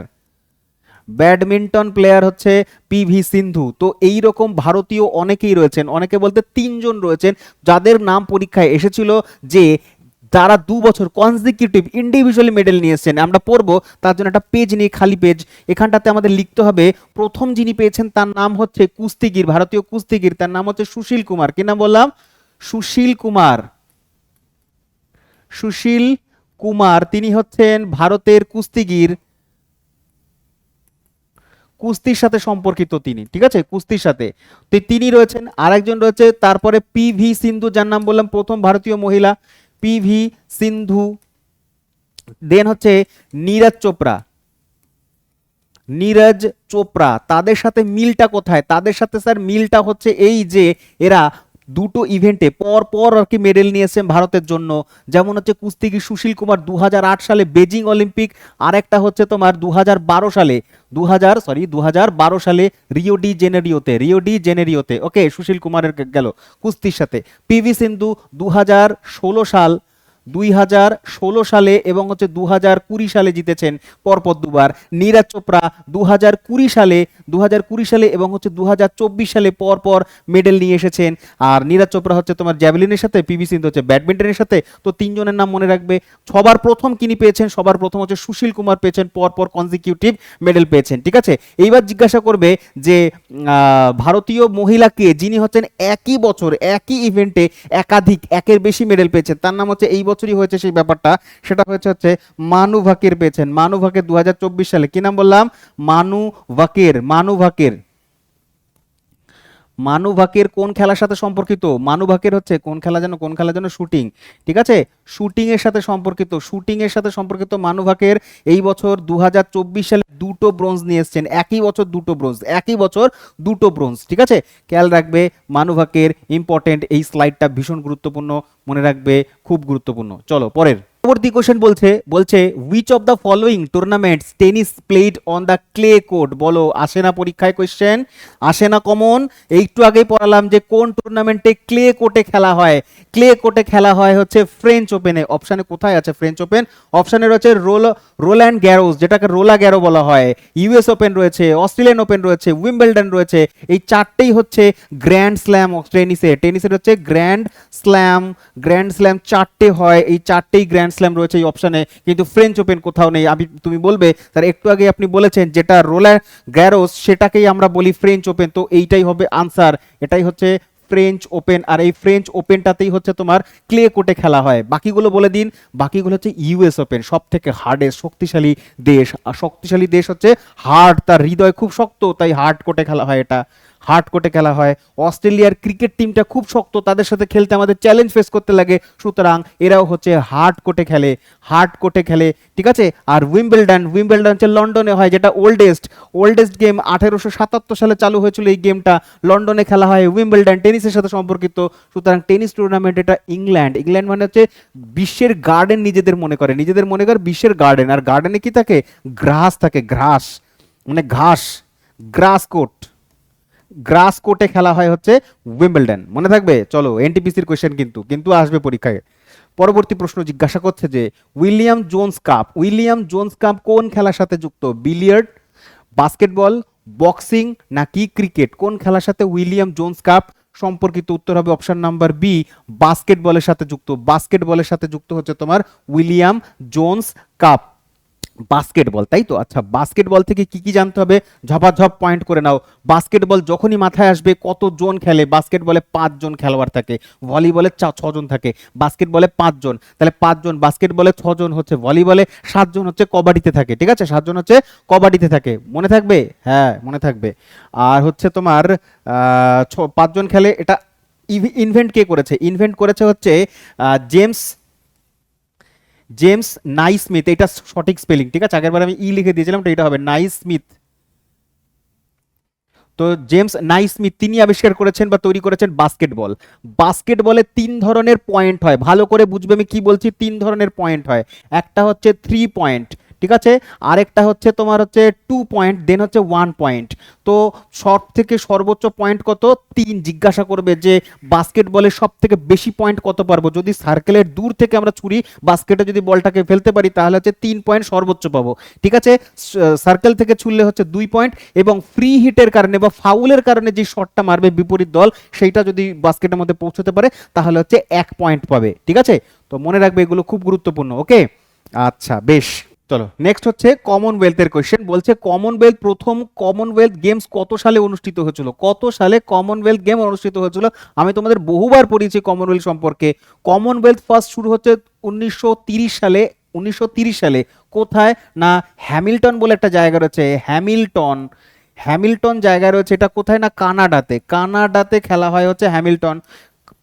ব্যাডমিন্টন প্লেয়ার হচ্ছে পিভি সিন্ধু। তো এই রকম ভারতীয় অনেকেই রয়েছেন, অনেকে বলতে 3 জন রয়েছেন যাদের নাম পরীক্ষায় এসেছিল, যে যারা 2 বছর কনজিকিউটিভ ইন্ডিভিজুয়ালি মেডেল নিয়ে এসেছেন। আমরা পড়বো, তার জন্য একটা পেজ নিয়ে, খালি পেজ, এখানটাতে আমাদের লিখতে হবে প্রথম যিনি পেয়েছেন তার নাম হচ্ছে কুস্তিগির, ভারতীয় কুস্তিগির, তার নাম হচ্ছে সুশীল কুমার। কি নাম বললাম? সুশীল কুমার, সুশীল কুমার, তিনি হচ্ছেন ভারতের কুস্তিগির, কুস্তির সাথে সম্পর্কিত তিনি, ঠিক আছে, কুস্তির সাথে। তো তিনি রয়েছেন, আরেকজন রয়েছে তারপরে পিভি সিন্ধু, যার নাম বললাম প্রথম ভারতীয় মহিলা পিভি সিন্ধু। দেন হচ্ছে নীরজ চোপড়া, নীরজ চোপড়া, তাদের সাথে মিলটা কোথায়? তাদের সাথে স্যার মিলটা হচ্ছে এই যে এরা দুটো ইভেন্টে পর পর আর কি মেডেল নিয়েছেন ভারতের জন্য। যেমন হচ্ছে কুস্তিগির সুশীল কুমার 2008 সালে বেজিং অলিম্পিক, আর একটা হচ্ছে তোমার 2012 সালে 2012 সালে রিও ডি জেনেরিওতে, রিও ডি জেনেরিওতে। ওকে, সুশীল কুমারের গেল কুস্তির সাথে। পিভি সিন্ধু 2016 সাল 2016 সালে এবং হচ্ছে 2020 সালে জিতেছেন পরপর দুবার। নীরজ চোপড়া 2020 সালে এবং হচ্ছে 2024 সালে পরপর মেডেল নিয়ে এসেছেন। আর নীরজ চোপড়া হচ্ছে তোমার জ্যাভেলিনের সাথে, পিভি সিন্ধু হচ্ছে ব্যাডমিন্টনের সাথে। তো তিনজনের নাম মনে রাখবে। সবার প্রথম কিনি পেয়েছেন, সবার প্রথম হচ্ছে সুশীল কুমার পেয়েছেন, পরপর কনজিকিউটিভ মেডেল পেয়েছেন। ঠিক আছে, এইবার জিজ্ঞাসা করবে যে ভারতীয় মহিলাকে যিনি হচ্ছেন একই বছর একই ইভেন্টে একের বেশি মেডেল পেয়েছেন, তার নাম হচ্ছে এই বছরই হয়েছে সেই ব্যাপারটা, সেটা হচ্ছে মানু ভাকের পেয়েছেন। মানু ভাকের 2024 সালে। কি নাম বললাম? মানু ভাকের। মানু ভাকের কোন খেলার সাথে সম্পর্কিত? মানু ভাকের হচ্ছে কোন খেলা যেন শুটিং। ঠিক আছে, শুটিং এর সাথে সম্পর্কিত মানু ভাকের এই বছর 2024 সালে দুটো ব্রোঞ্জ নিয়ে এসেছেন। একই বছর দুটো ব্রোঞ্জ। ঠিক আছে, খেয়াল রাখবে মানু ভাকের, ইম্পর্টেন্ট, এই স্লাইডটা ভীষণ গুরুত্বপূর্ণ, মনে রাখবে, খুব গুরুত্বপূর্ণ। চলো পরের পরবর্তী কোশ্চেন বলছে which of the following tournaments tennis played on the clay court. বলো, আসে না পরীক্ষায় কোশ্চেন, আসে না কমন? একটু আগেই পড়ালাম যে কোন টুর্নামেন্টে ক্লে কোর্টে খেলা হয়। ক্লে কোর্টে খেলা হয় হচ্ছে ফ্রেঞ্চ ওপেনে। অপশানে কোথায় আছে ফ্রেঞ্চ ওপেন? অপশানে রয়েছে রোল্যান্ড গ্যারোস, যেটাকে রোলা গ্যারো বলা হয়, ইউএস ওপেন রয়েছে, অস্ট্রেলিয়ান ওপেন রয়েছে, উইম্বলডন রয়েছে। এই চারটেই হচ্ছে গ্র্যান্ড স্ল্যাম টেনিসের হচ্ছে গ্র্যান্ড স্ল্যাম চারটে হয়। এই চারটেই গ্র্যান্ড স্ল্যাম রয়েছে এই অপশনে, কিন্তু ফ্রেঞ্চ ওপেন কোথাও নেই। তুমি বলবে স্যার একটু আগে আপনি বলেছেন যেটা রোল্যান্ড গ্যারোস সেটাকেই আমরা বলি ফ্রেঞ্চ ওপেন, তো এইটাই হবে আনসার, এটাই হচ্ছে ফ্রেঞ্চ ওপেন। আর এই ফ্রেঞ্চ ওপেনটাতেই হচ্ছে তোমার ক্লে কোর্টে খেলা হয়। বাকিগুলো বলে দিন, বাকিগুলো হচ্ছে ইউএস ওপেন, সব থেকে হার্ডেস্ট শক্তিশালী দেশ। আর শক্তিশালী দেশ হচ্ছে হার্ড, তার হৃদয় খুব শক্ত, তাই হার্ড কোর্টে খেলা হয়, এটা হার্ড কোর্টে খেলা হয়। অস্ট্রেলিয়ার ক্রিকেট টিমটা খুব শক্ত, তাদের সাথে খেলতে আমাদের চ্যালেঞ্জ ফেস করতে লাগে, সুতরাং এরাও হচ্ছে হার্ড কোর্টে খেলে। ঠিক আছে, আর উইম্বলডন হচ্ছে লন্ডনে হয়, যেটা ওল্ডেস্ট গেম। 1877 সালে চালু হয়েছিল এই গেমটা, লন্ডনে খেলা হয়। উইম্বলডন টেনিসের সাথে সম্পর্কিত, সুতরাং টেনিস টুর্নামেন্ট এটা ইংল্যান্ড মানে হচ্ছে বিশ্বের গার্ডেন নিজেদের মনে করে বিশ্বের গার্ডেন। আর গার্ডেনে কি থাকে? গ্রাস থাকে, মানে ঘাস, গ্রাস কোর্টে খেলা হয় হচ্ছে উইম্বলডন, মনে থাকবে। চলো এনটিপিসির কোশ্চেন কিন্তু আসবে পরীক্ষায়। পরবর্তী প্রশ্ন জিজ্ঞাসা করছে যে উইলিয়াম জোন্স কাপ কোন খেলার সাথে যুক্ত? বিলিয়ার্ড, বাস্কেটবল, বক্সিং নাকি ক্রিকেট? কোন খেলার সাথে উইলিয়াম জোন্স কাপ সম্পর্কিত? উত্তর হবে অপশন নাম্বার বি, বাস্কেটবলের সাথে যুক্ত হচ্ছে তোমার উইলিয়াম জোন্স কাপ। বাস্কেটবল, তাই তো? আচ্ছা, বাস্কেটবল থেকে কি কি জানতে হবে? ঝপাঝপ পয়েন্ট করে নাও। বাস্কেটবল যখনই মাথায় আসবে কতজন খেলে? বাস্কেটবলে 5 জন খেলোয়াড় থাকে, ভলিবলে 6 জন থাকে। বাস্কেটবলে 5 জন, তাহলে 5 জন বাস্কেটবলে, 6 জন হচ্ছে ভলিবলে, 7 জন হচ্ছে কবাডিতে থাকে। ঠিক আছে, 7 জন হচ্ছে কবাডিতে থাকে, মনে থাকবে? হ্যাঁ মনে থাকবে। আর হচ্ছে তোমার 5 জন খেলে। এটা ইনভেন্ট কে করেছে? ইনভেন্ট করেছে হচ্ছে জেমস নাইসমিথ। এটা সঠিক স্পেলিং, ঠিক আছে? আগেরবার আমি লিখে দিয়েছিলাম, তো এটা হবে নাইসমিথ। তো জেমস নাইসমিথ তিনি আবিষ্কার করেছেন বা তৈরি করেছেন বাস্কেটবলে 3 ধরনের পয়েন্ট হয়। ভালো করে বুঝবে আমি কি বলছি। 3 ধরনের পয়েন্ট হয়। একটা হচ্ছে 3 পয়েন্ট, ঠিক আছে, আরেকটা হচ্ছে তোমার হচ্ছে 2 পয়েন্ট, দেন হচ্ছে 1 পয়েন্ট। তো সব থেকে সর্বোচ্চ পয়েন্ট কত? 3। জিজ্ঞাসা করবে যে বাস্কেটবলের সব থেকে বেশি পয়েন্ট কত পারবো? যদি সার্কেলের দূর থেকে আমরা ছুরি বাস্কেটে যদি বলটাকে ফেলতে পারি তাহলে হচ্ছে 3 পয়েন্ট সর্বোচ্চ পাবো। ঠিক আছে, সার্কেল থেকে ছুড়লে হচ্ছে 2 পয়েন্ট, এবং ফ্রি হিটের কারণে বা ফাউলের কারণে যে শটটা মারবে বিপরীত দল, সেইটা যদি বাস্কেটের মধ্যে পৌঁছতে পারে তাহলে হচ্ছে 1 পয়েন্ট পাবে। ঠিক আছে, তো মনে রাখবে এগুলো খুব গুরুত্বপূর্ণ। ওকে, আচ্ছা বেশ। চলো নেক্সট হচ্ছে কমনওয়েলথের কোশ্চেন। বলছে প্রথম কমনওয়েলথ গেমস কত সালে অনুষ্ঠিত হয়েছিল? কত সালে কমনওয়েলথ গেম অনুষ্ঠিত হয়েছিল? আমি তোমাদের বহুবার পড়িয়েছি কমনওয়েলথ সম্পর্কে। কমনওয়েলথ ফার্স্ট শুরু হচ্ছে 1930 সালে। 1930 সালে কোথায়? না হ্যামিল্টন বলে একটা জায়গা রয়েছে, হ্যামিল্টন জায়গা রয়েছে। এটা কোথায়? না কানাডাতে খেলা হয় হচ্ছে হ্যামিল্টন।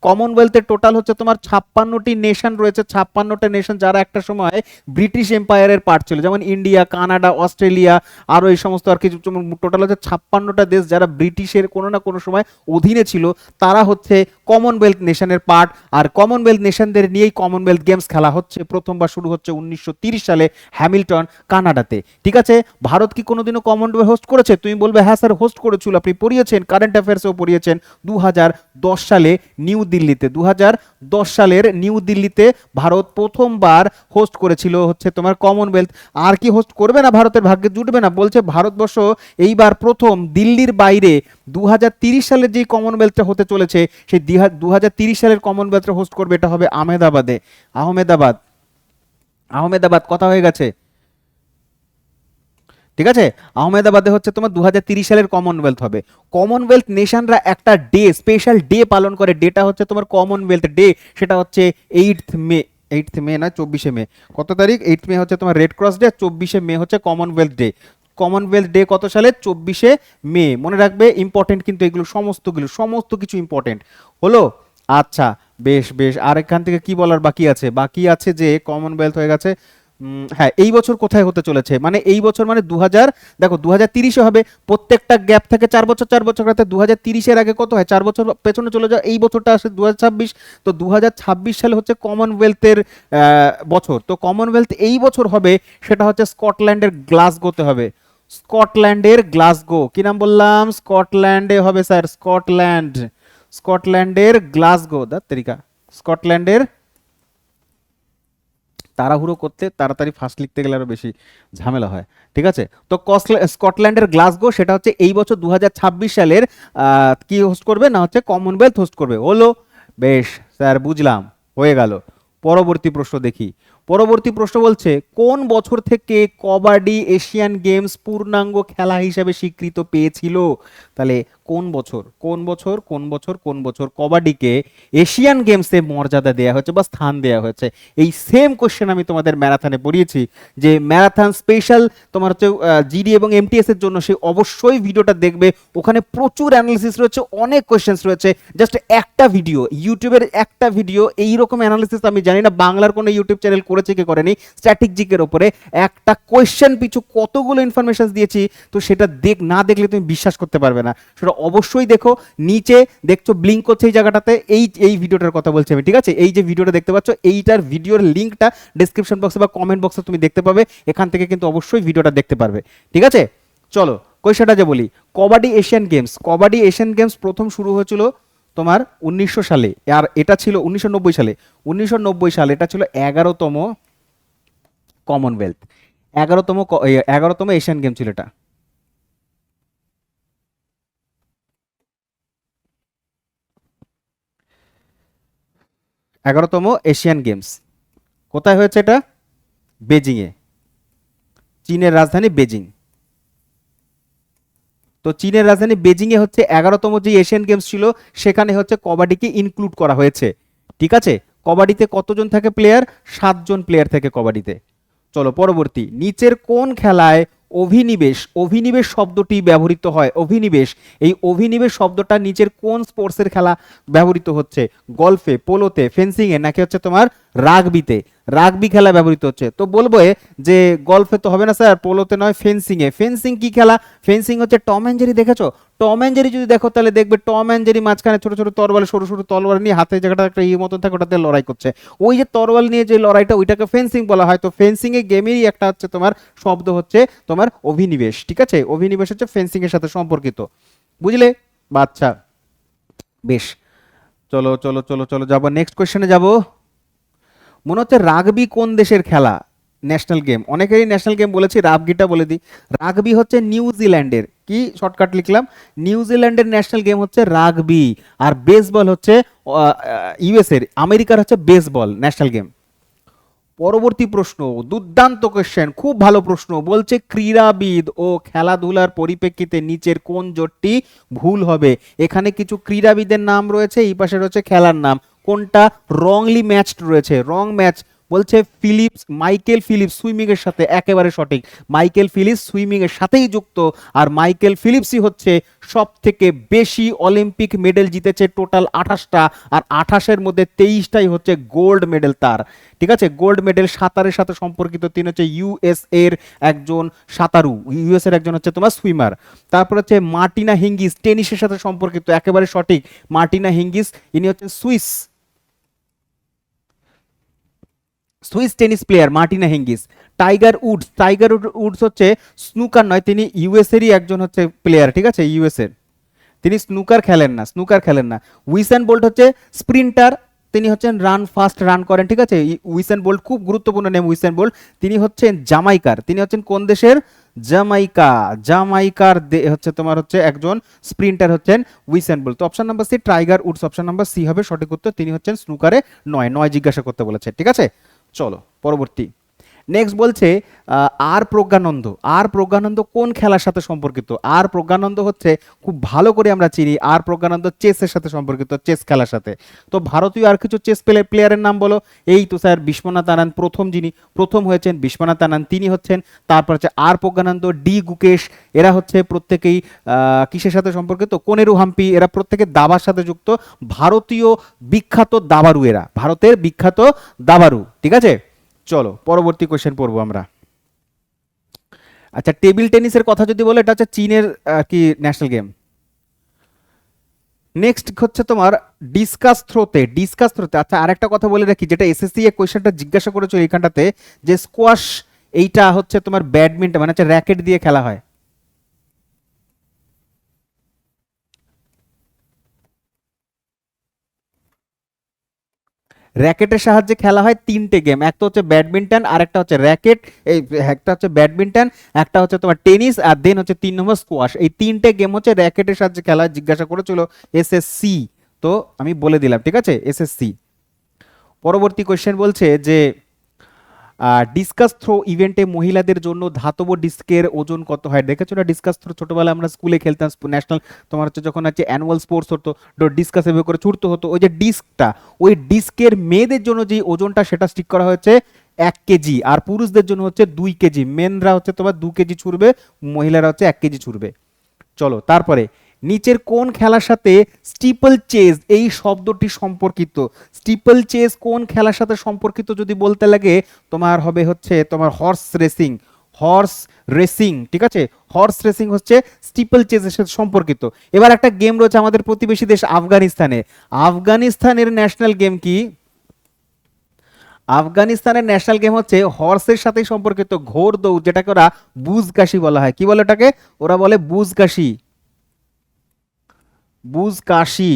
কমনওয়েলথের টোটাল হচ্ছে তোমার 56টি নেশন রয়েছে, 56টা নেশন যারা একটা সময় ব্রিটিশ এম্পায়ারের পার্ট ছিল, যেমন ইন্ডিয়া, কানাডা, অস্ট্রেলিয়া, আরও এই সমস্ত আর কিছু। টোটাল হচ্ছে 56টা দেশ যারা ব্রিটিশের কোনো না কোনো সময় অধীনে ছিল, তারা হচ্ছে কমনওয়েলথ নেশনের পার্ট। আর কমনওয়েলথ নেশনদের নিয়েই কমনওয়েলথ গেমস খেলা হচ্ছে। প্রথমবার শুরু হচ্ছে 1930 সালে হ্যামিল্টন, কানাডাতে। ঠিক আছে, ভারত কি কোনোদিনও কমনওয়েলথ হোস্ট করেছে? তুমি বলবে হ্যাঁ স্যার হোস্ট করেছিল, আপনি পড়িয়েছেন, কারেন্ট অ্যাফেয়ার্সেও পড়িয়েছেন। 2010 সালে নিউ দিল্লিতে 2010 সালের নিউ দিল্লিতে ভারত প্রথমবার হোস্ট করেছিল হচ্ছে তোমার কমনওয়েলথ। আর কি হোস্ট করবে না, ভারতের ভাগ্যে জুটবে না, বলছে ভারতবর্ষ এইবার প্রথম দিল্লির বাইরে 2030 সালের যে কমনওয়েলথটা হতে চলেছে সেই 2030 সালের কমনওয়েলথটা হোস্ট করবে, এটা হবে আহমেদাবাদে। আহমেদাবাদ, আহমেদাবাদ কথা হয়ে গেছে, ঠিক আছে। আহমেদাবাদে হচ্ছে তোমার 2030 সালের কমনওয়েলথ হবে। কমনওয়েলথ নেশনরা একটা ডে, স্পেশাল ডে পালন করে, ডেটা হচ্ছে তোমার কমনওয়েলথ ডে, সেটা হচ্ছে 8th মে, 8th মে না 24শে মে, কত তারিখ, 8th মে হচ্ছে তোমার রেড ক্রস ডে, 24শে মে হচ্ছে কমনওয়েলথ ডে। কমনওয়েলথ ডে কত সালে, 24শে মে, মনে রাখবে, ইম্পর্টেন্ট কিন্তু এগুলো সমস্ত কিছু ইম্পর্টেন্ট হলো। আচ্ছা বেশ বেশ, আর এখান থেকে কি বলার বাকি আছে, বাকি আছে যে কমনওয়েলথ হয়ে গেছে। হ্যাঁ, এই বছর কোথায় হতে চলেছে, মানে এই বছর মানে 2000, দেখো 2030-এ হবে, প্রত্যেকটা গ্যাপ থাকে 4 বছর রাতে, 2030-এর আগে কত হয়, 4 বছর পেছনে চলে যাও, এই বছরটা আসে 2026, তো 2026 সালে হচ্ছে কমনওয়েলথের বছর। তো কমনওয়েলথ এই বছর হবে, সেটা হচ্ছে স্কটল্যান্ডের গ্লাসগোতে হবে। স্কটল্যান্ডের গ্লাসগো, কি নাম বললাম, স্কটল্যান্ডে হবে স্যার, স্কটল্যান্ড, স্কটল্যান্ডের গ্লাসগো, দা তরিকা, স্কটল্যান্ডের, তাড়াহুড়ো করতে তাড়াতাড়ি ফার্স্ট লিখতে গেলে আরো বেশি ঝামেলা হয়, ঠিক আছে। তো স্কটল্যান্ডের গ্লাসগো, সেটা হচ্ছে এই বছর 2026 সালের কি হোস্ট করবে না হচ্ছে কমনওয়েলথ হোস্ট করবে, হলো। বেশ স্যার, বুঝলাম, হয়ে গেল। পরবর্তী প্রশ্ন দেখি। পরবর্তী প্রশ্ন বলছে, কোন বছর থেকে কবাডি এশিয়ান গেমস পূর্ণাঙ্গ খেলা হিসেবে স্বীকৃত পেয়েছিল? তাহলে কোন বছর, কোন বছর, কোন বছর, কোন বছর কবাডিকে এশিয়ান গেমসে মর্যাদা দেওয়া হয়েছে বা স্থান দেওয়া হয়েছে? এই সেম কোশ্চেন আমি তোমাদের ম্যারাথনে পড়িয়েছি, যে ম্যারাথন স্পেশাল তোমার হচ্ছে জিডি এবং এমটিএস এর জন্য, সে অবশ্যই ভিডিওটা দেখবে, ওখানে প্রচুর অ্যানালিসিস রয়েছে, অনেক কোশ্চেন্স রয়েছে। জাস্ট একটা ভিডিও, ইউটিউবের একটা ভিডিও, এইরকম অ্যানালিসিস আমি জানি না বাংলার কোনো ইউটিউব চ্যানেল করেছে কি করেনি, স্ট্র্যাটেজিকের ওপরে একটা কোয়েশ্চেন পিছু কতগুলো ইনফরমেশন দিয়েছি, তো সেটা না দেখলে তুমি বিশ্বাস করতে পারবে না, সেটা অবশ্যই দেখো। নিচে দেখছো ব্লিঙ্ক করছে এই জায়গাটাতে, এই ভিডিওটার কথা বলছি আমি, ঠিক আছে। এই যে ভিডিওটা দেখতে পাচ্ছ, এইটার ভিডিওর লিঙ্কটা ডেসক্রিপশন বক্সে বা কমেন্ট বক্সে তুমি দেখতে পাবে, এখান থেকে কিন্তু অবশ্যই ভিডিওটা দেখতে পারবে, ঠিক আছে। চলো কোয়েশ্চনটা যে বলি, kabaddi Asian games, kabaddi Asian games প্রথম শুরু হয়েছিল তোমার 1900 সালে, আর এটা ছিল 1990 সালে, 1990 সালে এটা ছিল 11তম কমনওয়েলথ, 11তম এশিয়ান গেম ছিল এটা। 11তম এশিয়ান গেমস কোথায় হয়েছে এটা? বেজিংয়ে, চীনের রাজধানী বেজিং। তো চীনের রাজধানী বেজিংয়ে হচ্ছে 11তম যে এশিয়ান গেমস ছিল, সেখানে হচ্ছে কবাডিকে ইনক্লুড করা হয়েছে, ঠিক আছে। কবাডিতে কতজন থাকে প্লেয়ার? 7জন প্লেয়ার থাকে কবাডিতে। চলো পরবর্তী, নিচের কোন খেলায় অভিনিবেশ, অভিনিবেশ শব্দটি ব্যবহৃত হয়? অভিনিবেশ, এই অভিনিবেশ শব্দটা নিচের কোন স্পোর্টসের খেলা ব্যবহৃত হচ্ছে? গলফে, পোলোতে, ফেন্সিং এ, নাকি হচ্ছে তোমার রাগবিতে? রাগবি খেলা ব্যবহৃত হচ্ছে। তো বলবো যে গলফে তো হবে না স্যার, পোলোতে নয়, ফেন্সিং এ। ফেন্সিং কি খেলা? ফেন্সিং হচ্ছে টম অ্যান্ড জেরি, দেখেছো? টম অ্যান্ড জেরি যদি দেখো তাহলে দেখবে টম অ্যান্ড জেরি মাঝখানে ছোট ছোট তরোয়াল, সরু সরু তরোয়াল নিয়ে হাতের জায়গাটা একটা ইয়ে মতন থাকে, ওটাতে লড়াই করছে। ওই যে তরোয়াল নিয়ে যে লড়াইটা, ওইটাকে ফেন্সিং বলা হয়। তো ফেন্সিং এ গেমেরই একটা হচ্ছে তোমার শব্দ হচ্ছে তোমার অভিনিবেশ, ঠিক আছে। অভিনিবেশ হচ্ছে ফেন্সিং এর সাথে সম্পর্কিত, বুঝলে বাচ্চা? বেশ, চলো চলো চলো চলো যাবো নেক্সট কোয়েশ্চেনে যাবো। মনে হচ্ছে রাগবি কোন দেশের খেলা, ন্যাশনাল গেম? অনেকেরই ন্যাশনাল গেম বলেছি, রাগবিটা বলে দিই। রাগবি হচ্ছে নিউজিল্যান্ডের, কি শর্টকাট লিখলাম, নিউজিল্যান্ডের ন্যাশনাল গেম হচ্ছে রাগবি। আর বেসবল হচ্ছে ইউএস এর, আমেরিকার হচ্ছে বেসবল ন্যাশনাল গেম। পরবর্তী প্রশ্ন, দুর্দান্ত কোশ্চেন, খুব ভালো প্রশ্ন, বলছে ক্রীড়াবিদ ও খেলাধুলার পরিপ্রেক্ষিতে নিচের কোন জোটটি ভুল হবে? এখানে কিছু ক্রীড়াবিদের নাম রয়েছে, এই পাশে রয়েছে খেলার নাম, কোনটা রংলি ম্যাচড রয়েছে, রং ম্যাচ। বলছে ফিলিপস, মাইকেল ফিলিপস সুইমিং এর সাথে, একেবারে সঠিক, মাইকেল ফিলিপস সুইমিং এর সাথেই যুক্ত। আর মাইকেল ফিলিপসই হচ্ছে সব থেকে বেশি অলিম্পিক মেডেল জিতেছে, টোটাল 28টা, আর 28-এর মধ্যে 23টাই হচ্ছে গোল্ড মেডেল তার, ঠিক আছে। গোল্ড মেডেল সাঁতারের সাথে সম্পর্কিত, তিনি হচ্ছে ইউএস এর একজন সাঁতারু, ইউএস এর একজন হচ্ছে তোমার সুইমার। তারপর হচ্ছে মার্টিনা হিঙ্গিস, টেনিসের সাথে সম্পর্কিত, একেবারে সঠিক, মার্টিনা হিঙ্গিস, ইনি হচ্ছেন Swiss, Swiss tennis player Martina Hingis. Tiger Woods, Woods হচ্ছে স্নুকার নয়, তিনি ইউএস এরই একজন হচ্ছে প্লেয়ার, ঠিক আছে, ইউএস এর, তিনি স্নুকার খেলেন না, স্নুকার খেলেন না। উইসেন বোল্ট হচ্ছে স্প্রিন্টার, তিনি হচ্ছেন রান ফাস্ট রান করেন, ঠিক আছে। উইসেন বোল্ট খুব গুরুত্বপূর্ণ নেম উইসেন বোল্ট। তিনি হচ্ছেন জামাইকার, তিনি হচ্ছেন কোন দেশের? জামাইকা, জামাইকার হচ্ছে তোমার হচ্ছে একজন স্প্রিন্টার হচ্ছেন উইসেন বোল্ট। তো option number C Tiger Woods, option number C হবে সঠিক উত্তর। তিনি হচ্ছেন স্নুকারে 9 জিজ্ঞাসা করতে বলেছে, ঠিক আছে। চলো পরবর্তী। নেক্সট বলছে আর প্রজ্ঞানন্দ, আর প্রজ্ঞানন্দ কোন খেলার সাথে সম্পর্কিত? আর প্রজ্ঞানন্দ হচ্ছে খুব ভালো করে আমরা চিনি, আর প্রজ্ঞানন্দ চেসের সাথে সম্পর্কিত, চেস খেলার সাথে। তো ভারতীয় আর কিছু চেস প্লেয়ারের নাম বলো। এই তো স্যার বিশ্বনাথ আনন্দ প্রথম, যিনি প্রথম হয়েছেন বিশ্বনাথ আনন্দ তিনি হচ্ছেন। তারপর হচ্ছে আর প্রজ্ঞানন্দ, ডি গুকেশ, এরা হচ্ছে প্রত্যেকেই কিসের সাথে সম্পর্কিত? কোনেরু হাম্পি, এরা প্রত্যেকে দাবার সাথে যুক্ত। ভারতীয় বিখ্যাত দাবারু এরা, ভারতের বিখ্যাত দাবারু, ঠিক আছে। চলো পরবর্তী কোশ্চেন পড়বো আমরা। আচ্ছা টেবিল টেনিসের কথা যদি বলে, এটা হচ্ছে চীনের কি ন্যাশনাল গেম। নেক্সট হচ্ছে তোমার ডিসকাস থ্রোতে, ডিসকাস থ্রোতে। আচ্ছা আরেকটা কথা বলে রাখি, যেটা এসএসসি এ কোশ্চেনটা জিজ্ঞাসা করেছিল এইখানটাতে, যে স্কোয়াশ এইটা হচ্ছে তোমার ব্যাডমিন্টন মানে হচ্ছে র্যাকেট দিয়ে খেলা হয়। র্যাকেটের সাহায্যে খেলা হয় তিনটে গেম, একটা হচ্ছে ব্যাডমিন্টন, আর একটা হচ্ছে র্যাকেট, এই একটা হচ্ছে ব্যাডমিন্টন, একটা হচ্ছে তোমার টেনিস, আর দেন হচ্ছে 3 নম্বর স্কোয়াশ। এই তিনটে গেম হচ্ছে র্যাকেটের সাহায্যে খেলা হয়, জিজ্ঞাসা করেছিল এসএসসি। তো আমি বলে দিলাম, ঠিক আছে, এসএসসি। পরবর্তী কোশ্চেন বলছে যে ডিসকাস থ্রো ইভেন্টে মহিলাদের জন্য ধাতব ডিস্কের ওজন কত হয়? দেখেছো না ডিসকাস থ্রো, ছোটবেলায় আমরা স্কুলে খেলতাম, ন্যাশনাল তোমার হচ্ছে যখন হচ্ছে অ্যানুয়াল স্পোর্টস হতো, ডিসকাস এভাবে করে ছুটতে হতো, ওই যে ডিস্কটা, ওই ডিস্কের মেয়েদের জন্য যে ওজনটা সেটা স্টিক করা হয়েছে 1 কেজি, আর পুরুষদের জন্য হচ্ছে 2 কেজি। মেনরা হচ্ছে তোমার 2 কেজি ছুটবে, মহিলারা হচ্ছে 1 কেজি ছুটবে। চলো তারপরে, নিচের কোন খেলার সাথে স্টিপল চেজ এই শব্দটি সম্পর্কিত? স্টিপল চেজ কোন খেলার সাথে সম্পর্কিত যদি বলতে লাগে, তোমার হবে হচ্ছে তোমার হর্স রেসিং, হর্স রেসিং, ঠিক আছে। হর্স রেসিং হচ্ছে স্টিপল চেজের সাথে সম্পর্কিত। এবার একটা গেম রয়েছে আমাদের প্রতিবেশী দেশ আফগানিস্তানে, আফগানিস্তানের ন্যাশনাল গেম কি? আফগানিস্তানের ন্যাশনাল গেম হচ্ছে হর্সের সাথে সম্পর্কিত ঘোড় দৌড়, যেটাকে ওরা বুজগাশি বলা হয়। কি বলে ওটাকে? ওরা বলে বুজগাশি, বুজকাশি,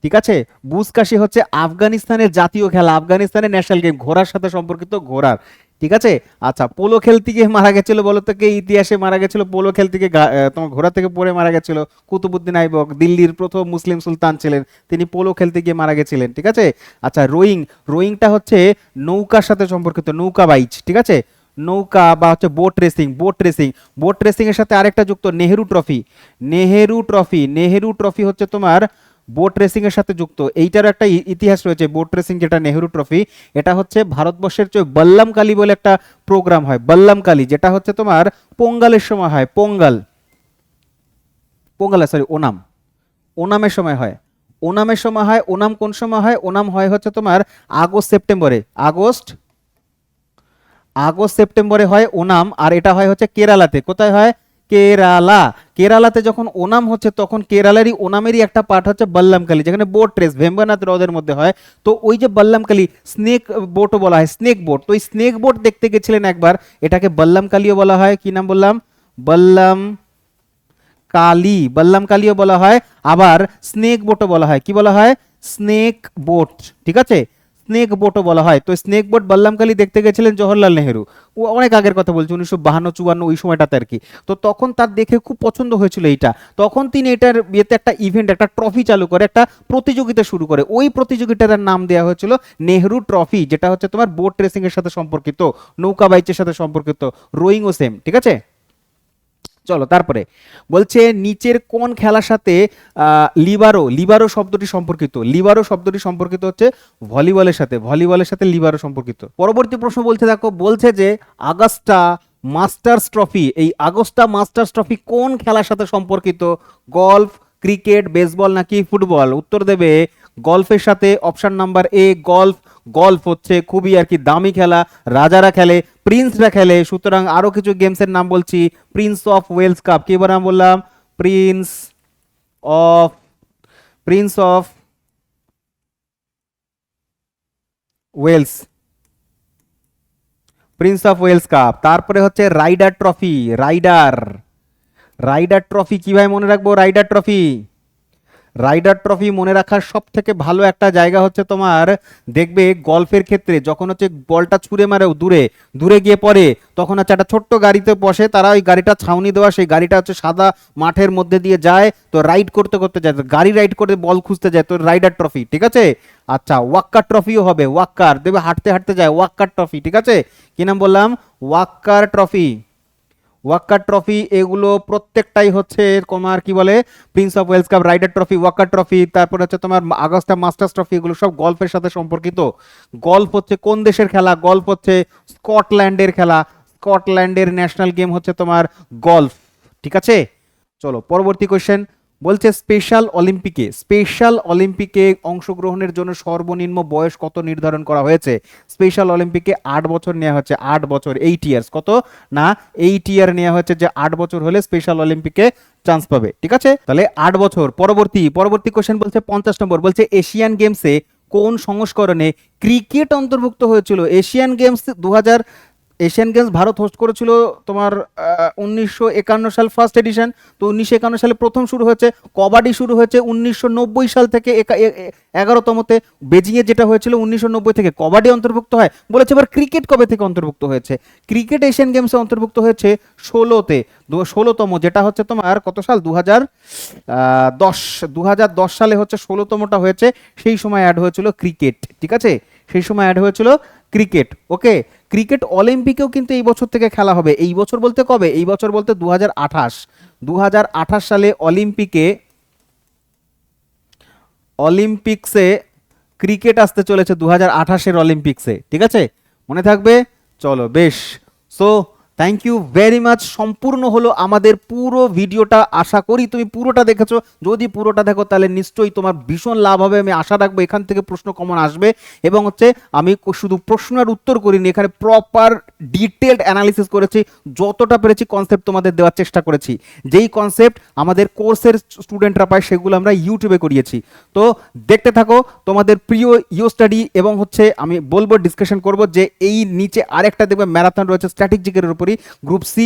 ঠিক আছে। বুজকাশি হচ্ছে আফগানিস্তানের জাতীয় খেলা, আফগানিস্তানের ন্যাশনাল গেম, ঘোড়ার সাথে সম্পর্কিত, ঘোড়ার, ঠিক আছে। আচ্ছা পোলো খেলতে গিয়ে মারা গেছিল বলো তো কে ইতিহাসে মারা গেছিল? পোলো খেলতে গিয়ে তোমার ঘোড়া থেকে পড়ে মারা গেছিল কুতুবুদ্দিন আইবক, দিল্লির প্রথম মুসলিম সুলতান ছিলেন, তিনি পোলো খেলতে গিয়ে মারা গেছিলেন, ঠিক আছে। আচ্ছা রোয়িং, রোয়িংটা হচ্ছে নৌকার সাথে সম্পর্কিত, নৌকা বাইচ, ঠিক আছে। নৌকা বা হচ্ছে boat racing, boat racing, boat racing এর সাথে আরেকটা যুক্ত Nehru trophy, Nehru trophy, Nehru trophy হচ্ছে তোমার বোট রেসিং এর সাথে যুক্ত। এইটার একটা ইতিহাস রয়েছে, বোট রেসিং যেটা নেহেরু ট্রফি, এটা হচ্ছে ভারতবর্ষের বল্লাম কালী বলে একটা প্রোগ্রাম হয়, বল্লাম কালী, যেটা হচ্ছে তোমার পোঙ্গালের সময় হয়, পোঙ্গাল, পোঙ্গাল সরি ওনাম, ওনামের সময় হয়, ওনামের সময় হয়। ওনাম কোন সময় হয়? ওনাম হয় হচ্ছে তোমার আগস্ট সেপ্টেম্বরে, আগস্ট, আগস্ট সেপ্টেম্বরে হয় ওনাম। আর এটা হয় হচ্ছে কেরালাতে, কোথায় হয়? কেরালা, কেরালাতে যখন ওনাম হচ্ছে তখন কেরালারই ওনামেরই একটা পার্ট হচ্ছে বল্লামকালী, যেখানে বোট রেস ভেম্বানাথ হ্রদের মধ্যে হয়। তো ওই যে বল্লামকালী, স্নেক বোটও বলা হয়, স্নেক বোট, তো ওই স্নেক বোট দেখতে গেছিলেন একবার, এটাকে বল্লামকালীও বলা হয়। কি নাম বললাম? বল্লাম কালী, বল্লাম কালীও বলা হয়, আবার স্নেক বোটও বলা হয়। কি বলা হয়? স্নেক বোট, ঠিক আছে, স্নেক বোটও বলা হয়। তো স্নেক বোট বল্লাম কালী দেখতে গেছিলেন জওহরলাল নেহেরু, ও অনেক আগের কথা বলছি, 1952-54 ওই সময়টাতে আর কি। তো তখন তার দেখে খুব পছন্দ হয়েছিল এইটা, তখন তিনি এটার বিয়েতে একটা ইভেন্ট, একটা ট্রফি চালু করে, একটা প্রতিযোগিতা শুরু করে। ওই প্রতিযোগিতার নাম দেওয়া হয়েছিল নেহেরু ট্রফি, যেটা হচ্ছে তোমার বোট রেসিং এর সাথে সম্পর্কিত, নৌকা বাইচের সাথে সম্পর্কিত, রোয়িংও সেম, ঠিক আছে। চলো তারপরে বলছে নিচের কোন খেলার সাথে লিবারো, লিবারো শব্দটি সম্পর্কিত? লিবারো শব্দটি সম্পর্কিত হচ্ছে ভলিবলের সাথে, ভলিবলের সাথে লিবারো সম্পর্কিত। পরবর্তী প্রশ্ন বলছে দেখো, বলছে যে আগস্টা মাস্টার্স ট্রফি, এই আগস্টা মাস্টার্স ট্রফি কোন খেলার সাথে সম্পর্কিত? গলফ, ক্রিকেট, বেসবল নাকি ফুটবল? উত্তর দেবে গলফের সাথে, option number A golf. Golf হচ্ছে খুবই আর কি দামি খেলা, রাজারা খেলে, প্রিন্সরা খেলে। সুতরাং আরো কিছু গেমসের নাম বলছি, প্রিন্স অফ ওয়েলস কাপ, কি এবার নাম বললাম? Prince of, Prince of Wales, Prince of Wales Cup. তারপরে হচ্ছে Ryder Trophy, Ryder, Ryder Trophy কিভাবে মনে রাখবো? রাইডার ট্রফি, রাইডার ট্রফি মনে রাখার সব থেকে ভালো একটা জায়গা হচ্ছে তোমার, দেখবে গল্ফের ক্ষেত্রে যখন হচ্ছে বলটা ছুঁড়ে মারে দূরে, দূরে গিয়ে পড়ে, তখন হচ্ছে একটা ছোট্ট গাড়িতে বসে তারা, ওই গাড়িটা ছাউনি দেওয়া, সেই গাড়িটা হচ্ছে সাদা মাঠের মধ্যে দিয়ে যায়, তো রাইড করতে করতে যায়, তো গাড়ি রাইড করে বল খুঁজতে যায়, তো রাইডার ট্রফি, ঠিক আছে। আচ্ছা, ওয়াক্কার ট্রফিও হবে, ওয়াক্কার দেবে হাঁটতে হাঁটতে যায়, ওয়াক্কার ট্রফি, ঠিক আছে। কি নাম বললাম? ওয়াক্কার ট্রফি। ওয়াক্কার ট্রফি এগুলো প্রত্যেকটাই হচ্ছে তোমার কি বলে, Prince of Wales cup, Rider trophy, Walker trophy, তারপর হচ্ছে তোমার আগস্টা মাস্টার্স ট্রফি, এগুলো সব গল্ফের সাথে সম্পর্কিত। গল্ফ হচ্ছে কোন দেশের খেলা? গল্ফ হচ্ছে স্কটল্যান্ডের খেলা, স্কটল্যান্ডের ন্যাশনাল গেম হচ্ছে তোমার গল্ফ, ঠিক আছে। চলো পরবর্তী কোশ্চেন, বলছে স্পেশাল অলিম্পিকে অংশগ্রহণের জন্য সর্বনিম্ন বয়স কত নির্ধারণ করা হয়েছে? স্পেশাল অলিম্পিকে 8 বছর নেওয়া হচ্ছে, 8 বছর, 8 ইয়ার্স, কত না 8 ইয়ার নেওয়া হচ্ছে, যে 8 বছর হলে স্পেশাল অলিম্পিকে চান্স পাবে, ঠিক আছে। তাহলে 8 বছর। পরবর্তী পরবর্তী কোশ্চেন বলছে 50 নম্বর, বলছে এশিয়ান গেমসে কোন সংস্করণে ক্রিকেট অন্তর্ভুক্ত হয়েছিল? Asian games 2000, Asian games Bharat host করেছিল তোমার 1951 সাল ফার্স্ট এডিশন, তো 1951 সালে প্রথম শুরু হয়েছে। কবাডি শুরু হয়েছে 1990 সাল থেকে, 11তমতে। বেজিংয়ে যেটা হয়েছিল 1990 থেকে কবাডি অন্তর্ভুক্ত হয়। বলেছে এবার ক্রিকেট কবে থেকে অন্তর্ভুক্ত হয়েছে? ক্রিকেট এশিয়ান গেমসে অন্তর্ভুক্ত হয়েছে 16তে, 16তম, যেটা হচ্ছে তোমার কত সাল, 2010 সালে হচ্ছে 16তমটা হয়েছে, সেই সময় অ্যাড হয়েছিল ক্রিকেট, ঠিক আছে, সেই সময় অ্যাড হয়েছিল ক্রিকেট, ওকে। ক্রিকেট অলিম্পিকেও কিন্তু এই বছর থেকে খেলা হবে। এই বছর বলতে কবে? এই বছর বলতে 2028 সালে অলিম্পিক্সে ক্রিকেট আসতে চলেছে, 2028-এর অলিম্পিক্সে, ঠিক আছে, মনে থাকবে। চলো বেশ, so thank you very much. সম্পূর্ণ হলো আমাদের পুরো ভিডিওটা, আশা করি তুমি পুরোটা দেখেছো। যদি পুরোটা দেখো তাহলে নিশ্চয়ই তোমার ভীষণ লাভ হবে, আমি আশা রাখবো এখান থেকে প্রশ্ন কমন আসবে। এবং হচ্ছে আমি শুধু প্রশ্ন আর উত্তর করিনি, এখানে প্রপার ডিটেলড অ্যানালিসিস করেছি, যতটা পেরেছি কনসেপ্ট তোমাদের দেওয়ার চেষ্টা করেছি। যেই কনসেপ্ট আমাদের কোর্সের স্টুডেন্টরা পায় সেগুলো আমরা ইউটিউবে করিয়েছি। তো দেখতে থাকো তোমাদের প্রিয় ইউ স্টাডি, এবং হচ্ছে আমি বলবো, ডিসকাশন করব যে এই নিচে আরেকটা দেখবে ম্যারাথন রয়েছে স্ট্র্যাটেজিকের উপরই, গ্রুপ সি,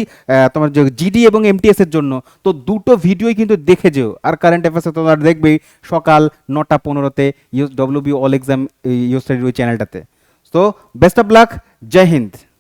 তোমার যে জিডি এবং এমটিএস এর জন্য। তো দুটো ভিডিওই কিন্তু দেখে যেও। আর কারেন্ট অ্যাফেয়ার্সে তোমরা দেখবেই সকাল 9টা 15-তে ডব্লিউবি অল এক্সাম ইউ স্টাডির ওই চ্যানেলটাতে। তো বেস্ট অফ লাক, জয় হিন্দ।